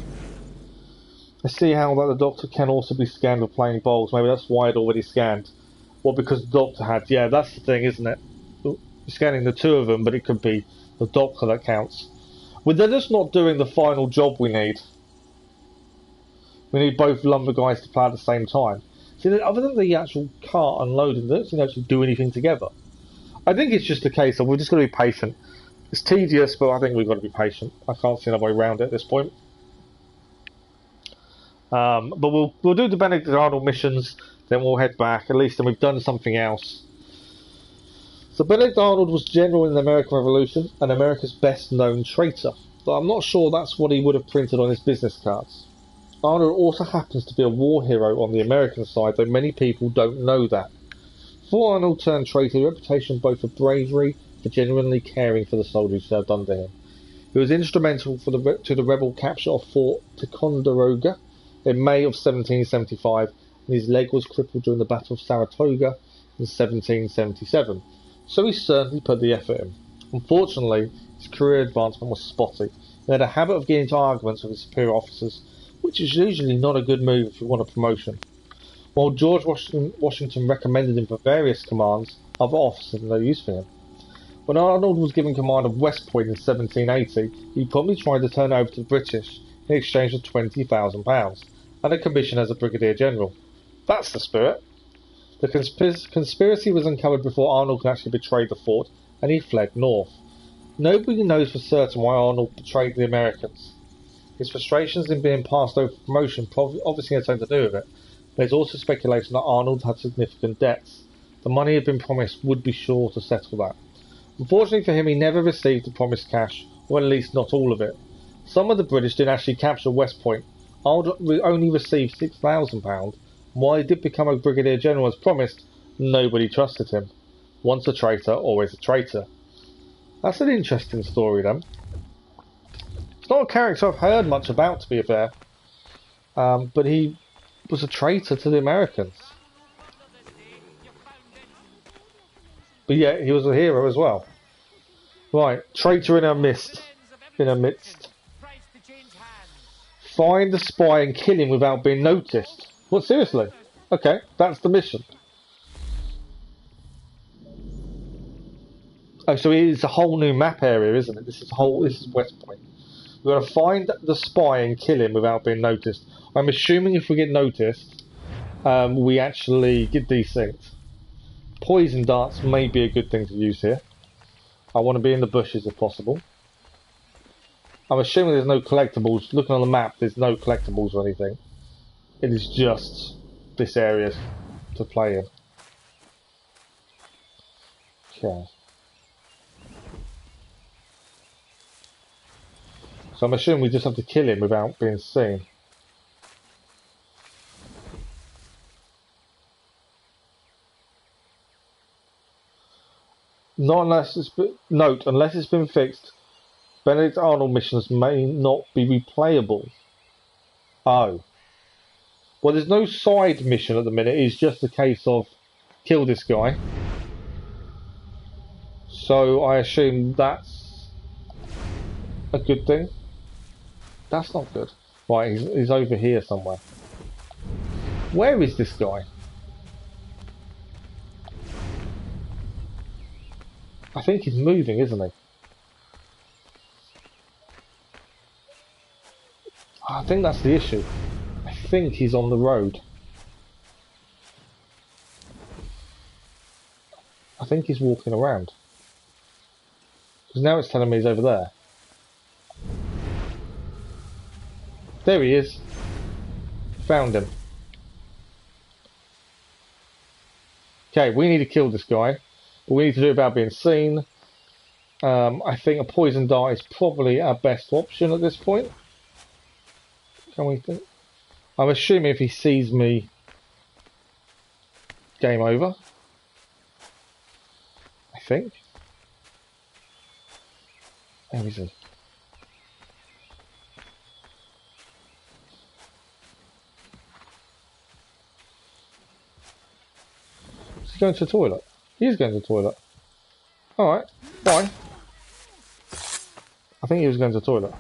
Speaker 1: I see how that the Doctor can also be scanned with playing bowls. Maybe that's why it already scanned. Well, because the Doctor had. Yeah, that's the thing, isn't it? You're scanning the two of them, but it could be the Doctor that counts. Well, they're just not doing the final job we need. We need both lumber guys to play at the same time. See, other than the actual cart unloading, they don't seem to actually do anything together. I think it's just a case of we're just going to be patient. It's tedious, but I think we've got to be patient. I can't see another way around it at this point. But we'll do the Benedict Arnold missions, then we'll head back. At least then we've done something else. So Benedict Arnold was general in the American Revolution and America's best known traitor. But I'm not sure that's what he would have printed on his business cards. Arnold also happens to be a war hero on the American side, though many people don't know that. Before Arnold turned traitor, he had a reputation both for bravery and for genuinely caring for the soldiers who served under him. He was instrumental to the rebel capture of Fort Ticonderoga in May of 1775, and his leg was crippled during the Battle of Saratoga in 1777. So he certainly put the effort in. Unfortunately, his career advancement was spotty. He had a habit of getting into arguments with his superior officers, which is usually not a good move if you want a promotion. While George Washington recommended him for various commands, other officers had no use for him. When Arnold was given command of West Point in 1780, he promptly tried to turn over to the British in exchange for £20,000 and a commission as a brigadier general. That's the spirit. The conspiracy was uncovered before Arnold could actually betray the fort, and he fled north. Nobody knows for certain why Arnold betrayed the Americans. His frustrations in being passed over for promotion obviously had something to do with it. There's also speculation that Arnold had significant debts. The money he had been promised would be sure to settle that. Unfortunately for him, he never received the promised cash, or at least not all of it. Some of the British didn't actually capture West Point. Arnold only received £6,000. While he did become a brigadier general as promised, nobody trusted him. Once a traitor, always a traitor. That's an interesting story then. It's not a character I've heard much about, to be fair. But he was a traitor to the Americans. But yeah, he was a hero as well. Right, traitor in our midst. Find the spy and kill him without being noticed. What, seriously? Okay, that's the mission. Oh, so it's a whole new map area, isn't it? This is West Point. We've got to find the spy and kill him without being noticed. I'm assuming if we get noticed, we actually get desynced. Poison darts may be a good thing to use here. I want to be in the bushes if possible. I'm assuming there's no collectibles. Looking on the map, there's no collectibles or anything. It is just this area to play in. Okay. So I'm assuming we just have to kill him without being seen. Unless it's been fixed, Benedict Arnold missions may not be replayable. Oh. Well, there's no side mission at the minute. It's just a case of kill this guy. So I assume that's a good thing. That's not good. Right, he's over here somewhere. Where is this guy? I think he's moving, isn't he? I think that's the issue. I think he's on the road. I think he's walking around. Because now it's telling me he's over there. There he is. Found him. Okay, we need to kill this guy, but we need to do it without being seen. I think a poison dart is probably our best option at this point. Can we think? I'm assuming if he sees me, game over. I think. Where is he? Is he going to the toilet? He is going to the toilet. Alright, fine. I think he was going to the toilet.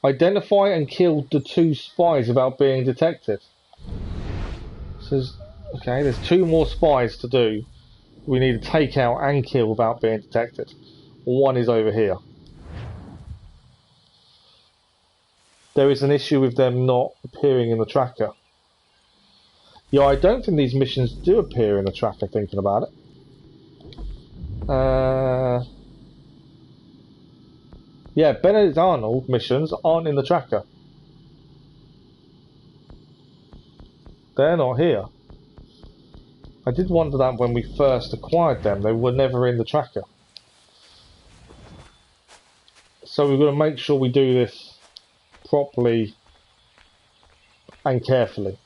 Speaker 1: Identify and kill the 2 spies without being detected. So, okay, there's 2 more spies to do. We need to take out and kill without being detected. One is over here. There is an issue with them not appearing in the tracker. Yeah, I don't think these missions do appear in the tracker, thinking about it. Yeah, Benedict Arnold missions aren't in the tracker. They're not here. I did wonder that when we first acquired them, they were never in the tracker. So we've got to make sure we do this properly and carefully.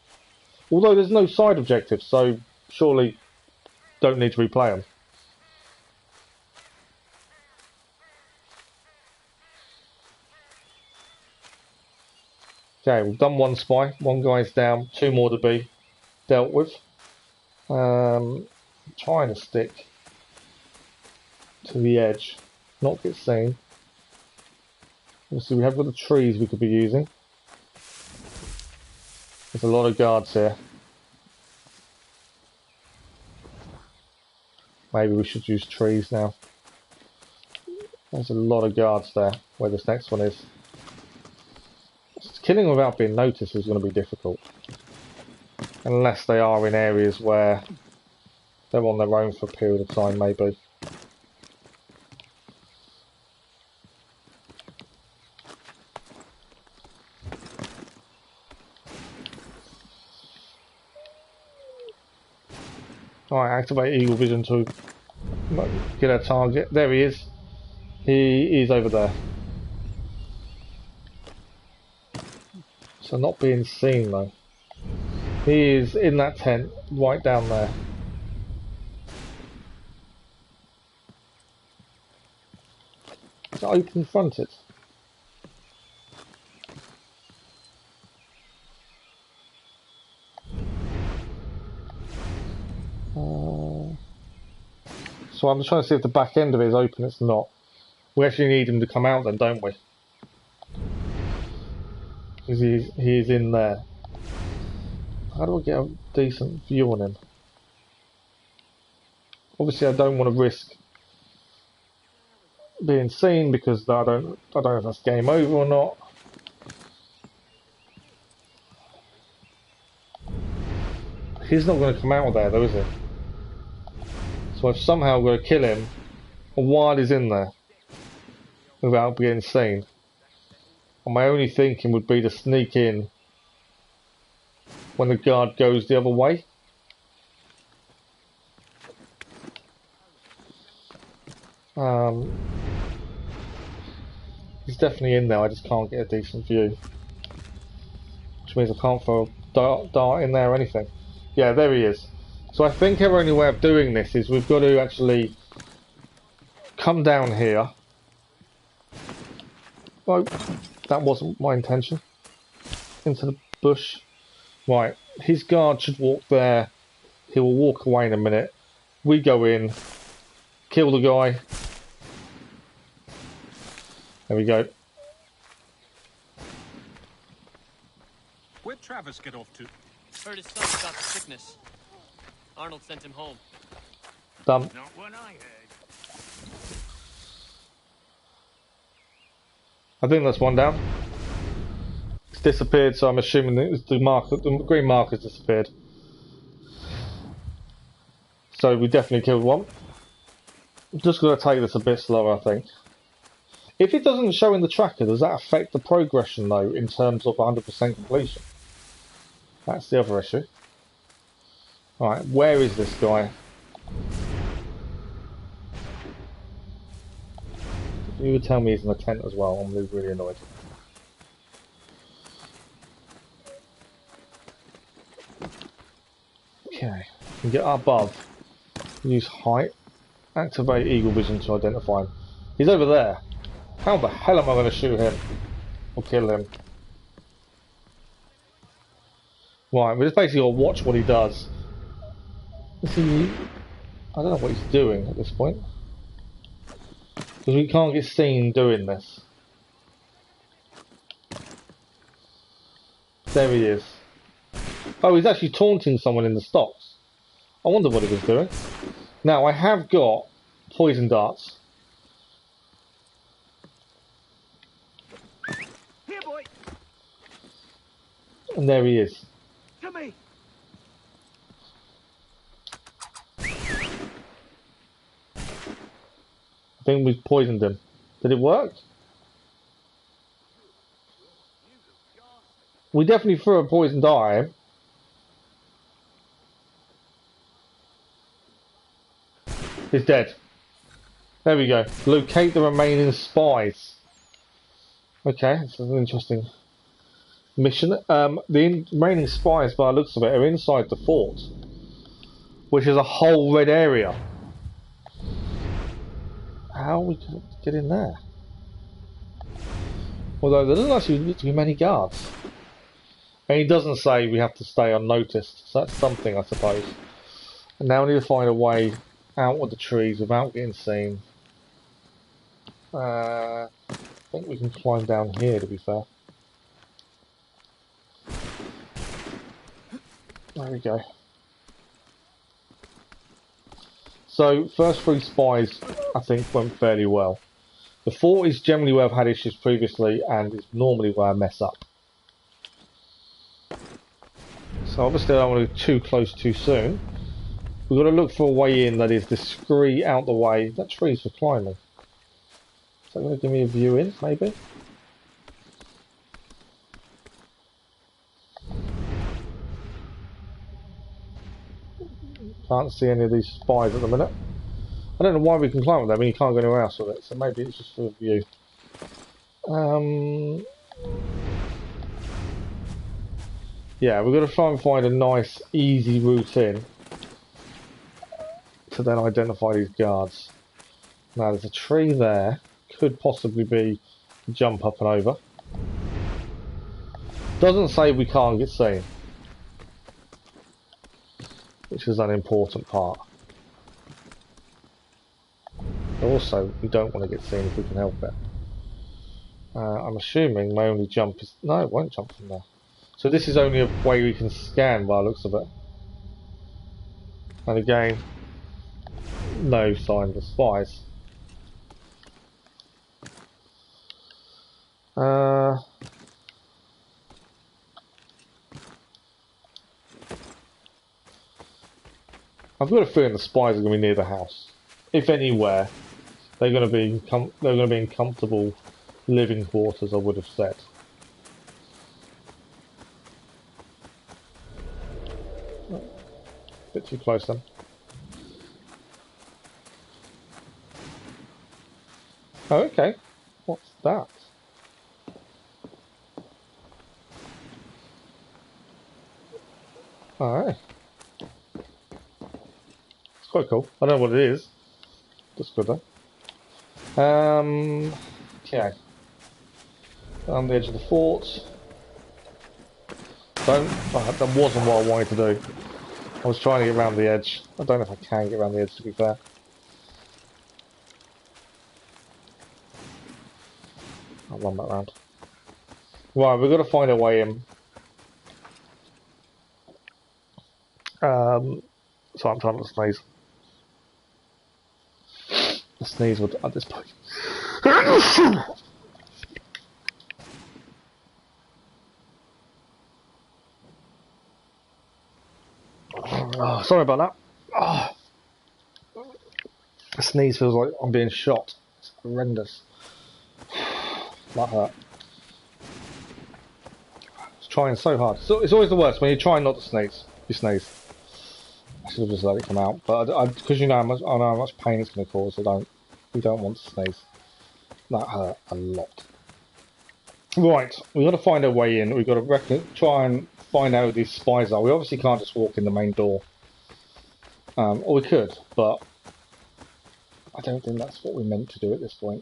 Speaker 1: Although there's no side objectives, so surely don't need to replay them. Okay, we've done 1 spy, 1 guy's down, 2 more to be dealt with. Trying to stick to the edge, not get seen. Obviously we have got the trees we could be using. There's a lot of guards here. Maybe we should use trees now. There's a lot of guards there, where this next one is. Killing without being noticed is going to be difficult. Unless they are in areas where they're on their own for a period of time, maybe. Alright, activate Eagle Vision to get our target. There he is. He is over there. So not being seen though. He is in that tent, right down there. It's open fronted. So I'm trying to see if the back end of it is open. It's not. We actually need him to come out then, don't we? Because he is in there. How do I get a decent view on him? Obviously I don't want to risk being seen because I don't know if that's game over or not. He's not going to come out of there though, is he? So I've somehow got to kill him while he's in there without being seen. And my only thinking would be to sneak in when the guard goes the other way. He's definitely in there, I just can't get a decent view. Which means I can't throw a dart in there or anything. Yeah, there he is. So I think our only way of doing this is we've got to actually come down here. Oh, that wasn't my intention. Into the bush. Right, his guard should walk there. He will walk away in a minute. We go in, kill the guy. There we go.
Speaker 7: Where'd Travis get off to?
Speaker 8: Heard his son got the sickness. Arnold sent him home.
Speaker 1: Done.
Speaker 4: Not what I heard.
Speaker 1: I think that's one down. It's disappeared, so I'm assuming it was the green marker's disappeared. So we definitely killed one. I'm just going to take this a bit slower, I think. If it doesn't show in the tracker, does that affect the progression though, in terms of 100% completion? That's the other issue. Alright, where is this guy? If you would tell me he's in the tent as well, I'm really annoyed. Okay, we can get above. Use height. Activate eagle vision to identify him. He's over there. How the hell am I going to shoot him? Or kill him? Right, we just basically got to watch what he does. Is he... I don't know what he's doing at this point. Because we can't get seen doing this. There he is. Oh, he's actually taunting someone in the stocks. I wonder what he was doing. Now, I have got poison darts.
Speaker 4: Here, boy.
Speaker 1: And there he is.
Speaker 4: To me.
Speaker 1: I think we poisoned him. Did it work? We definitely threw a poison dart at him. He's dead. There we go. Locate the remaining spies. Okay, this is an interesting mission. The remaining spies, by the looks of it, are inside the fort, which is a whole red area. How are we going to get in there? Although there doesn't actually need to be many guards. And he doesn't say we have to stay unnoticed, so that's something, I suppose. And now we need to find a way out of the trees without getting seen. I think we can climb down here, to be fair. There we go. So, first 3 spies, I think, went fairly well. The fort is generally where I've had issues previously, and is normally where I mess up. So obviously I don't want to go too close too soon. We've got to look for a way in that is discreet, out the way. That tree's for climbing. Is that going to give me a view in, maybe? Can't see any of these spies at the minute. I don't know why we can climb with them. I mean, you can't go anywhere else with it, so maybe it's just for a view. Yeah, we've got to try and find a nice, easy route in to then identify these guards. Now, there's a tree there. Could possibly be jump up and over. Doesn't say we can't get seen, which is an important part. Also, we don't want to get seen if we can help it. I'm assuming my only jump is... No, it won't jump from there. So this is only a way we can scan by the looks of it. And again, no sign of spies. I've got a feeling the spies are going to be near the house. If anywhere, they're going to be in comfortable living quarters, I would have said. Bit too close then. Oh, okay. What's that? Alright. It's quite cool. I don't know what it is. Just good though. Okay. On the edge of the fort. That wasn't what I wanted to do. I was trying to get around the edge. I don't know if I can get around the edge, to be fair. I'll run that round. Right, we've got to find a way in. So I'm trying to sneeze. The sneeze would at this point. Oh, sorry about that. Oh. The sneeze feels like I'm being shot. It's horrendous. That hurt. It's trying so hard. So it's always the worst when you're trying not to sneeze. You sneeze. I should have just let it come out, but because you know I know how much pain it's going to cause. We don't want to sneeze. That hurt a lot. Right, we've got to find our way in. We've got to try and find out who these spies are. We obviously can't just walk in the main door. Or we could, but I don't think that's what we're meant to do at this point.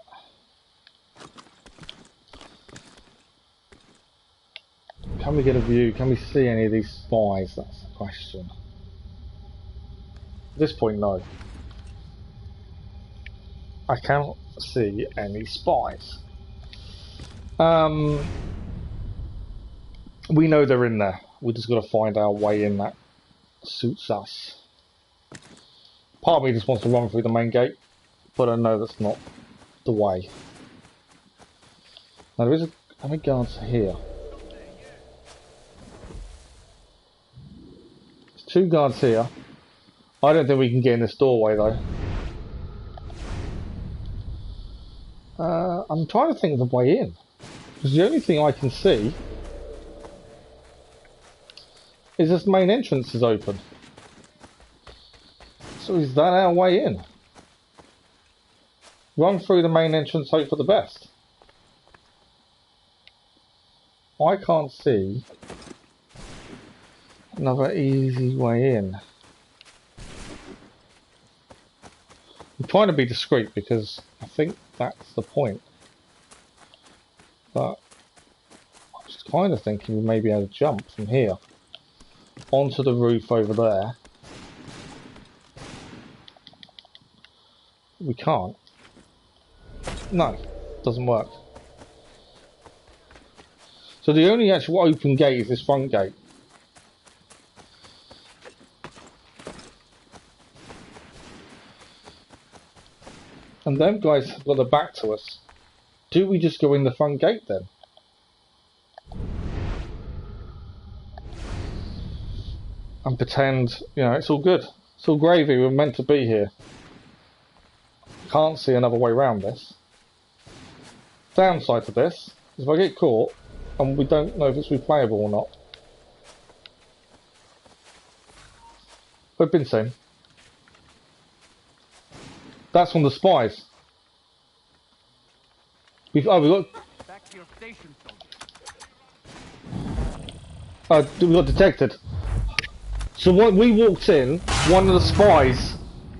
Speaker 1: Can we get a view? Can we see any of these spies? That's the question. At this point, no. I cannot see any spies. We know they're in there. We just got to find our way in that suits us. Part of me just wants to run through the main gate, but I know that's not the way. Now there is how many guards here? There's 2 guards here. I don't think we can get in this doorway though. I'm trying to think of the way in. Because the only thing I can see is this main entrance is open. So is that our way in? Run through the main entrance, hope for the best. I can't see another easy way in. I'm trying to be discreet because I think that's the point. But I was kind of thinking we may be able to jump from here onto the roof over there. We can't. No, doesn't work. So the only actual open gate is this front gate. And them guys have got their back to us. Do we just go in the front gate then? And pretend, you know, it's all good. It's all gravy, we're meant to be here. Can't see another way around this. Downside to this is if I get caught and we don't know if it's replayable or not. We've been seen. That's from the spies. We got
Speaker 4: Back to your station,
Speaker 1: we got detected. So when we walked in, one of the spies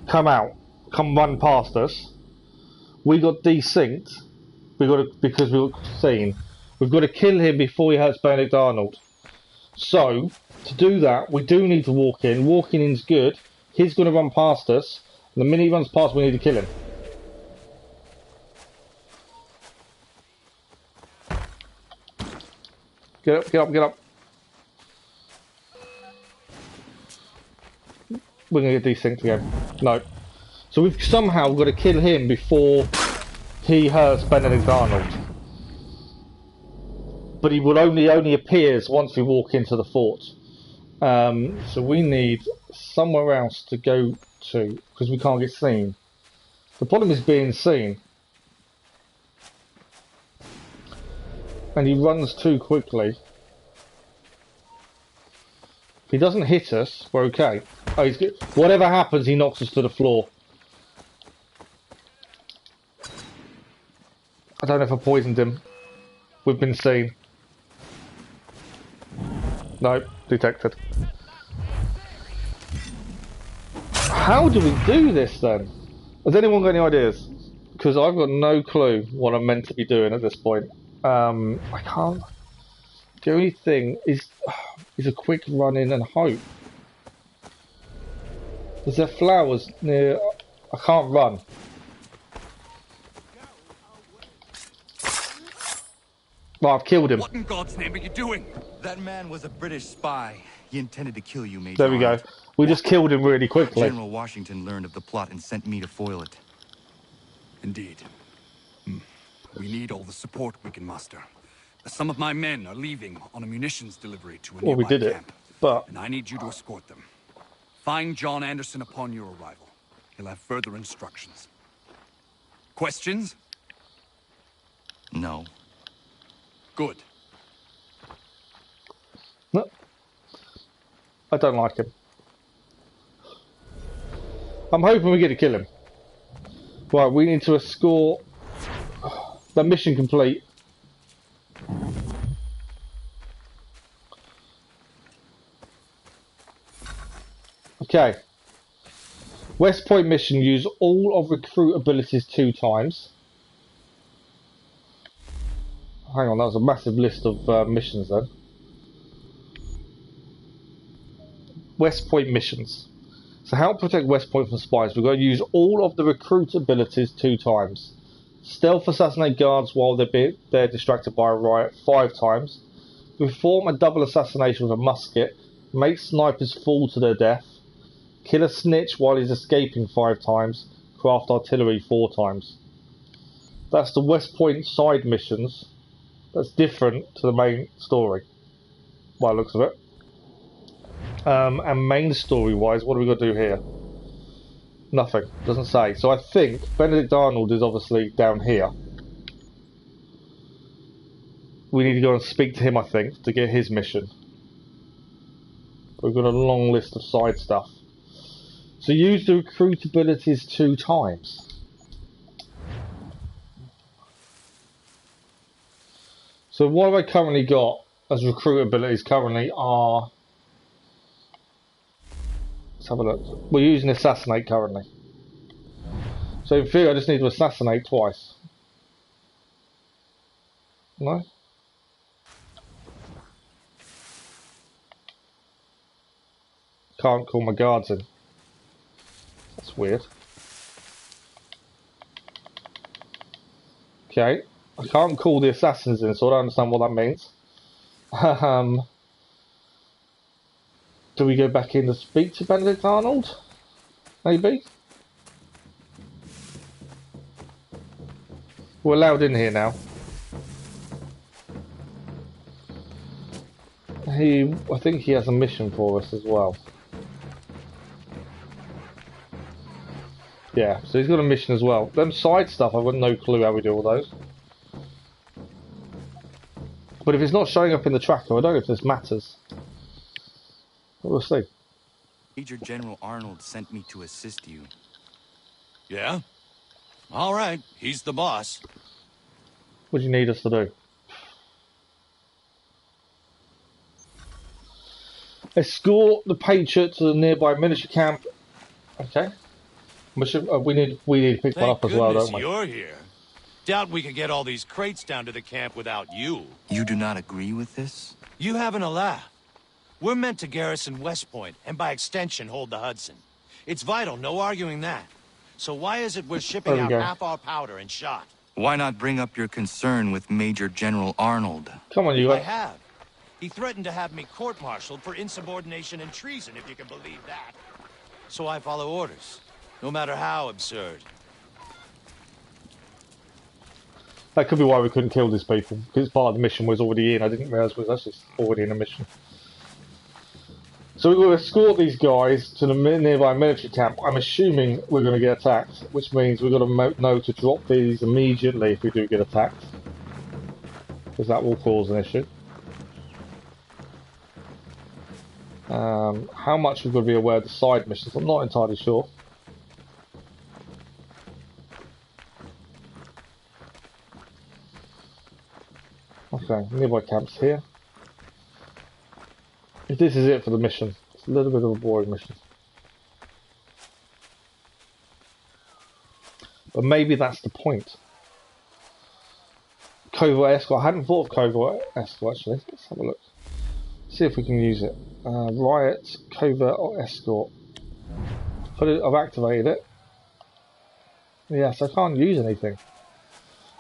Speaker 1: come run past us. We got desynced. Because we got seen. We've got to kill him before he hurts Benedict Arnold. So to do that, we do need to walk in. Walking in's good. He's going to run past us. And the minute he runs past, we need to kill him. Get up, get up, get up. We're going to get desynced again. No. So we've somehow got to kill him before he hurts Benedict Arnold. But he will only appears once we walk into the fort. So we need somewhere else to go to, because we can't get seen. The problem is being seen. And he runs too quickly. If he doesn't hit us, we're okay. Oh, he's good. Whatever happens, he knocks us to the floor. I don't know if I poisoned him. We've been seen. No, detected. How do we do this then? Has anyone got any ideas? Because I've got no clue what I'm meant to be doing at this point. I can't. The only thing is a quick run in and hope. Is there flowers near? I can't run. Well, I've killed him.
Speaker 2: What in God's name are you doing?
Speaker 7: That man was a British spy. He intended to kill you, Major.
Speaker 1: There we go. We just killed him really quickly.
Speaker 7: General Washington learned of the plot and sent me to foil it.
Speaker 2: Indeed. We need all the support we can muster. Some of my men are leaving on a munitions delivery to a nearby
Speaker 1: Well, we did it,
Speaker 2: camp,
Speaker 1: but
Speaker 2: and I need you to escort them. Find John Anderson upon your arrival. He'll have further instructions. Questions?
Speaker 7: No.
Speaker 2: Good.
Speaker 1: no, I don't like him. I'm hoping we get to kill him. Right, we need to escort the mission complete. Okay. West Point mission, use all of recruit abilities 2 times. Hang on, that was a massive list of missions then. West Point missions. So help protect West Point from spies. We've got to use all of the recruit abilities 2 times. Stealth assassinate guards while they're distracted by a riot 5 times. Perform a double assassination with a musket. Make snipers fall to their death. Kill a snitch while he's escaping 5 times. Craft artillery 4 times. That's the West Point side missions. That's different to the main story, by the looks of it. And main story wise, what are we going to do here? Nothing. Doesn't say. So I think Benedict Arnold is obviously down here. We need to go and speak to him, I think, to get his mission. We've got a long list of side stuff. So use the recruit abilities 2 times. So what have I currently got as recruit abilities currently are... Let's have a look. We're using assassinate currently. So in theory I just need to assassinate twice. No? Can't call my guards in. That's weird. Okay. I can't call the assassins in, so I don't understand what that means. Do we go back in to speak to Benedict Arnold? Maybe? We're allowed in here now. I think he has a mission for us as well. Yeah, so he's got a mission as well. Them side stuff, I've got no clue how we do all those. But if it's not showing up in the tracker, I don't know if this matters. But we'll see.
Speaker 7: Major General Arnold sent me to assist you.
Speaker 8: Yeah? All right, he's the boss.
Speaker 1: What do you need us to do? Escort the Patriot to the nearby military camp. Okay. We need to pick one up as well, don't we?
Speaker 8: You're here. Doubt we could get all these crates down to the camp without you.
Speaker 7: You do not agree with this?
Speaker 8: You having a laugh? We're meant to garrison West Point, and by extension, hold the Hudson. It's vital, no arguing that. So why is it we're shipping out half our powder and shot?
Speaker 7: Why not bring up your concern with Major General Arnold?
Speaker 1: Come on, you
Speaker 8: I have. He threatened to have me court-martialed for insubordination and treason, if you can believe that. So I follow orders, no matter how absurd.
Speaker 1: That could be why we couldn't kill these people, because part of the mission was already in. I didn't realise we was actually already in a mission. So we will escort these guys to the nearby military camp. I'm assuming we're going to get attacked, which means we've got to know to drop these immediately if we do get attacked, because that will cause an issue. How much we've got to be aware of the side missions, I'm not entirely sure. Okay, nearby camps here. If this is it for the mission, it's a little bit of a boring mission. But maybe that's the point. Covert escort. I hadn't thought of covert escort actually. Let's have a look. See if we can use it. Riot, covert or escort. I've activated it. Yes, I can't use anything.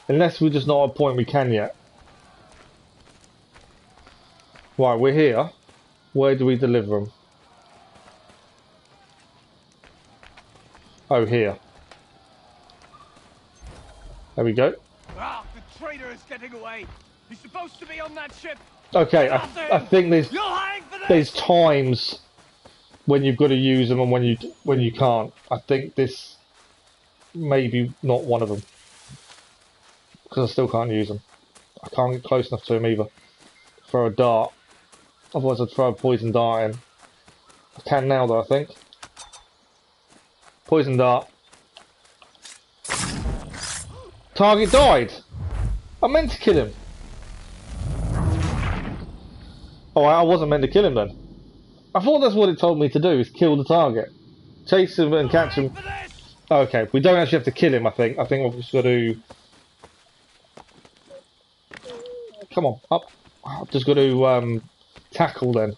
Speaker 1: Unless we're just not at a point we can yet. Right, we're here. Where do we deliver them? Oh, here. There we go.
Speaker 3: Ah, the traitor is getting away. He's supposed to be on that ship.
Speaker 1: Okay, I think there's times when you've got to use them and when you can't. I think this may be not one of them because I still can't use them. I can't get close enough to him either. Throw a dart. Otherwise I'd throw a poison dart in. I can now though, I think. Poison dart. Target died. I meant to kill him. Oh, I wasn't meant to kill him then. I thought that's what it told me to do, is kill the target. Chase him and catch him. Okay, we don't actually have to kill him, I think. I think we've just got to... Come on, up. I've just got to tackle then,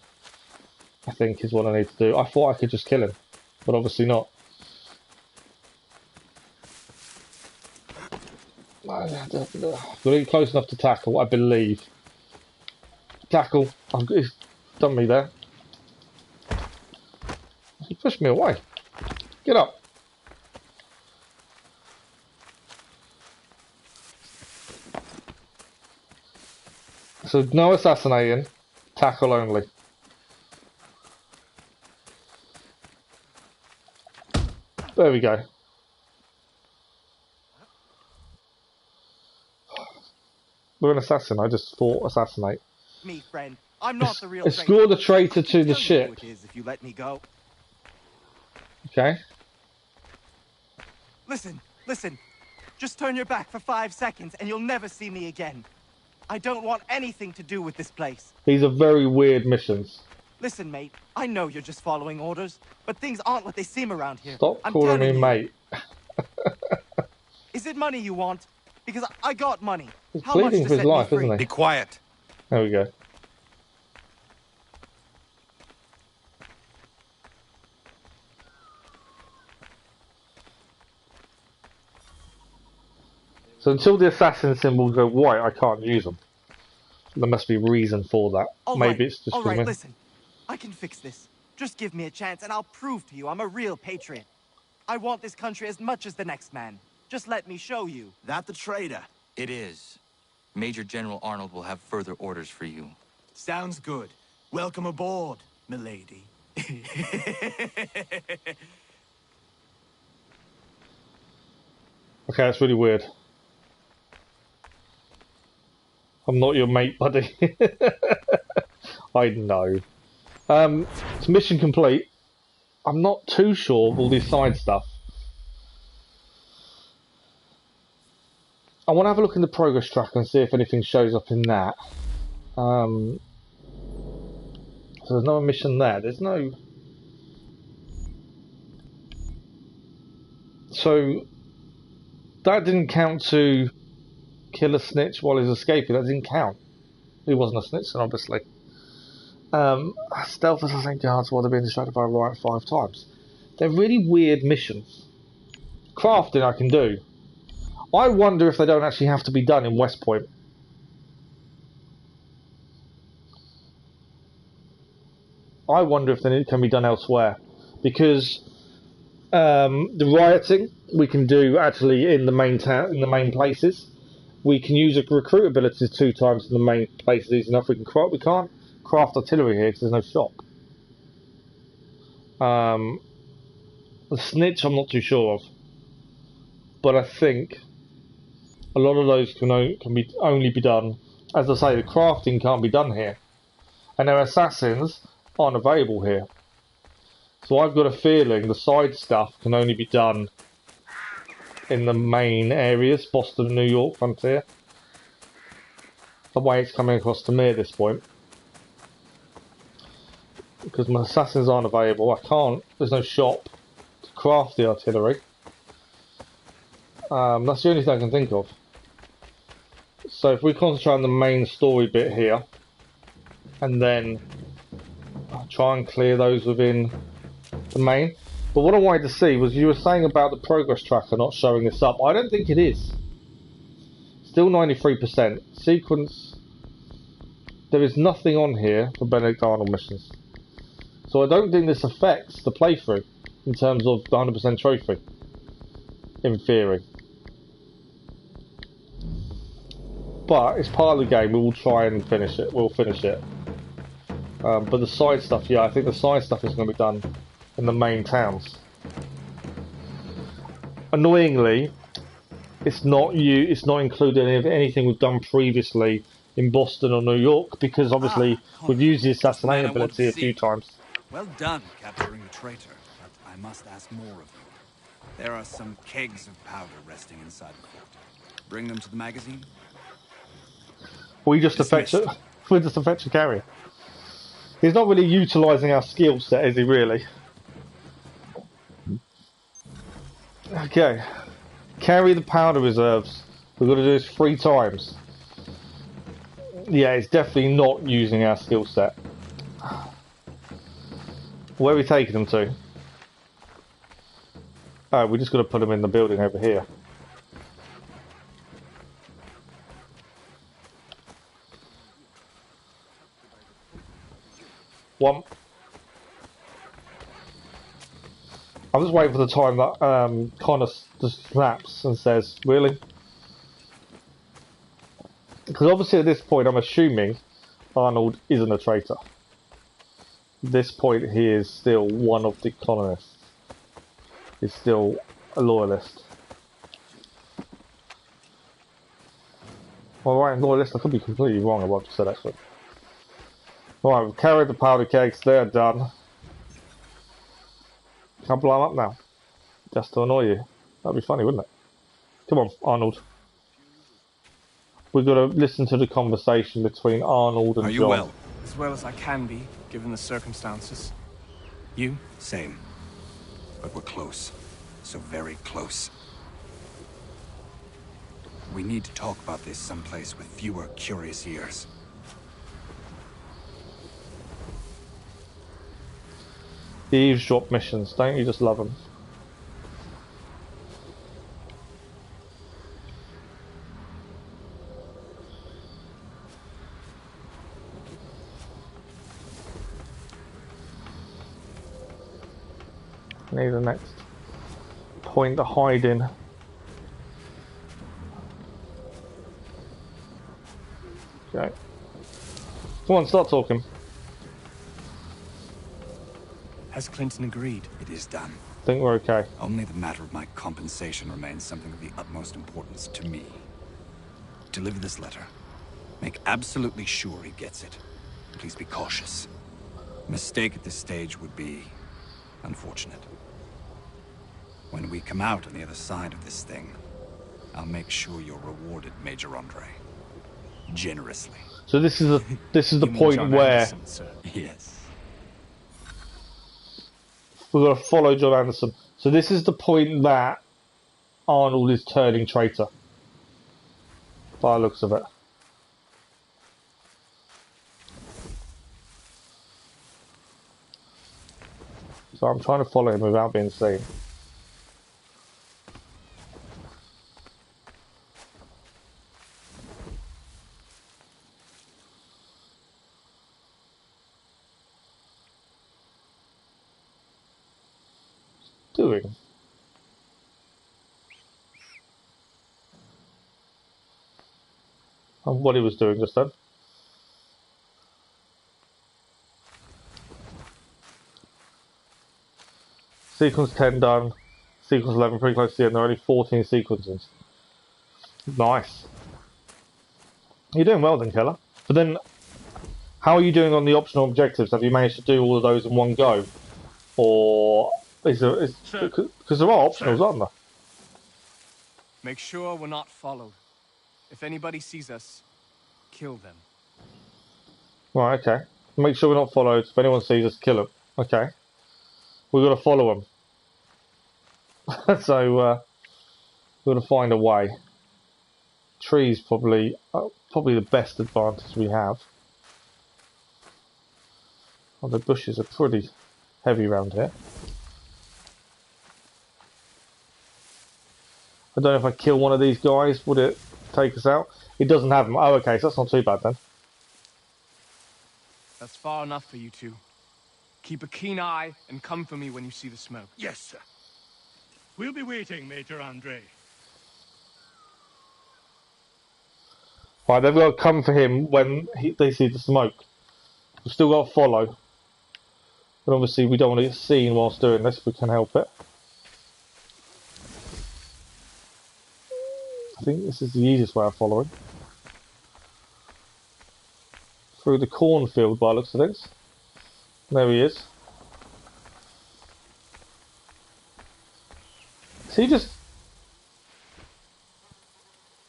Speaker 1: I think is what I need to do. I thought I could just kill him, but obviously not. Got to get close enough to tackle, I believe. Tackle. He's done me there. He pushed me away. Get up. So no assassinating, tackle only. There we go. We're an assassin, I just thought assassinate.
Speaker 9: Me, friend. I'm not the real
Speaker 1: Escort the traitor to the ship.
Speaker 9: It is if you let me go.
Speaker 1: Okay.
Speaker 9: Listen, listen. Just turn your back for 5 seconds and you'll never see me again. I don't want anything to do with this place.
Speaker 1: These are very weird missions.
Speaker 9: Listen, mate. I know you're just following orders, but things aren't what they seem around here.
Speaker 1: Stop calling me mate.
Speaker 9: Is it money you want? Because I got money.
Speaker 1: He's
Speaker 9: How much
Speaker 1: pleading
Speaker 9: to
Speaker 1: for his
Speaker 9: set me
Speaker 1: life,
Speaker 9: free?
Speaker 1: isn't he?
Speaker 7: Be quiet.
Speaker 1: There we go. So until the assassin symbols go white, I can't use them. There must be a reason for that. Maybe it's just
Speaker 9: all
Speaker 1: for
Speaker 9: right,
Speaker 1: me.
Speaker 9: listen. I can fix this. Just give me a chance and I'll prove to you I'm a real patriot. I want this country as much as the next man. Just let me show you.
Speaker 7: That the traitor? It is. Major General Arnold will have further orders for you.
Speaker 10: Sounds good. Welcome aboard, milady.
Speaker 1: Okay, that's really weird. I'm not your mate, buddy. I know. It's mission complete. I'm not too sure of all this side stuff. I want to have a look in the progress tracker and see if anything shows up in that. So there's no mission there. There's no... So that didn't count to kill a snitch while he's escaping. That didn't count. He wasn't a snitch, then, obviously. Stealth assassin guards while they're being distracted by a riot 5 times. They're really weird missions. Crafting I can do. I wonder if they don't actually have to be done in West Point. I wonder if they can be done elsewhere. Because the rioting we can do actually in the main town, in the main places. We can use a recruit abilities 2 times in the main places easy enough. We can't craft artillery here because there's no shop. The snitch I'm not too sure of, but I think a lot of those can only be done. As I say, the crafting can't be done here, and their assassins aren't available here. So I've got a feeling the side stuff can only be done in the main areas, Boston, New York, frontier. The way it's coming across to me at this point. Because my assassins aren't available, there's no shop to craft the artillery. That's the only thing I can think of. So if we concentrate on the main story bit here, and then try and clear those within the main. But what I wanted to see was, you were saying about the progress tracker not showing this up. I don't think it is. Still 93%. Sequence. There is nothing on here for Benedict Arnold missions. So I don't think this affects the playthrough in terms of the 100% trophy. In theory. But it's part of the game. We will try and finish it. We'll finish it. But the side stuff, yeah, I think the side stuff is going to be done in the main towns. Annoyingly, it's not included in anything we've done previously in Boston or New York, because obviously we've used the assassination ability a few times.
Speaker 2: Well done, capturing the traitor, but I must ask more of you. There are some kegs of powder resting inside the fort. Bring them to the magazine.
Speaker 1: We just fetch
Speaker 2: Dismissed.
Speaker 1: it. We just fetch a carrier. He's not really utilising our skill set, is he? Really? Okay. Carry the powder reserves. We've got to do this 3 times. Yeah, it's definitely not using our skill set. Where are we taking them to? Oh, we just got to put them in the building over here. One. I'm just waiting for the time that Connor just snaps and says, really? Because obviously at this point I'm assuming Arnold isn't a traitor. At this point he is still one of the colonists. He's still a loyalist. Alright, loyalist, I could be completely wrong about what I said actually. Alright, we've carried the powder kegs, they're done. Can't blow them up now. Just to annoy you. That'd be funny, wouldn't it? Come on, Arnold. We've got to listen to the conversation between Arnold and John.
Speaker 2: Are you well?
Speaker 11: As well as I can be, given the circumstances. You?
Speaker 2: Same. But we're close. So very close. We need to talk about this someplace with fewer curious ears.
Speaker 1: The eavesdrop missions, don't you just love them? Need the next point to hide in. Okay. Come on, start talking.
Speaker 11: Has Clinton agreed?
Speaker 2: It is done.
Speaker 1: Think we're okay.
Speaker 2: Only the matter of my compensation remains something of the utmost importance to me. Deliver this letter. Make absolutely sure he gets it. Please be cautious. A mistake at this stage would be unfortunate. When we come out on the other side of this thing, I'll make sure you're rewarded, Major Andre. Generously.
Speaker 1: So this is the point
Speaker 11: John
Speaker 1: where
Speaker 11: Anderson, sir.
Speaker 2: Yes.
Speaker 1: we're going to follow John Anderson. So this is the point that Arnold is turning traitor. By the looks of it. So I'm trying to follow him without being seen. Doing? And what he was doing just then. Sequence 10 done. Sequence 11 pretty close to the end. There are only 14 sequences. Nice. You're doing well then, Keller. But then, how are you doing on the optional objectives? Have you managed to do all of those in one go? Or is there... Because there are optionals, aren't there?
Speaker 11: Make sure we're not followed. If anybody sees us, kill them.
Speaker 1: Right, okay. Make sure we're not followed. If anyone sees us, kill them. Okay. We've got to follow them. So, we've got to find a way. Trees probably the best advantage we have. Well, the bushes are pretty heavy around here. I don't know if I kill one of these guys, would it take us out? It doesn't have them. Oh, okay, so that's not too bad then.
Speaker 11: That's far enough for you two. Keep a keen eye and come for me when you see the smoke.
Speaker 4: Yes, sir.
Speaker 3: We'll be waiting, Major Andre.
Speaker 1: Right, they've got to come for him when they see the smoke. We've still got to follow. But obviously we don't want to get seen whilst doing this if we can help it. I think this is the easiest way of following. Through the cornfield by the looks of things. There he is. he just...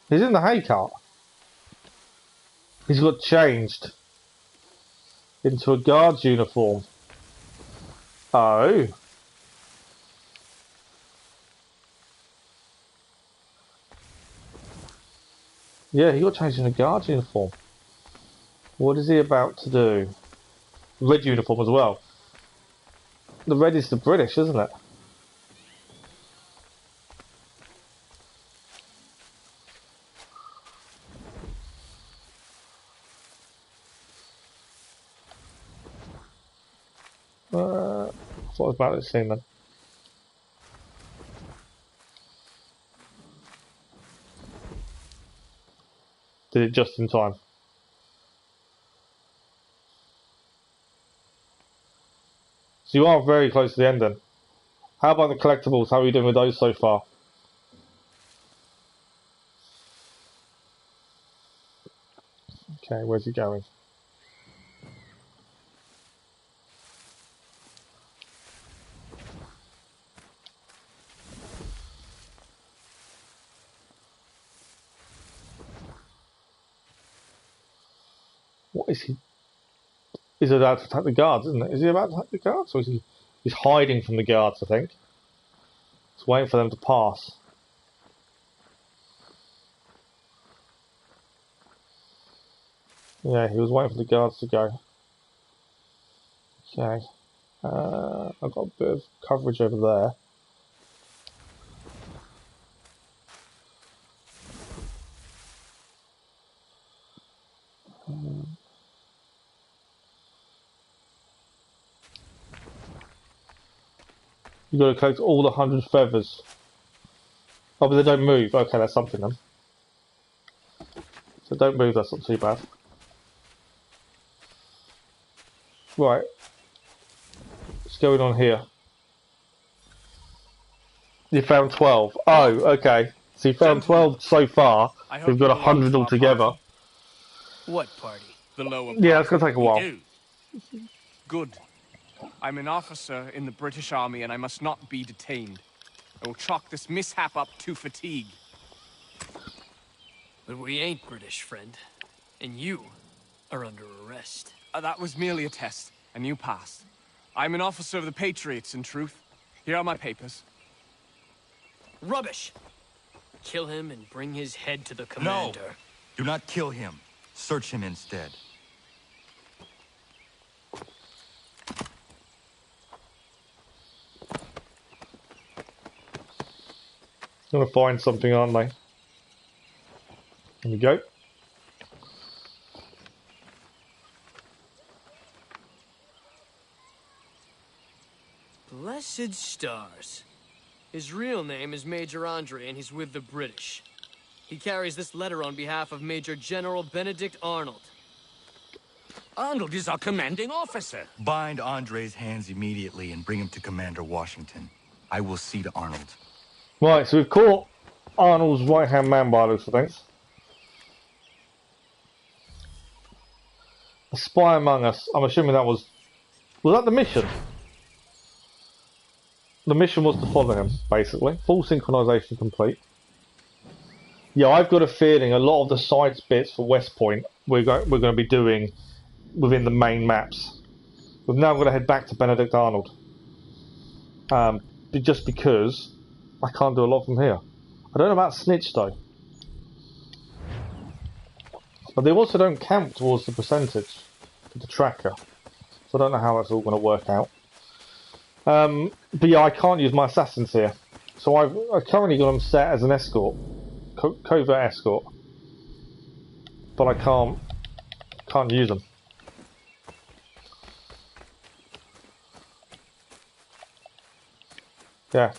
Speaker 1: He's in the hay cart. He's got changed into a guard's uniform. Oh. Yeah, he got changed in a guard's uniform. What is he about to do? Red uniform as well. The red is the British, isn't it? What was about this scene then? Did it just in time. So you are very close to the end then. How about the collectibles? How are you doing with those so far? Okay, where's he going? What is he? He's about to attack the guards, isn't it? Is he about to attack the guards? Or is he... He's hiding from the guards, I think. He's waiting for them to pass. Yeah, he was waiting for the guards to go. Okay. I've got a bit of coverage over there. You've got to collect all the 100 feathers. Oh, but they don't move. Okay, that's something then. So don't move, that's not too bad. Right. What's going on here? You found 12. Oh, okay. So you found 12 so far. We've got 100 altogether.
Speaker 11: What party? The lower party.
Speaker 1: Yeah, it's going to take a while.
Speaker 11: Good. I'm an officer in the British Army and I must not be detained. I will chalk this mishap up to fatigue.
Speaker 12: But we ain't British, friend. And you are under arrest.
Speaker 11: That was merely a test, and you passed. I'm an officer of the Patriots, in truth. Here are my papers.
Speaker 12: Rubbish! Kill him and bring his head to the commander.
Speaker 7: No! Do not kill him. Search him instead.
Speaker 1: Gonna find something, aren't they? Here we go.
Speaker 12: Blessed stars. His real name is Major Andre, and he's with the British. He carries this letter on behalf of Major General Benedict Arnold.
Speaker 4: Arnold is our commanding officer.
Speaker 7: Bind Andre's hands immediately and bring him to Commander Washington. I will see to Arnold.
Speaker 1: Right, so we've caught Arnold's right-hand man by looks of things. A spy among us. I'm assuming that was that the mission? The mission was to follow him, basically. Full synchronization complete. Yeah, I've got a feeling a lot of the side bits for West Point we're going to be doing within the main maps. We've now got to head back to Benedict Arnold. Just because I can't do a lot from here. I don't know about Snitch though. But they also don't count towards the percentage for the tracker. So I don't know how that's all going to work out. But yeah, I can't use my assassins here. So I've currently got them set as an escort. Covert escort. But I can't use them. Yeah,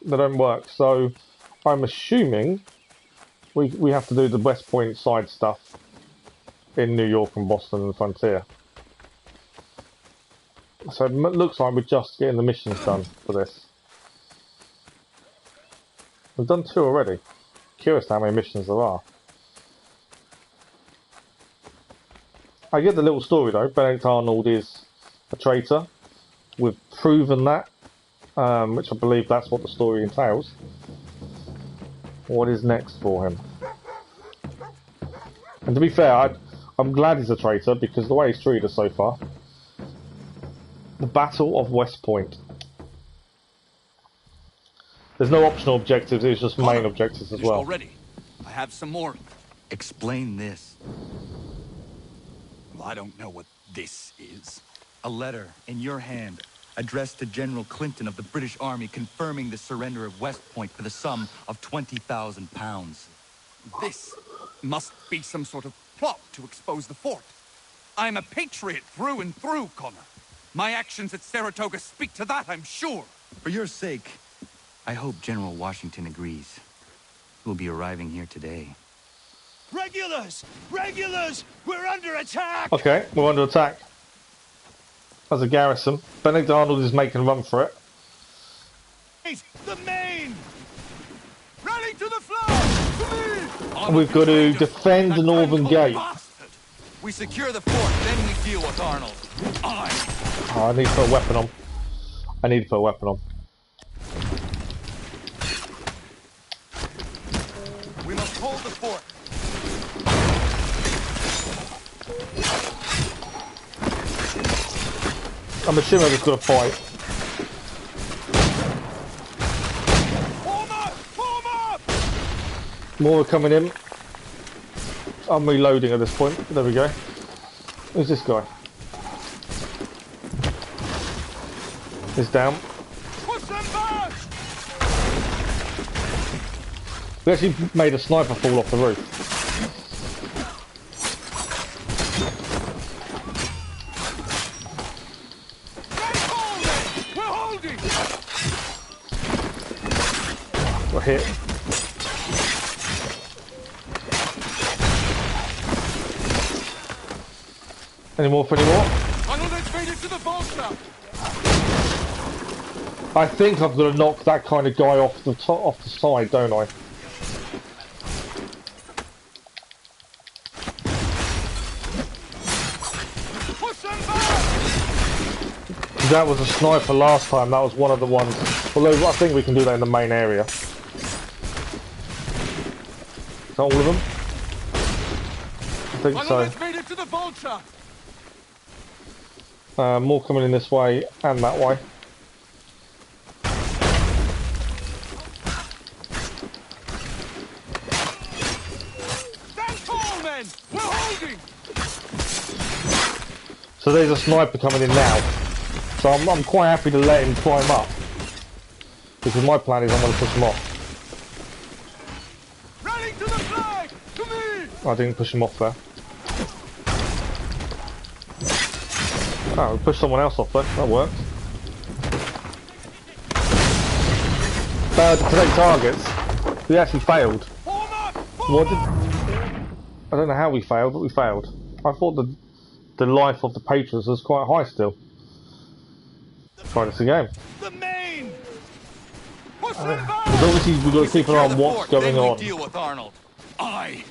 Speaker 1: they don't work. So I'm assuming we have to do the West Point side stuff in New York and Boston and the Frontier. So it looks like we're just getting the missions done for this. We've done 2 already. Curious how many missions there are. I get the little story though. Benedict Arnold is a traitor. We've proven that, which I believe that's what the story entails. What is next for him? And to be fair, I'm glad he's a traitor because the way he's treated us so far. The Battle of West Point. There's no optional objectives, it's just main objectives as well.
Speaker 2: Already. I have some more.
Speaker 7: Explain this.
Speaker 2: Well, I don't know what this is.
Speaker 7: A letter in your hand, addressed to General Clinton of the British Army confirming the surrender of West Point for the sum of £20,000.
Speaker 2: This must be some sort of plot to expose the fort. I'm a patriot through and through, Connor. My actions at Saratoga speak to that, I'm sure.
Speaker 7: For your sake, I hope General Washington agrees. We'll be arriving here today.
Speaker 8: Regulars! Regulars! We're under attack!
Speaker 1: Okay, we're under attack. As a garrison. Benedict Arnold is making a run for it.
Speaker 8: The main! Rally to the flank!
Speaker 1: And we've got to defend the northern gate.
Speaker 7: We secure the fort, then we deal with Arnold.
Speaker 1: Oh, I need to put a weapon on. I need to put a weapon on.
Speaker 7: We must hold the fort.
Speaker 1: I'm assuming I'm just going to fight.
Speaker 8: Form up! Form up!
Speaker 1: More are coming in. I'm reloading at this point. There we go. Who's this guy? He's down.
Speaker 8: Push them back!
Speaker 1: We actually made a sniper fall off the roof.
Speaker 8: We're holding!
Speaker 1: We're hit. Any more for any more?
Speaker 8: Arnold has made it to the vulture!
Speaker 1: I think I've got to knock that kind of guy off the off the side, don't I?
Speaker 8: Push them back!
Speaker 1: That was a sniper last time. That was one of the ones. Although I think we can do that in the main area. Is that all of them? I think
Speaker 8: Arnold
Speaker 1: so.
Speaker 8: has made it to the vulture!
Speaker 1: More coming in this way and that way.
Speaker 8: Stand tall, men! We're holding!
Speaker 1: So there's a sniper coming in now. So I'm quite happy to let him climb up. Because my plan is I'm going to push him off.
Speaker 8: Rally to the flag! To me!
Speaker 1: I didn't push him off there. Oh, we pushed someone else off there. That worked. Failed to protect targets. We actually failed. What did... I don't know how we failed, but we failed. I thought the life of the patrons was quite high still. Try this again.
Speaker 8: The main! Push them
Speaker 1: Because
Speaker 8: back!
Speaker 1: obviously we've got to keep an eye on what's going on.
Speaker 7: Deal with Arnold.
Speaker 2: Aye.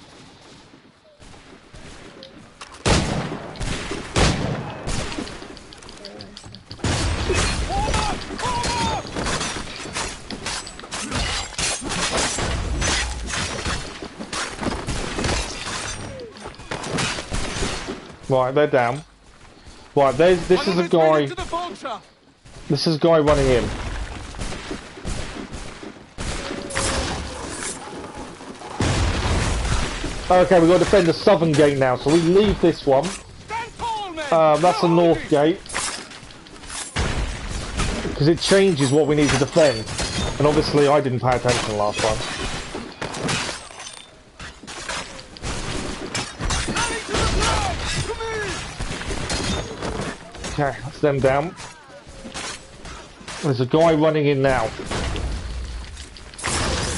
Speaker 8: Form up! Form up!
Speaker 1: Right, they're down. Right, this is a guy.
Speaker 8: To the vulture!
Speaker 1: This is a guy running in. Okay, we've got to defend the southern gate now, so we leave this one.
Speaker 8: Stand tall, men!
Speaker 1: That's the north gate. Because it changes what we need to defend. And obviously I didn't pay attention last time. Okay, that's them down. There's a guy running in now.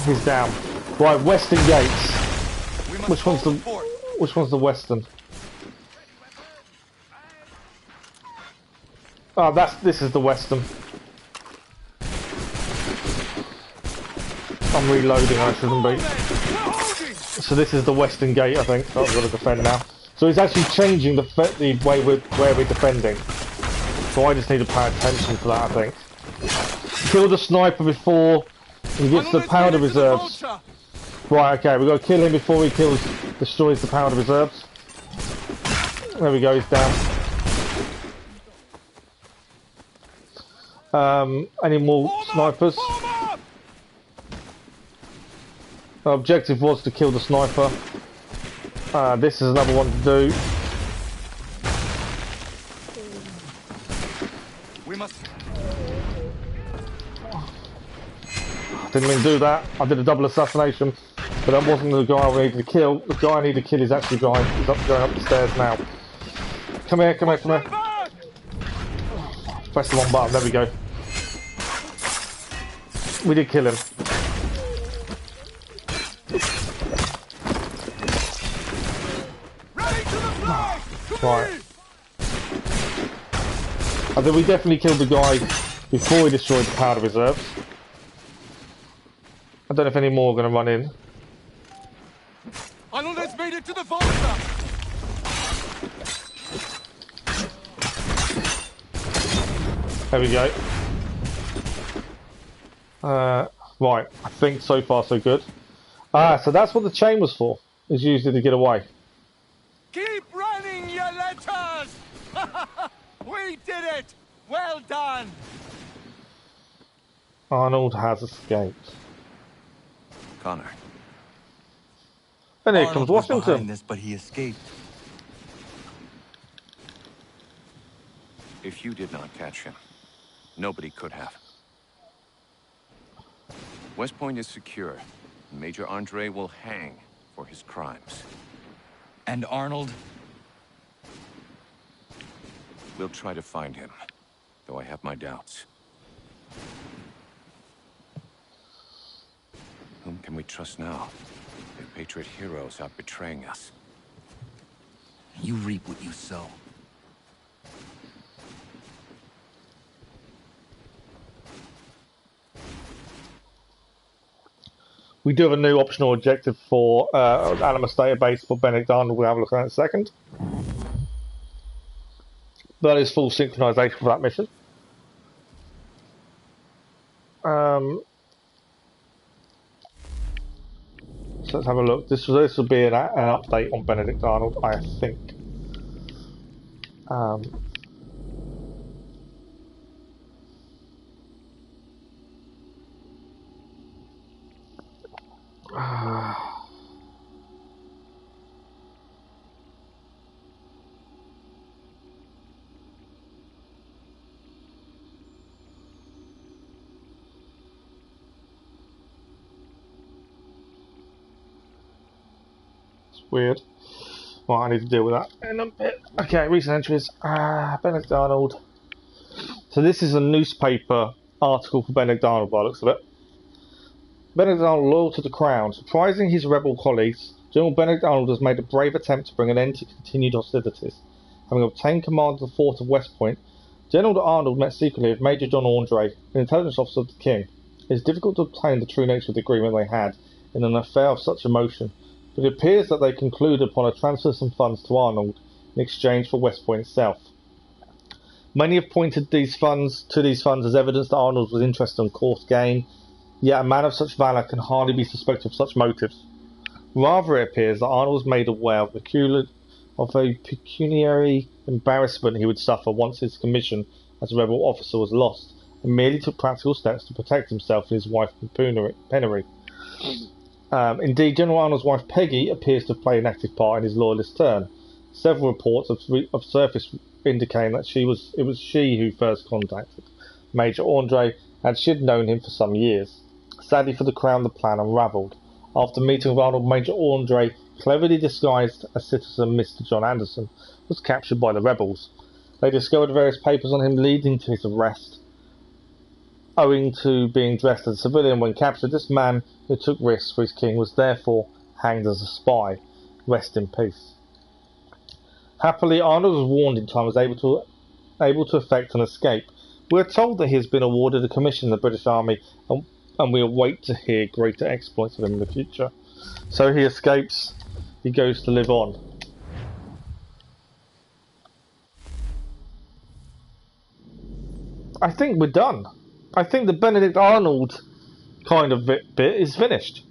Speaker 1: He's down. Right, western gates. Which one's the western? Oh, this is the western. I'm reloading, I shouldn't be. So this is the western gate, I think. That I've got to defend now. So it's actually changing the way where we're defending. So I just need to pay attention to that, I think. Kill the sniper before he gets the powder reserves. Right, okay, we've got to kill him before he destroys the powder reserves. There we go, he's down. Any more snipers? The objective was to kill the sniper. This is another one to do.
Speaker 7: We must.
Speaker 1: Didn't mean to do that. I did a double assassination, but that wasn't the guy I needed to kill. The guy I need to kill is actually going up the stairs now. Come here, come here, come here. Press the wrong button. There we go. We did kill him. Right. I think we definitely killed the guy before we destroyed the powder reserves. I don't know if any more are going to run in.
Speaker 10: Arnold has made it to the vault.
Speaker 1: There we go. Right, I think so far so good. So that's what the chain was for. Is used it to get away.
Speaker 10: Keep running, you letters! We did it! Well done!
Speaker 1: Arnold has escaped.
Speaker 2: Connor.
Speaker 1: And here
Speaker 7: Arnold
Speaker 1: comes
Speaker 7: was
Speaker 1: Washington.
Speaker 7: behind this, but he escaped.
Speaker 2: If you did not catch him, nobody could have. West Point is secure. Major Andre will hang for his crimes.
Speaker 7: And Arnold?
Speaker 2: We'll try to find him, though I have my doubts. Whom can we trust now? The Patriot heroes are betraying us.
Speaker 7: You reap what you sow.
Speaker 1: We do have a new optional objective for Animus database for Benedict Arnold. We'll have a look at that in a second. That is full synchronization for that mission. So let's have a look. This will be an update on Benedict Arnold, I think. Weird. Well, I need to deal with that in a bit. Okay, recent entries. Benedict Arnold. So this is a newspaper article for Benedict Arnold by the looks of it. Benedict Arnold loyal to the crown. Surprising his rebel colleagues, General Benedict Arnold has made a brave attempt to bring an end to continued hostilities. Having obtained command of the fort of West Point, General Arnold met secretly with Major John Andre, an intelligence officer of the king. It is difficult to obtain the true nature of the agreement they had in an affair of such emotion, but it appears that they concluded upon a transfer of some funds to Arnold in exchange for West Point itself. Many have pointed these funds as evidence that Arnold was interested in coarse gain, yet a man of such valour can hardly be suspected of such motives. Rather, it appears that Arnold was made aware of a pecuniary embarrassment he would suffer once his commission as a rebel officer was lost, and merely took practical steps to protect himself and his wife from penury. Indeed, General Arnold's wife Peggy appears to have played an active part in his loyalist turn. Several reports have surfaced indicating that it was she who first contacted Major Andre, and she had known him for some years. Sadly for the crown, the plan unravelled. After meeting with Arnold, Major Andre, cleverly disguised as citizen Mr. John Anderson, was captured by the rebels. They discovered various papers on him leading to his arrest. Owing to being dressed as a civilian when captured, this man who took risks for his king was therefore hanged as a spy. Rest in peace. Happily, Arnold was warned in time and was able to effect an escape. We are told that he has been awarded a commission in the British Army, and we await to hear greater exploits of him in the future. So he escapes, he goes to live on. I think we're done. I think the Benedict Arnold kind of bit is finished.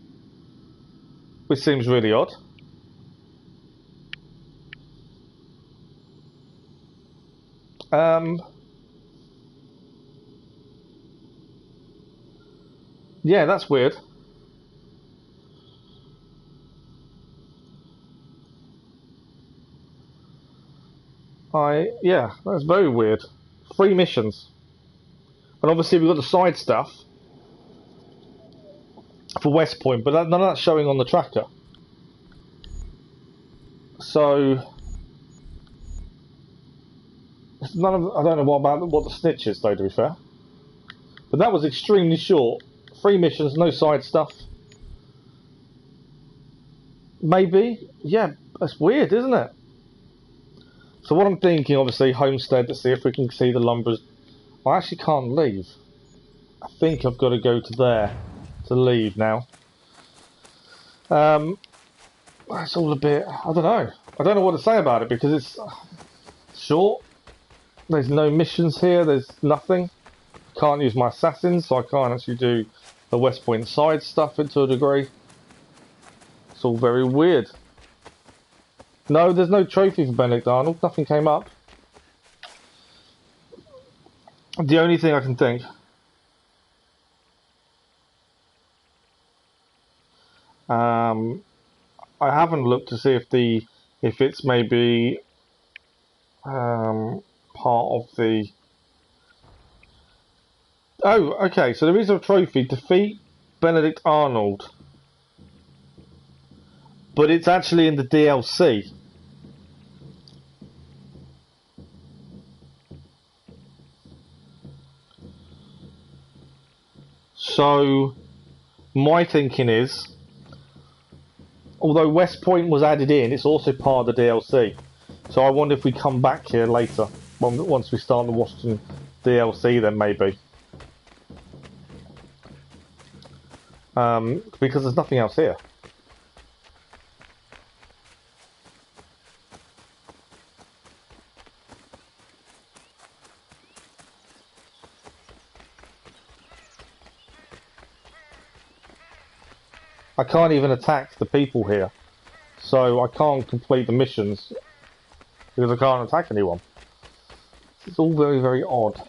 Speaker 1: which seems really odd. Yeah, that's weird. Yeah, that's very weird. 3 missions. And obviously we've got the side stuff for West Point, but none of that's showing on the tracker. So I don't know what the snitch is though, to be fair. But that was extremely short. 3 missions, no side stuff. Maybe? Yeah, that's weird, isn't it? So what I'm thinking, obviously, Homestead, to see if we can see the Lumberers. I actually can't leave. I think I've got to go to there to leave now. That's all a bit, I don't know. I don't know what to say about it because it's short. There's no missions here, there's nothing. Can't use my assassins, so I can't actually do the West Point side stuff to a degree. It's all very weird. No, there's no trophy for Benedict Arnold. Nothing came up. The only thing I can think. I haven't looked to see if it's maybe part of the. Oh, okay. So there is a trophy. Defeat Benedict Arnold, but it's actually in the DLC. So my thinking is, although West Point was added in, it's also part of the DLC. So I wonder if we come back here later, once we start the Washington DLC, then maybe. Because there's nothing else here. I can't even attack the people here, so I can't complete the missions because I can't attack anyone. It's all very, very odd.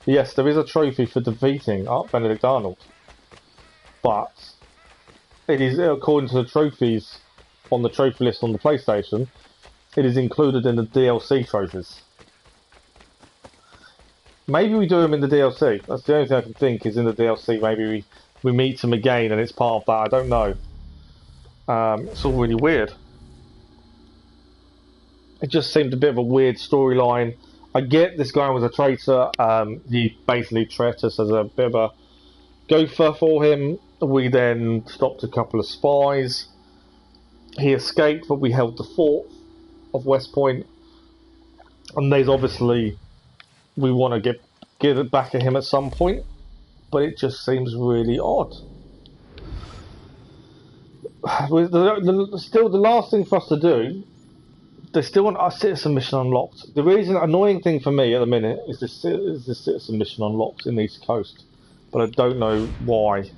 Speaker 1: Yes, there is a trophy for defeating Benedict Arnold, but it is, according to the trophies on the trophy list on the PlayStation, it is included in the DLC trophies. Maybe we do them in the DLC. That's the only thing I can think is in the DLC. Maybe we meet him again and it's part of that. I don't know. It's all really weird. It just seemed a bit of a weird storyline. I get this guy was a traitor. He basically treated us as a bit of a gopher for him. We then stopped a couple of spies. He escaped, but we held the fort of West Point. And there's obviously, we want to get it back at him at some point. But it just seems really odd. Still, the last thing for us to do, there's still a citizen mission unlocked. The annoying thing for me at the minute is this citizen mission unlocked in the East Coast, but I don't know why.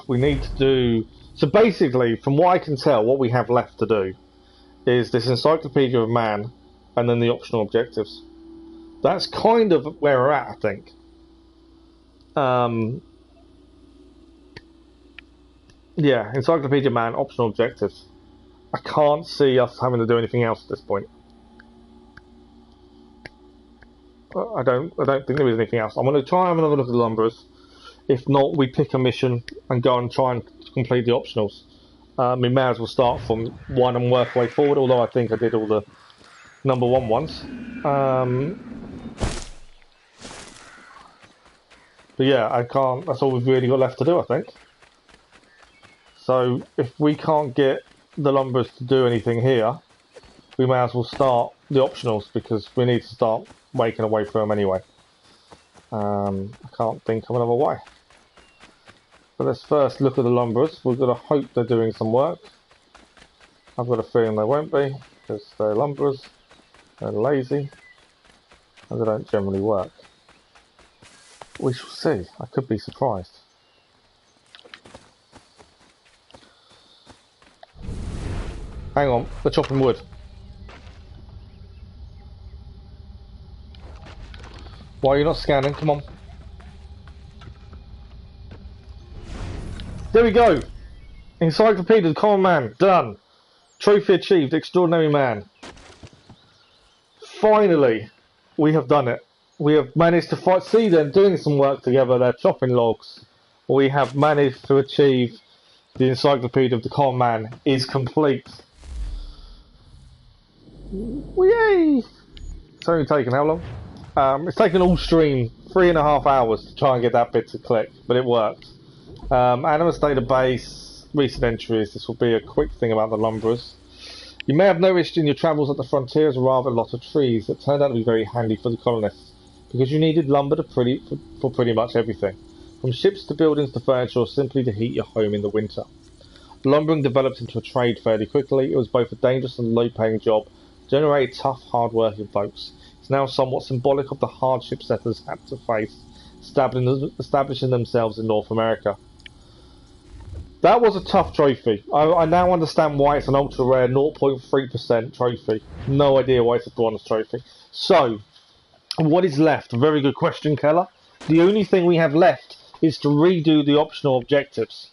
Speaker 1: We need to do. So basically, from what I can tell, what we have left to do is this Encyclopaedia of Man, and then the optional objectives. That's kind of where we're at, I think. Yeah, Encyclopedia Man, optional objectives. I can't see us having to do anything else at this point. I don't think there is anything else. I'm going to try and have another look at the Lumberers. If not, we pick a mission and go and try and complete the optionals. We may as well start from 1 and work our way forward, although I think I did all the number 1 ones. But yeah, I can't. That's all we've really got left to do, I think. So if we can't get the Lumberers to do anything here, we may as well start the optionals because we need to start making our way through them anyway. I can't think of another way. But let's first look at the Lumberers. We've got to hope they're doing some work. I've got a feeling they won't be because they're Lumberers, they're lazy, and they don't generally work. We shall see. I could be surprised. Hang on, we're chopping wood. Why are you not scanning? Come on. There we go. Encyclopaedia of the Common Man. Done. Trophy achieved. Extraordinary Man. Finally, we have done it. We have managed to fight. See them doing some work together. They're chopping logs. We have managed to achieve the Encyclopaedia of the Common Man is complete. Yay! It's only taken how long? It's taken all stream 3.5 hours to try and get that bit to click, but it worked. Animus database, recent entries. This will be a quick thing about the lumberers. You may have noticed in your travels at the frontiers a rather lot of trees that turned out to be very handy for the colonists, because you needed lumber for pretty much everything, from ships to buildings to furniture, or simply to heat your home in the winter. Lumbering developed into a trade fairly quickly. It was both a dangerous and low-paying job, generated tough, hard-working folks. It's now somewhat symbolic of the hardship settlers had to face, establishing themselves in North America. That was a tough trophy. I now understand why it's an ultra-rare 0.3% trophy. No idea why it's a bronze trophy. So, what is left? Very good question, Keller. The only thing we have left is to redo the optional objectives.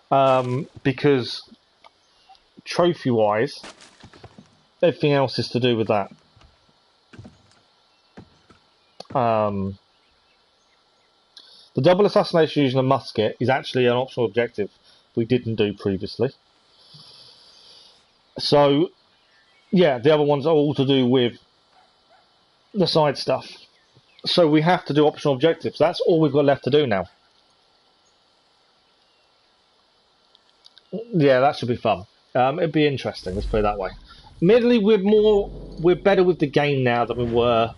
Speaker 1: Because, trophy-wise, everything else is to do with that. The double assassination using a musket is actually an optional objective we didn't do previously. So, yeah, the other ones are all to do with the side stuff. So we have to do optional objectives. That's all we've got left to do now. Yeah, that should be fun. It'd be interesting, let's put it that way. Admittedly, we're better with the game now than we were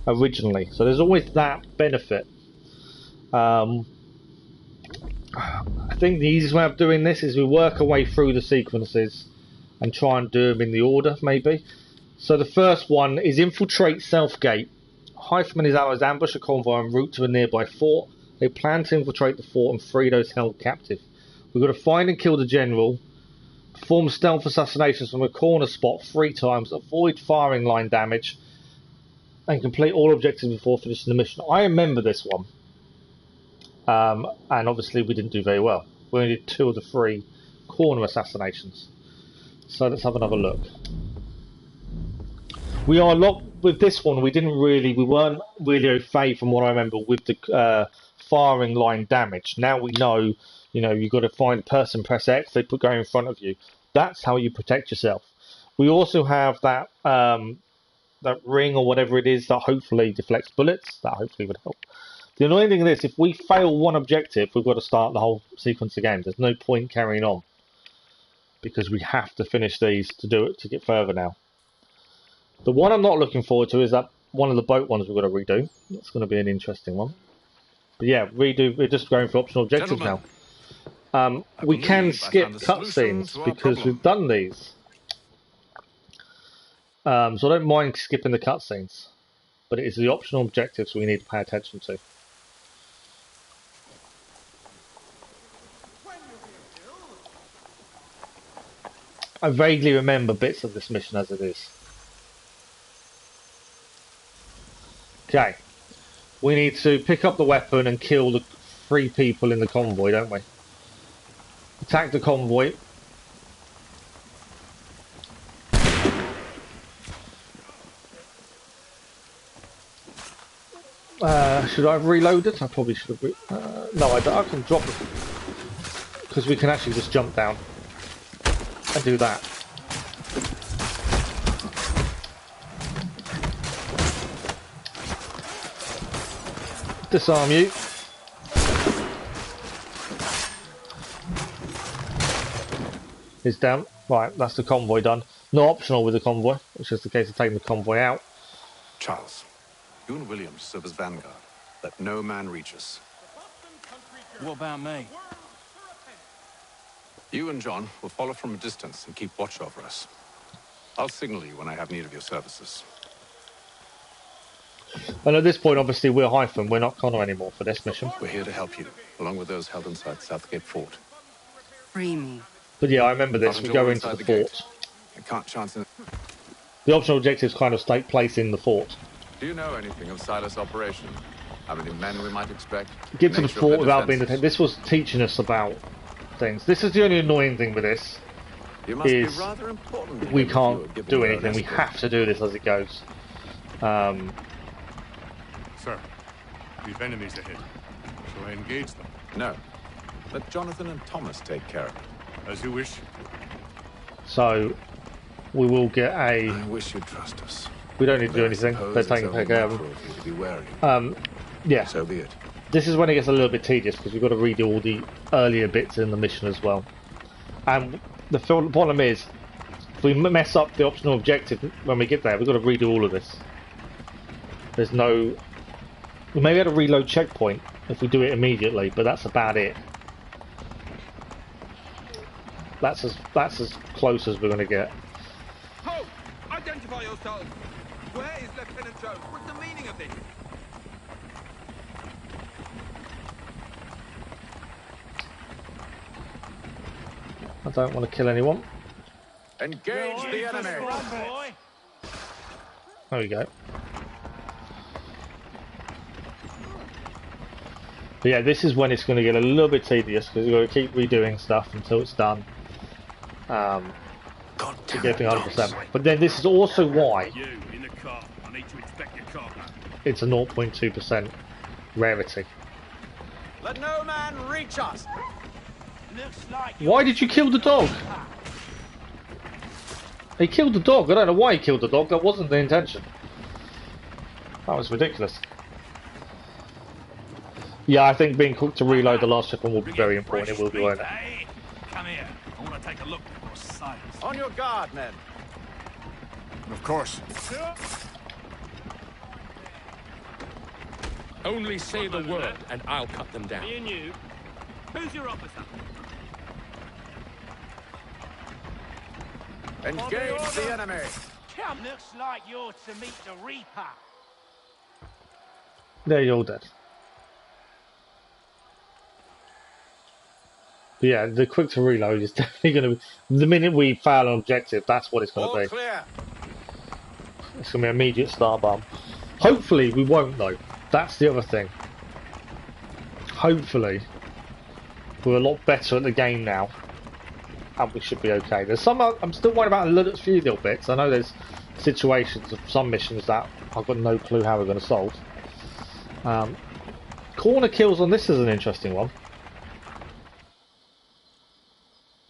Speaker 1: originally. So there's always that benefit. I think the easiest way of doing this is we work our way through the sequences and try and do them in the order, maybe. So the first one is infiltrate Southgate. Hytham and his allies ambush a convoy en route to a nearby fort. They plan to infiltrate the fort and free those held captive. We've got to find and kill the general, perform stealth assassinations from a corner spot 3 times, avoid firing line damage, and complete all objectives before finishing the mission. I remember this one. And obviously we didn't do very well. We only did 2 of the 3 corner assassinations. So let's have another look. We are locked with this one. We weren't really au fait from what I remember with the firing line damage. Now we know, you've got to find a person, press X, they go in front of you. That's how you protect yourself. We also have that that ring or whatever it is that hopefully deflects bullets. That hopefully would help. The annoying thing is, if we fail one objective, we've got to start the whole sequence again. There's no point carrying on, because we have to finish these to get further now. The one I'm not looking forward to is that one of the boat ones we've got to redo. That's going to be an interesting one. But yeah, redo. We're just going for optional objectives now. We can skip cutscenes because we've done these. So I don't mind skipping the cutscenes, but it is the optional objectives we need to pay attention to. I vaguely remember bits of this mission as it is. Okay. We need to pick up the weapon and kill the 3 people in the convoy, don't we? Attack the convoy. Should I have reloaded? I probably should have. No, I can drop it. Because we can actually just jump down and do that. Disarm you. He's down. Right, that's the convoy done. Not optional with the convoy, which is the case of taking the convoy out.
Speaker 13: Charles, you and William serve as vanguard. Let no man reach us.
Speaker 8: What about me?
Speaker 13: You and John will follow from a distance and keep watch over us. I'll signal you when I have need of your services.
Speaker 1: And at this point, obviously, we're Hytham. We're not Connor anymore for this mission.
Speaker 13: We're here to help you, along with those held inside Southgate Fort.
Speaker 14: Free me.
Speaker 1: But yeah, I remember this. We go into the fort.
Speaker 13: I can't chance it.
Speaker 1: The optional objectives kind of take place in the fort.
Speaker 13: Do you know anything of Silas' operation? How many men we might expect?
Speaker 1: Get to the fort without being detected. This was teaching us about things. This is the only annoying thing with this. Is we can't do anything. We have to do this as it goes.
Speaker 13: Sir, we've enemies ahead. Shall I engage them? No. Let Jonathan and Thomas take care of it. As you wish.
Speaker 1: So, we will get a...
Speaker 13: I wish you'd trust us.
Speaker 1: We don't need to do anything. They're taking care of them. Yeah.
Speaker 13: So be it.
Speaker 1: This is when it gets a little bit tedious, because we've got to redo all the earlier bits in the mission as well. And the problem is, if we mess up the optional objective when we get there, we've got to redo all of this. There's no... We maybe have to reload checkpoint if we do it immediately, but that's about it. That's as close as we're going to get.
Speaker 10: Ho! Identify yourselves! Where is Lieutenant Jones? What's the meaning of this?
Speaker 1: I don't want to kill anyone.
Speaker 13: Engage the enemy!
Speaker 1: There we go. But yeah, this is when it's going to get a little bit tedious, because we've got to keep redoing stuff until it's done. To get everything 100%. But then this is also why it's a 0.2% rarity.
Speaker 10: Let no man reach us.
Speaker 1: Why did you kill the dog? He killed the dog. I don't know why he killed the dog. That wasn't the intention. That was ridiculous. Yeah, I think being quick to reload the last checkpoint will be very important. It will be, won't it?
Speaker 10: Come here. I want to take a look before Silas.
Speaker 13: On your guard, men.
Speaker 2: Of course.
Speaker 14: Only say the word, and I'll cut them down.
Speaker 10: Me and you. Who's your officer?
Speaker 13: Engage the enemy.
Speaker 10: Come. Looks like you're to meet the Reaper.
Speaker 1: There, you're all dead. But yeah, the quick to reload is definitely going to be... The minute we fail an objective, that's what it's going to be.
Speaker 13: Clear.
Speaker 1: It's going to be an immediate start bump. Hopefully we won't though. That's the other thing. Hopefully we're a lot better at the game now. And we should be okay. There's some... I'm still worried about a few little bits. I know there's situations of some missions that I've got no clue how we're going to solve. Corner kills on this is an interesting one.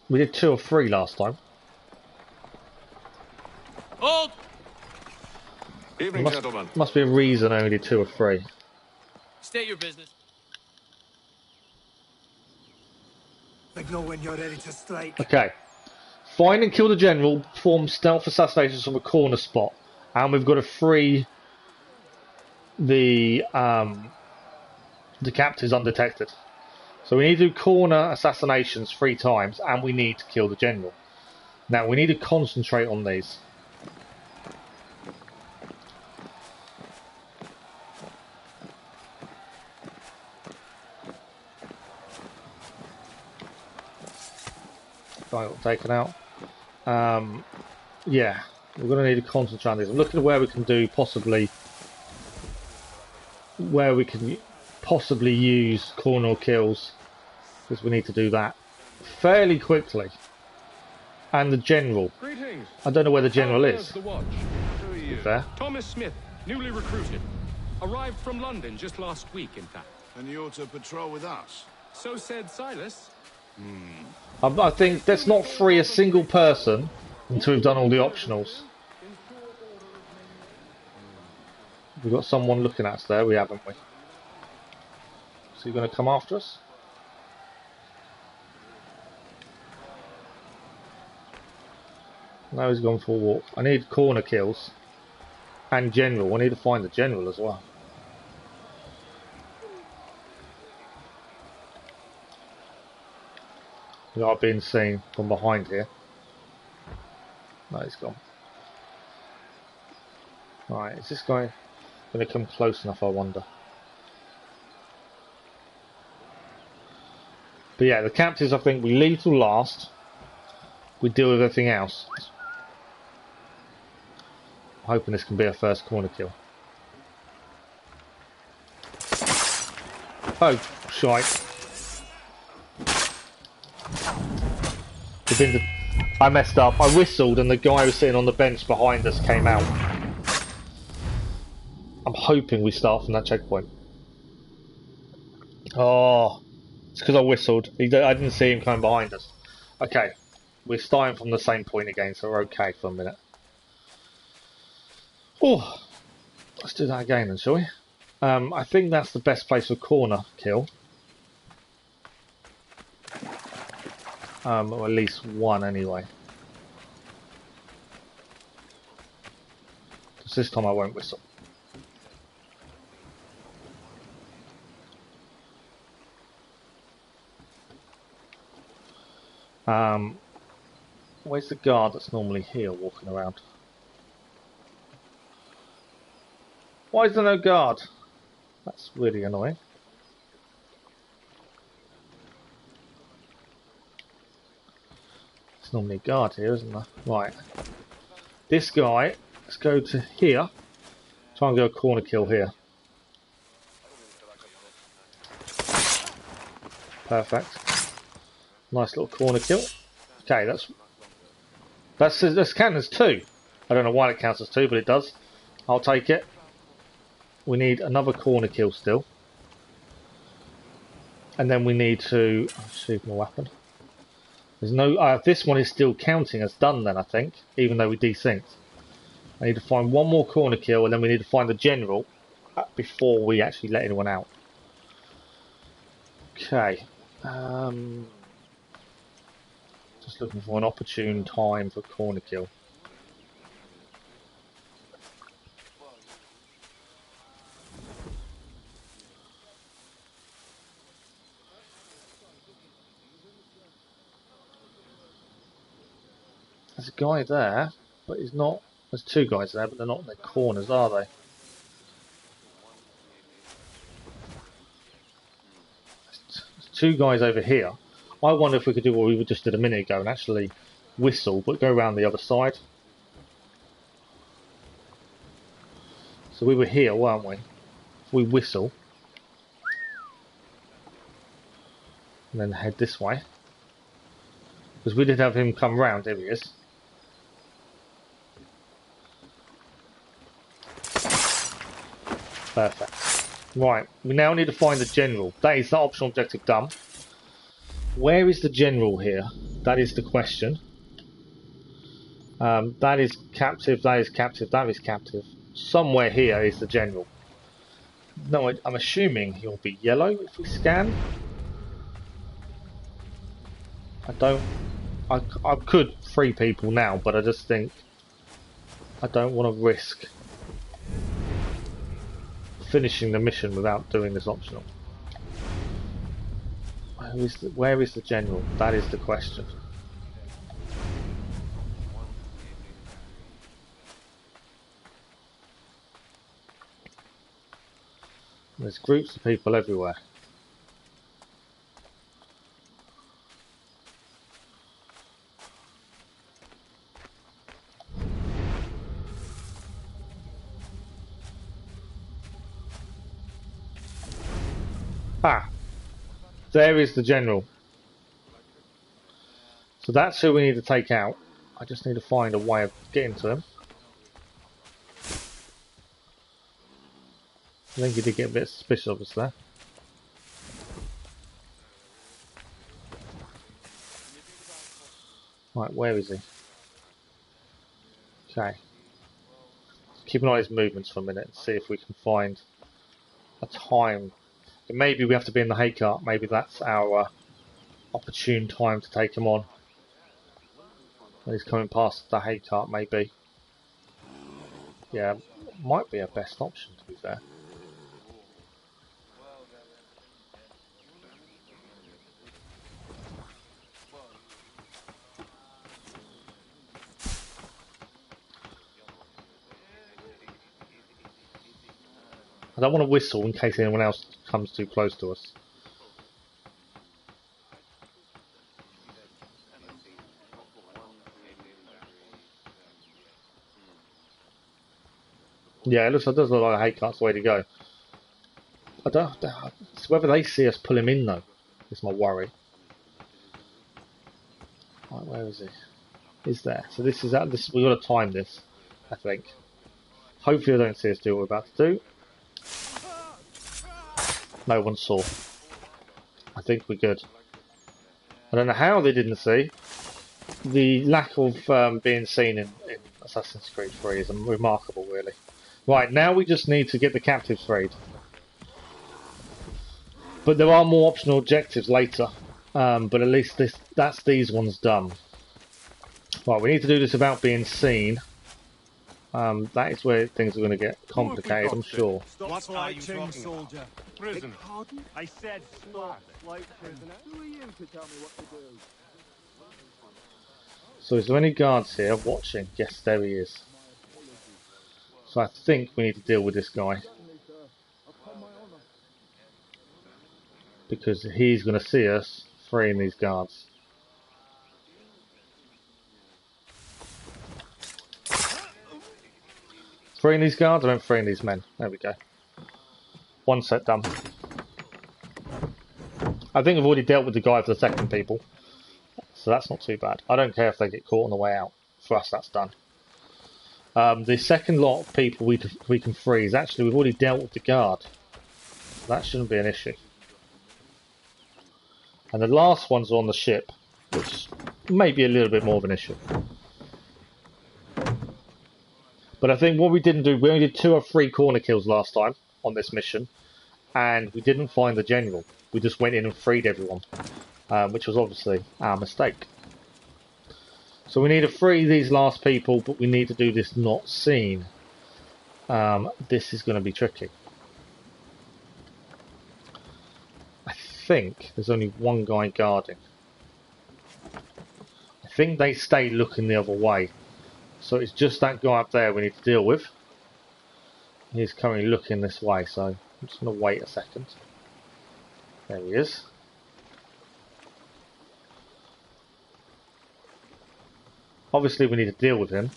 Speaker 1: We did 2 or 3 last time.
Speaker 10: Hold!
Speaker 13: Evening, gentlemen.
Speaker 1: Must be a reason I only did 2 or 3.
Speaker 12: State your business.
Speaker 10: Signal when you're ready to strike.
Speaker 1: Okay. Find and kill the general, perform stealth assassinations from a corner spot. And we've got to free the captives undetected. So we need to do corner assassinations 3 times, and we need to kill the general. Now we need to concentrate on these. Got taken out. Yeah, we're going to need to concentrate on these. I'm looking at where we can do possibly use corner kills, because we need to do that fairly quickly. And the general.
Speaker 14: Greetings.
Speaker 1: I don't know where the general is.
Speaker 14: The watch.
Speaker 1: Fair.
Speaker 14: Thomas Smith, newly recruited. Arrived from London just last week, in fact.
Speaker 15: And you're to patrol with us?
Speaker 14: So said Silas.
Speaker 1: I think let's not free a single person until we've done all the optionals. We've got someone looking at us there, haven't we? So you're going to come after us? Now he's gone for a walk. I need corner kills. And general. I need to find the general as well. We are being seen from behind here. No, he's gone. Alright, is this guy going to come close enough, I wonder? But yeah, the captives I think we leave till last, we deal with everything else. I'm hoping this can be a first corner kill. Oh, shite. I messed up. I whistled and the guy who was sitting on the bench behind us came out. I'm hoping we start from that checkpoint. Oh, it's because I whistled. I didn't see him coming behind us. Okay, we're starting from the same point again, so we're okay for a minute. Oh, let's do that again then, shall we? I think that's the best place for corner kill. Or at least one anyway. Because this time I won't whistle. Where's the guard that's normally here walking around? Why is there no guard? That's really annoying. There's normally a guard here, isn't there? Right. This guy, let's go to here. Try and go a corner kill here. Perfect. Nice little corner kill. Okay, that's counting as 2. I don't know why it counts as 2, but it does. I'll take it. We need another corner kill still. And then we need to shoot my weapon. There's no this one is still counting as done then, I think, even though we desynced. I need to find one more corner kill and then we need to find the general before we actually let anyone out. Okay. Just looking for an opportune time for corner kill. There's a guy there, but he's not. There's 2 guys there, but they're not in the corners, are they? There's 2 guys over here. I wonder if we could do what we just did a minute ago and actually whistle, but go around the other side. So we were here, weren't we? If we whistle, and then head this way, because we did have him come round. There he is. Perfect. Right, we now need to find the general. That is the optional objective done. Where is the general here? That is the question. That is captive, that is captive, that is captive. Somewhere here is the general. No, I'm assuming he'll be yellow if we scan. I could free people now, but I just think I don't want to risk finishing the mission without doing this optional. Where is the general? That is the question. There's groups of people everywhere. Ah, there is the general. So that's who we need to take out. I just need to find a way of getting to him. I think he did get a bit suspicious of us there. Right, where is he? Okay. Keep an eye on his movements for a minute and see if we can find a time. Maybe we have to be in the hay cart. Maybe that's our opportune time to take him on. When he's coming past the hay cart, maybe. Yeah, might be a best option to be fair. I don't want to whistle in case anyone else comes too close to us. Yeah, it does look like a hay cart's the way to go. I don't. It's whether they see us pull him in though. Is my worry. Right, where is he? He's there. So this is that. This we got to time this. I think. Hopefully, they don't see us do what we're about to do. No one saw. I think we're good. I don't know how they didn't see. The lack of being seen in Assassin's Creed 3 is remarkable, really. Right, now we just need to get the captives freed. But there are more optional objectives later. But at least that's these ones done. Right, we need to do this without being seen. That is where things are going to get complicated, I'm sure.
Speaker 8: What are you talking soldier? About? Prison.
Speaker 3: Pardon?
Speaker 8: I said
Speaker 3: Flight prisoner? Who are you to tell me what to do?
Speaker 1: So is there any guards here watching? Yes, there he is. So I think we need to deal with this guy. Because he's going to see us freeing these guards. Freeing these guards? I meant freeing these men. There we go. One set done. I think I've already dealt with the guy for the second people. So that's not too bad. I don't care if they get caught on the way out. For us, that's done. The second lot of people we can freeze. Actually, we've already dealt with the guard. That shouldn't be an issue. And the last ones are on the ship, which may be a little bit more of an issue. But I think what we didn't do, we only did 2 or 3 corner kills last time on this mission, and we didn't find the general. We just went in and freed everyone, which was obviously our mistake. So we need to free these last people, but we need to do this not seen. This is going to be tricky. I think there's only one guy guarding. I think they stay looking the other way. So it's just that guy up there we need to deal with. He's currently looking this way, so I'm just going to wait a second. There he is. Obviously we need to deal with him.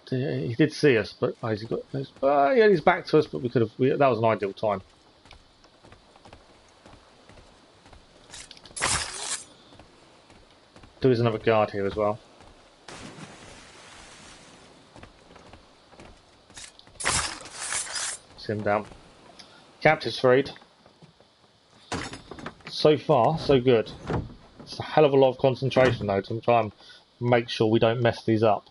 Speaker 1: He did see us, but he's got. Yeah, he's back to us, but we could have. That was an ideal time. There is another guard here as well. See him down. Captives freed. So far, so good. It's a hell of a lot of concentration though to try and make sure we don't mess these up.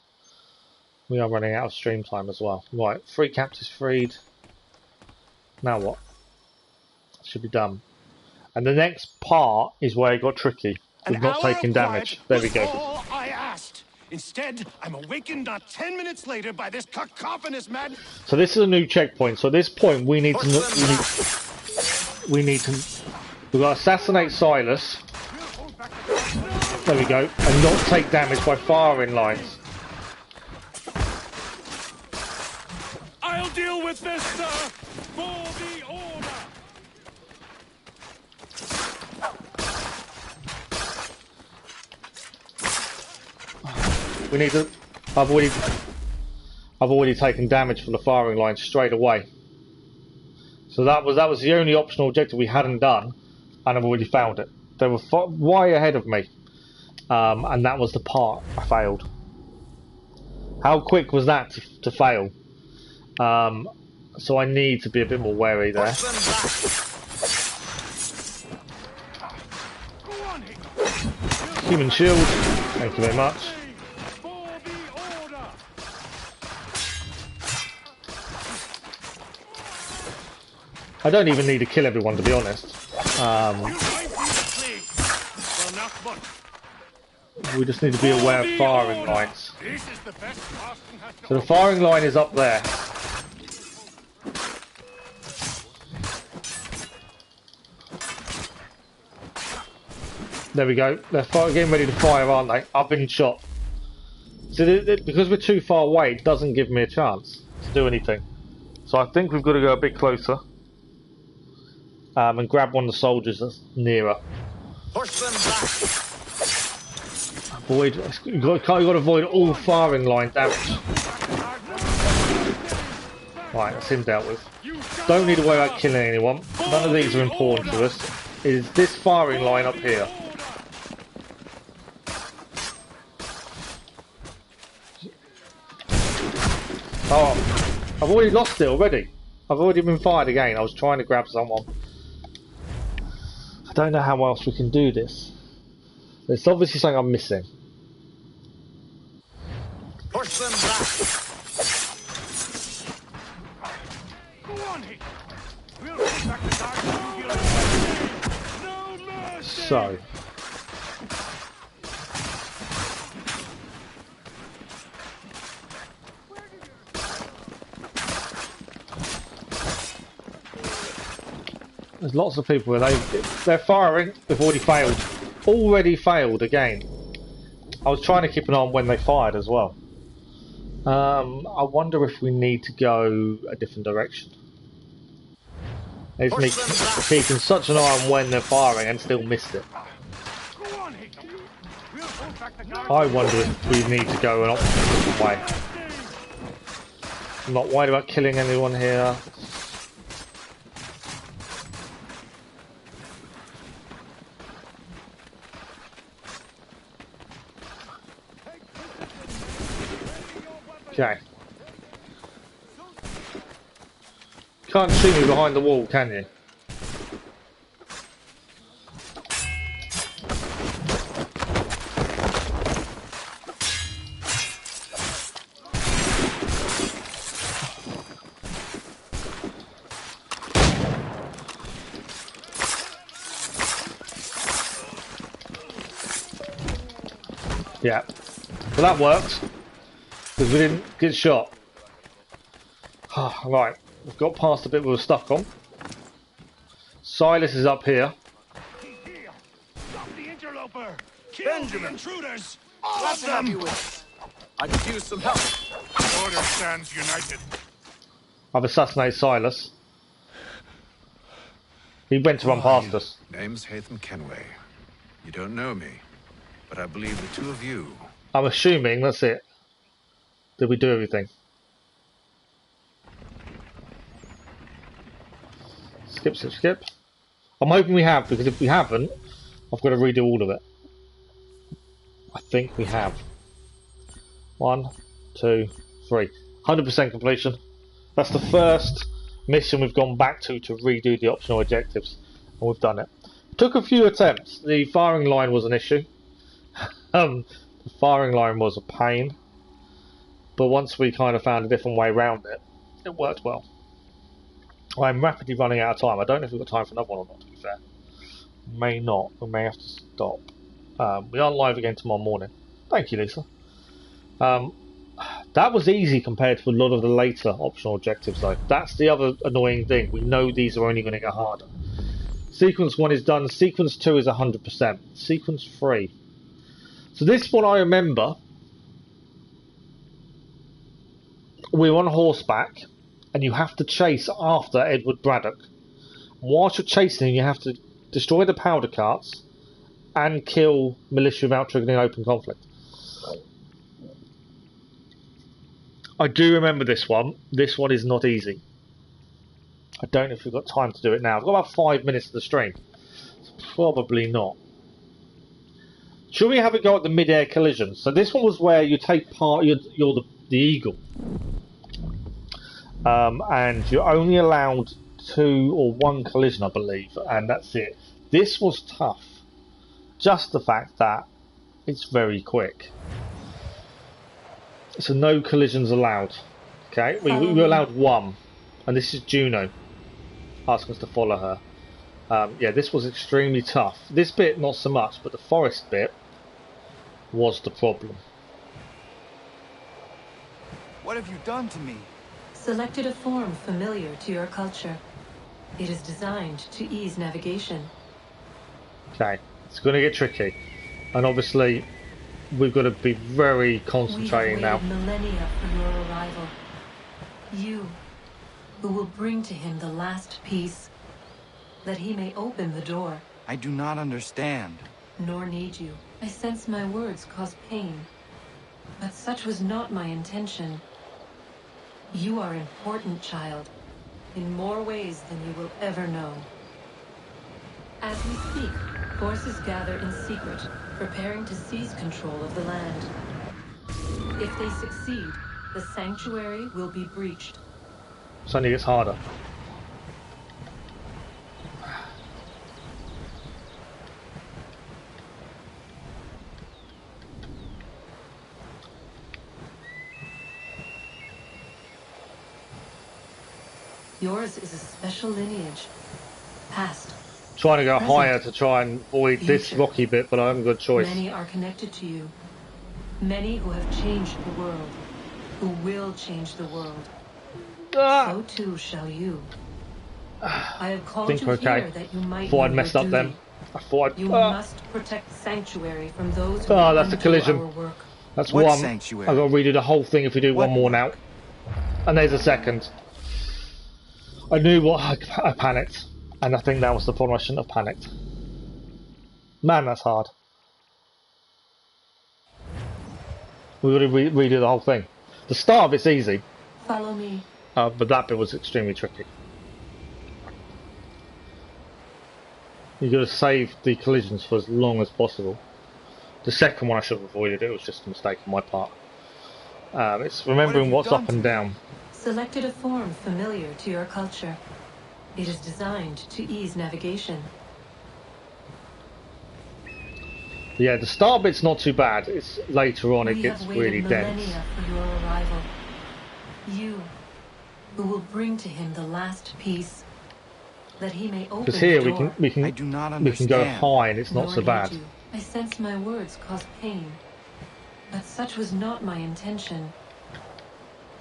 Speaker 1: We are running out of stream time as well. Right, 3 captives freed. Now what? Should be done. And the next part is where it got tricky. We've not taken damage. There we go.
Speaker 8: All I asked. Instead, I'm awakened not 10 minutes later by this cacophonous mad.
Speaker 1: So this is a new checkpoint. So at this point, we need to. We've got to assassinate Silas. There we go, and not take damage by firing lines.
Speaker 8: I'll deal with this, sir, for the order.
Speaker 1: We need to. I've already taken damage from the firing line straight away. So that was the only optional objective we hadn't done, and I've already found it. They were way ahead of me, and that was the part I failed. How quick was that to fail? So I need to be a bit more wary there. Human shield. Thank you very much. I don't even need to kill everyone, to be honest. We just need to be aware of firing lines. So the firing line is up there. There we go. They're getting ready to fire, aren't they? I've been shot. So because we're too far away, it doesn't give me a chance to do anything. So I think we've got to go a bit closer. And grab one of the soldiers that's nearer.
Speaker 8: Push them back.
Speaker 1: Avoid. You've got to avoid all firing line damage. Right, that's him dealt with. Don't need to worry about killing anyone. None of these are important to us. It is this firing line up here. Oh, I've already lost it already. I've already been fired again. I was trying to grab someone. I don't know how else we can do this. There's obviously something I'm missing.
Speaker 4: Push them back. Go on, Hick. We'll take back the dark. No mercy.
Speaker 1: So. There's lots of people where they're firing. They've already failed. Already failed again. I was trying to keep an eye on when they fired as well. I wonder if we need to go a different direction. It's me keeping such an eye on when they're firing and still missed it. I wonder if we need to go an opposite way. I'm not worried about killing anyone here. Okay. Can't see me behind the wall, can you? Yeah. Well, that worked. Because we didn't get shot. Right, we've got past the bit we were stuck on. Silas is up here.
Speaker 4: Stop the interloper. Kill
Speaker 10: Benjamin.
Speaker 4: the intruders.
Speaker 10: Let them.
Speaker 4: I could use some help.
Speaker 10: Order stands united.
Speaker 1: I've assassinated Silas. He went to run past us.
Speaker 13: Name's Hatham Kenway. You don't know me, but I believe the two of you.
Speaker 1: I'm assuming that's it. Did we do everything? Skip, skip, skip. I'm hoping we have, because if we haven't, I've got to redo all of it. I think we have. 1, 2, 3. 100% completion. That's the first mission we've gone back to redo the optional objectives. And we've done it. Took a few attempts. The firing line was an issue. The firing line was a pain. But once we kind of found a different way around it, it worked well. I'm rapidly running out of time. I don't know if we've got time for another one or not, to be fair. May not. We may have to stop. We are live again tomorrow morning. Thank you, Lisa. That was easy compared to a lot of the later optional objectives, though. That's the other annoying thing. We know these are only going to get harder. Sequence 1 is done. Sequence 2 is 100%. Sequence 3. So this one I remember. We're on horseback, and you have to chase after Edward Braddock. Whilst you're chasing him, you have to destroy the powder carts and kill militia without triggering open conflict. I do remember this one. This one is not easy. I don't know if we've got time to do it now. I've got about 5 minutes of the stream. Probably not. Should we have a go at the mid-air collision? So this one was where you take part. You're the eagle. And you're only allowed 2 or 1 collision, I believe, and that's it. This was tough. Just the fact that it's very quick. So no collisions allowed. Okay, we were allowed 1, and this is Juno asking us to follow her. Yeah, this was extremely tough. This bit not so much, but the forest bit was the problem.
Speaker 9: What have you done to me?
Speaker 16: Selected a form familiar to your culture. It is designed to ease navigation.
Speaker 1: Okay, it's going to get tricky, and obviously we've got to be very concentrating now.
Speaker 16: Millennia for your arrival. You, who will bring to him the last piece, that he may open the door.
Speaker 9: I do not understand.
Speaker 16: nor need you. I sense my words cause pain, but such was not my intention. You are important, child, in more ways than you will ever know. As we speak, forces gather in secret, preparing to seize control of the land. If they succeed, the sanctuary will be breached.
Speaker 1: Suddenly gets harder.
Speaker 16: Yours is a special lineage. Past.
Speaker 1: Trying to go
Speaker 16: Present,
Speaker 1: higher to try and avoid
Speaker 16: future.
Speaker 1: this rocky bit, but I haven't got a choice.
Speaker 16: Many are connected to you. Many who have changed the world. Who will change the world. So too shall you. I have called you here that you might
Speaker 1: Thought I'd
Speaker 16: know
Speaker 1: messed
Speaker 16: your
Speaker 1: up
Speaker 16: duty.
Speaker 1: then. I thought I'd...
Speaker 16: You must protect Sanctuary from those who will
Speaker 1: that's a
Speaker 16: undo
Speaker 1: collision.
Speaker 16: our work.
Speaker 1: That's
Speaker 7: What
Speaker 1: one.
Speaker 7: sanctuary?
Speaker 1: I've got to redo the whole thing if we do
Speaker 7: What
Speaker 1: one more
Speaker 7: work?
Speaker 1: now. And there's a second. I knew what I panicked. And I think that was the problem. I shouldn't have panicked. Man, that's hard. We've got to redo the whole thing. The start of it's easy.
Speaker 16: Follow me.
Speaker 1: But that bit was extremely tricky. You've got to save the collisions for as long as possible. The second one I should have avoided. It was just a mistake on my part. It's remembering what's up and down.
Speaker 16: Selected a form familiar to your culture. It is designed to ease navigation.
Speaker 1: Yeah, the start bit's not too bad. It's later on it
Speaker 16: We
Speaker 1: gets
Speaker 16: have waited
Speaker 1: really dense.
Speaker 16: millennia for your arrival. You, who will bring to him the last peace, that he may open
Speaker 1: Because here
Speaker 16: the
Speaker 1: we
Speaker 16: door.
Speaker 1: can go high and it's not
Speaker 16: Nor
Speaker 1: so
Speaker 16: need
Speaker 1: bad.
Speaker 16: you. I sense my words cause pain, but such was not my intention.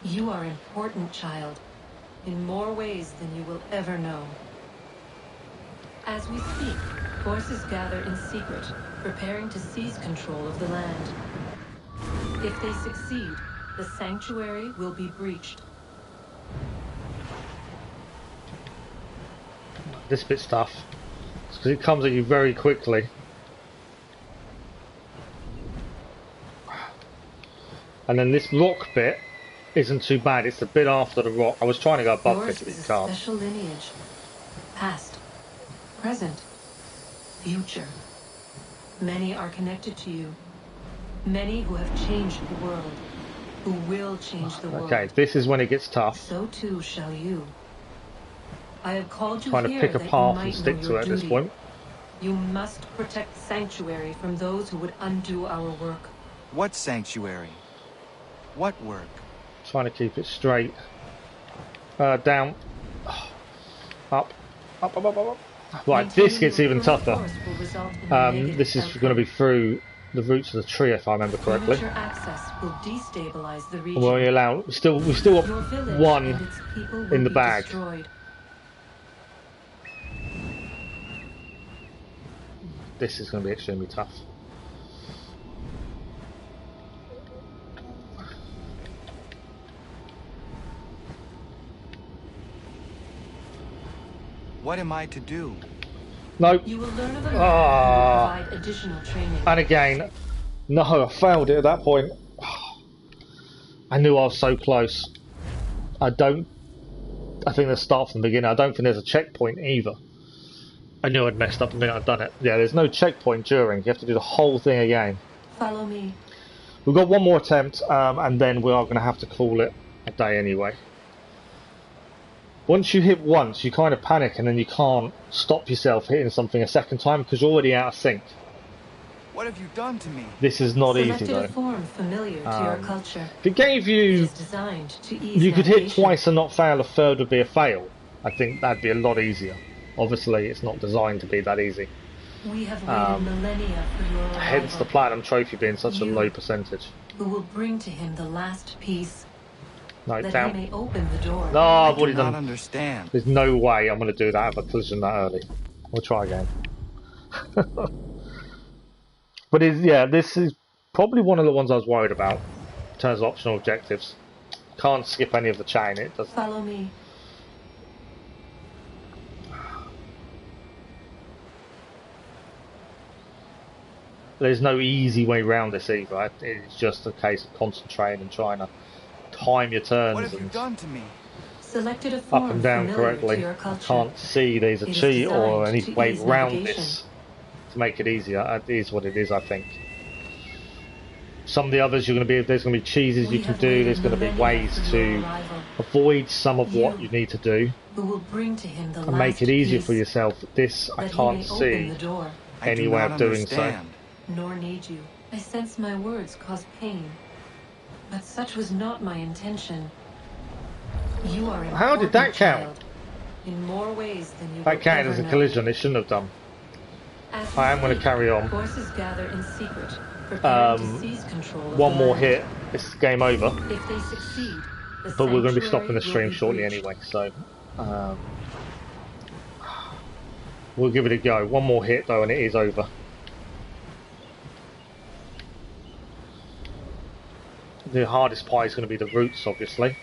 Speaker 16: You are important, child, in more ways than you will ever know. As we speak, forces gather in secret, preparing to seize control of the land. If they succeed, the sanctuary will be breached.
Speaker 1: This bit's tough. It's because it comes at you very quickly. And then this rock bit isn't too bad. It's the bit after the rock. I was trying to go above
Speaker 16: Yours
Speaker 1: it, but
Speaker 16: is
Speaker 1: you
Speaker 16: a
Speaker 1: can't.
Speaker 16: special lineage. Past, present, future. Many are connected to you. Many who have changed the world. Who will change the world.
Speaker 1: Okay, this is when it gets tough.
Speaker 16: So too shall you. I have called you
Speaker 1: Trying to
Speaker 16: here
Speaker 1: pick a
Speaker 16: that you
Speaker 1: path
Speaker 16: might
Speaker 1: and stick
Speaker 16: know
Speaker 1: to
Speaker 16: your
Speaker 1: it at this
Speaker 16: duty.
Speaker 1: point.
Speaker 16: You must protect Sanctuary from those who would undo our work.
Speaker 7: What sanctuary? What work?
Speaker 1: Trying to keep it straight. Down. Up. Up, up, up, up, up. Right, this gets even tougher. This is going to be through the roots of the tree, if I remember correctly.
Speaker 16: Premature access will destabilize the region.
Speaker 1: We're only allowed. We've still got
Speaker 16: Your village
Speaker 1: one
Speaker 16: and its people will
Speaker 1: in the
Speaker 16: be
Speaker 1: bag.
Speaker 16: destroyed.
Speaker 1: This is going to be extremely tough.
Speaker 7: What am I to do?
Speaker 1: Nope.
Speaker 16: You will learn of a man who will provide additional training.
Speaker 1: And again, no, I failed it at that point. I knew I was so close. I think let's start from the beginning. I don't think there's a checkpoint either. I knew I'd messed up the minute I'd done it. Yeah, there's no checkpoint during. You have to do the whole thing again.
Speaker 16: Follow me.
Speaker 1: We've got one more attempt, and then we are going to have to call it a day anyway. Once you hit once, you kind of panic, and then you can't stop yourself hitting something a second time because you're already out of sync.
Speaker 7: What have you done to me?
Speaker 1: This is not easy
Speaker 16: Selected
Speaker 1: though.
Speaker 16: a form familiar to your culture.
Speaker 1: If it gave you,
Speaker 16: It is designed to ease
Speaker 1: you could hit
Speaker 16: navigation.
Speaker 1: twice and not fail, a third would be a fail. I think that'd be a lot easier. Obviously, it's not designed to be that easy.
Speaker 16: We have waited millennia for your arrival.
Speaker 1: Hence the platinum trophy being such a low percentage.
Speaker 16: Who will bring to him the last peace,
Speaker 1: No,
Speaker 16: that
Speaker 1: down.
Speaker 16: he may open the door.
Speaker 1: No, I've
Speaker 7: I
Speaker 1: already
Speaker 7: do
Speaker 1: done.
Speaker 7: not understand.
Speaker 1: There's no way I'm going to do that if I collision that early. We'll try again. But this is probably one of the ones I was worried about in terms of optional objectives. Can't skip any of the chain. It does.
Speaker 16: Follow me.
Speaker 1: there's no easy way around this either. It's just a case of concentrating and trying to time your turns
Speaker 9: What have you
Speaker 1: and
Speaker 9: done to me?
Speaker 16: Selected a
Speaker 1: up
Speaker 16: form
Speaker 1: and down
Speaker 16: familiar to
Speaker 1: correctly.
Speaker 16: your
Speaker 1: I
Speaker 16: culture.
Speaker 1: can't see there's a
Speaker 16: It is
Speaker 1: cheat or
Speaker 16: designed
Speaker 1: any
Speaker 16: to
Speaker 1: way
Speaker 16: ease
Speaker 1: around
Speaker 16: navigation.
Speaker 1: this to make it easier. It is what it is, I think. Some of the others there's going to be cheeses you can do. There's going to be ways to avoid some of what you need to do
Speaker 16: Who will bring to him the
Speaker 1: and make it easier for yourself. This I can't see any way of doing so.
Speaker 16: Nor need you. I sense my words cause pain, but such was not my intention. You are
Speaker 1: How did that count?
Speaker 16: Child, in more ways than you
Speaker 1: That counted as a collision. It shouldn't have done. I am going to carry on.
Speaker 16: Forces gather in secret, preparing to seize control of
Speaker 1: one
Speaker 16: the
Speaker 1: more
Speaker 16: land.
Speaker 1: hit. It's game over.
Speaker 16: If they succeed, the
Speaker 1: but we're going to be
Speaker 16: sanctuary
Speaker 1: stopping the
Speaker 16: will
Speaker 1: stream
Speaker 16: be
Speaker 1: shortly
Speaker 16: breached.
Speaker 1: anyway, so we'll give it a go. One more hit though, and it is over. The hardest part is going to be the roots, obviously.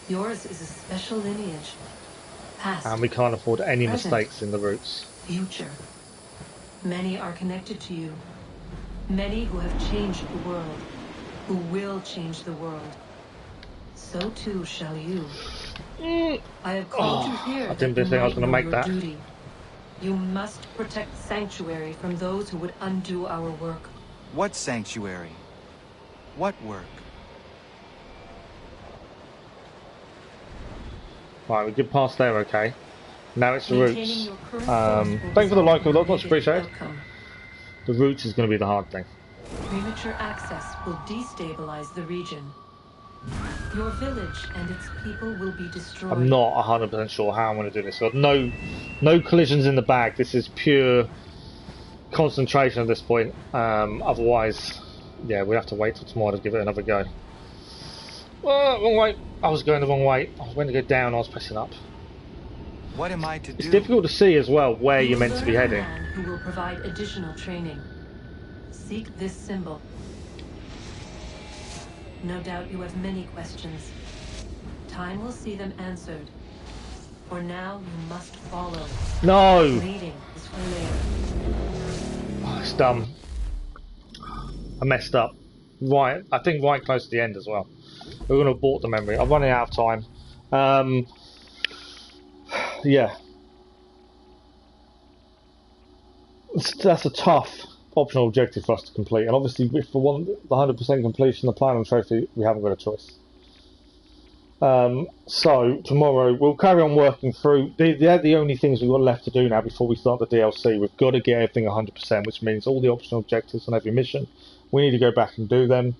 Speaker 16: Yours is a special lineage. Past,
Speaker 1: And we can't afford any
Speaker 16: present,
Speaker 1: mistakes in the roots.
Speaker 16: future. Many are connected to you. Many who have changed the world, who will change the world. So too shall you. I have called you here.
Speaker 1: I didn't think I was going to make that.
Speaker 16: Duty. You must protect Sanctuary from those who would undo our work.
Speaker 9: What sanctuary? What work?
Speaker 1: Right, we get past there, okay. Now it's the
Speaker 16: Maintaining
Speaker 1: roots.
Speaker 16: your current course will
Speaker 1: Thank you for the like,
Speaker 16: result in
Speaker 1: much appreciated.
Speaker 16: outcome.
Speaker 1: The roots is going to be the hard thing.
Speaker 16: Premature access will destabilize the region. Your village and its people will be destroyed.
Speaker 1: I'm not 100% sure how I'm going to do this. Got no collisions in the bag. This is pure concentration at this point. Otherwise, yeah, we'll have to wait till tomorrow to give it another go. Wrong way. I was going the wrong way. I was going to go down. I was pressing up.
Speaker 9: What am I to do?
Speaker 1: It's difficult to see as well where
Speaker 16: You
Speaker 1: you're
Speaker 16: will
Speaker 1: meant to
Speaker 16: learn
Speaker 1: be
Speaker 16: a
Speaker 1: heading.
Speaker 16: man who will provide additional training. Seek this symbol. No doubt you have many questions. Time will see them answered. For now, you must follow.
Speaker 1: No!
Speaker 16: Leading is for later.
Speaker 1: Oh, it's dumb. I messed up. Right, I think right close to the end as well. We're going to abort the memory. I'm running out of time. Yeah. That's a tough optional objective for us to complete. And obviously, if we want the 100% completion of the Platinum Trophy, we haven't got a choice. So, tomorrow, we'll carry on working through. They're the only things we've got left to do now before we start the DLC. We've got to get everything 100%, which means all the optional objectives on every mission. We need to go back and do them.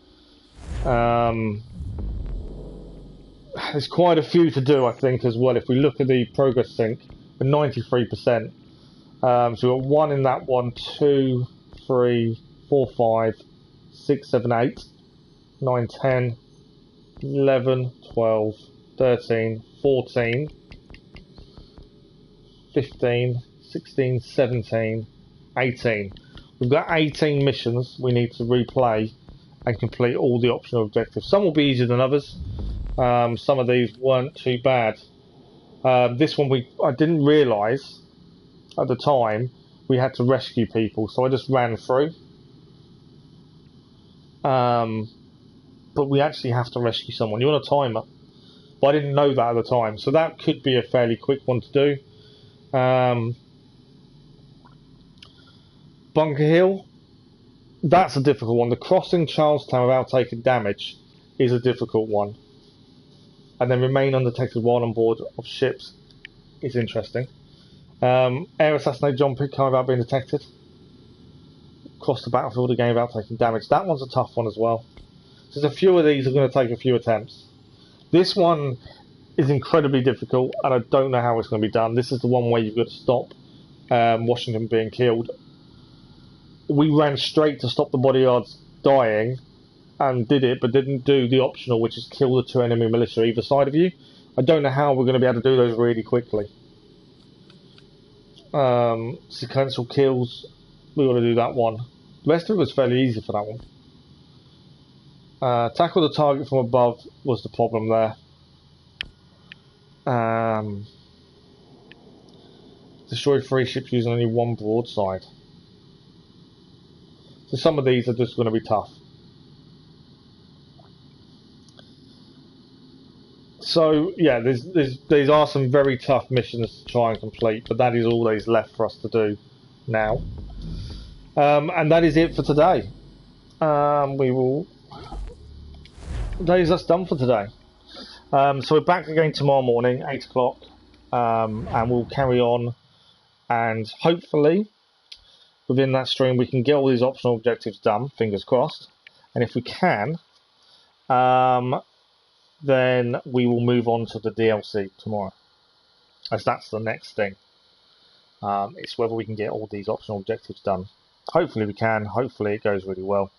Speaker 1: There's quite a few to do, I think, as well. If we look at the progress sync, we're 93%. So we've got 1 in that one, 2, 3, 4, 5, 6, 7, 8, 9, 10, 11, 12, 13, 14, 15, 16, 17, 18. We've got 18 missions we need to replay and complete all the optional objectives. Some will be easier than others. Some of these weren't too bad. This one I didn't realise at the time we had to rescue people, so I just ran through. But we actually have to rescue someone. You're on a timer. But I didn't know that at the time, so that could be a fairly quick one to do. Bunker Hill, that's a difficult one. The crossing Charlestown without taking damage is a difficult one. And then remain undetected while on board of ships is interesting. Air assassinate John Pitcairn without being detected. Cross the battlefield again without taking damage. That one's a tough one as well. So there's a few of these are going to take a few attempts. This one is incredibly difficult, and I don't know how it's going to be done. This is the one where you've got to stop Washington being killed. We ran straight to stop the bodyguards dying, and did it, but didn't do the optional, which is kill the 2 enemy militia either side of you. I don't know how we're going to be able to do those really quickly. Sequential kills, we got to do that one. The rest of it was fairly easy for that one. Tackle the target from above was the problem there. Destroy 3 ships using only 1 broadside. So some of these are just going to be tough. So yeah, these are some very tough missions to try and complete, but that is all that is left for us to do now. And that is it for today. That is us done for today. So we're back again tomorrow morning, 8 o'clock, and we'll carry on. And hopefully, within that stream, we can get all these optional objectives done. Fingers crossed. And if we can, then we will move on to the DLC tomorrow, as that's the next thing. It's whether we can get all these optional objectives done. Hopefully we can. Hopefully it goes really well.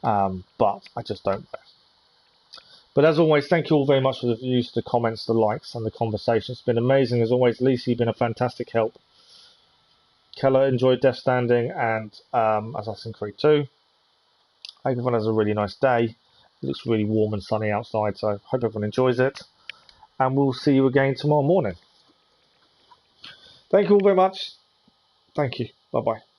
Speaker 1: But I just don't know. But as always, thank you all very much for the views, the comments, the likes, and the conversation. It's been amazing as always. Lisa, you've been a fantastic help. Keller enjoyed Death Stranding and Assassin's Creed 2. I hope everyone has a really nice day. It looks really warm and sunny outside, so I hope everyone enjoys it. And we'll see you again tomorrow morning. Thank you all very much. Thank you. Bye-bye.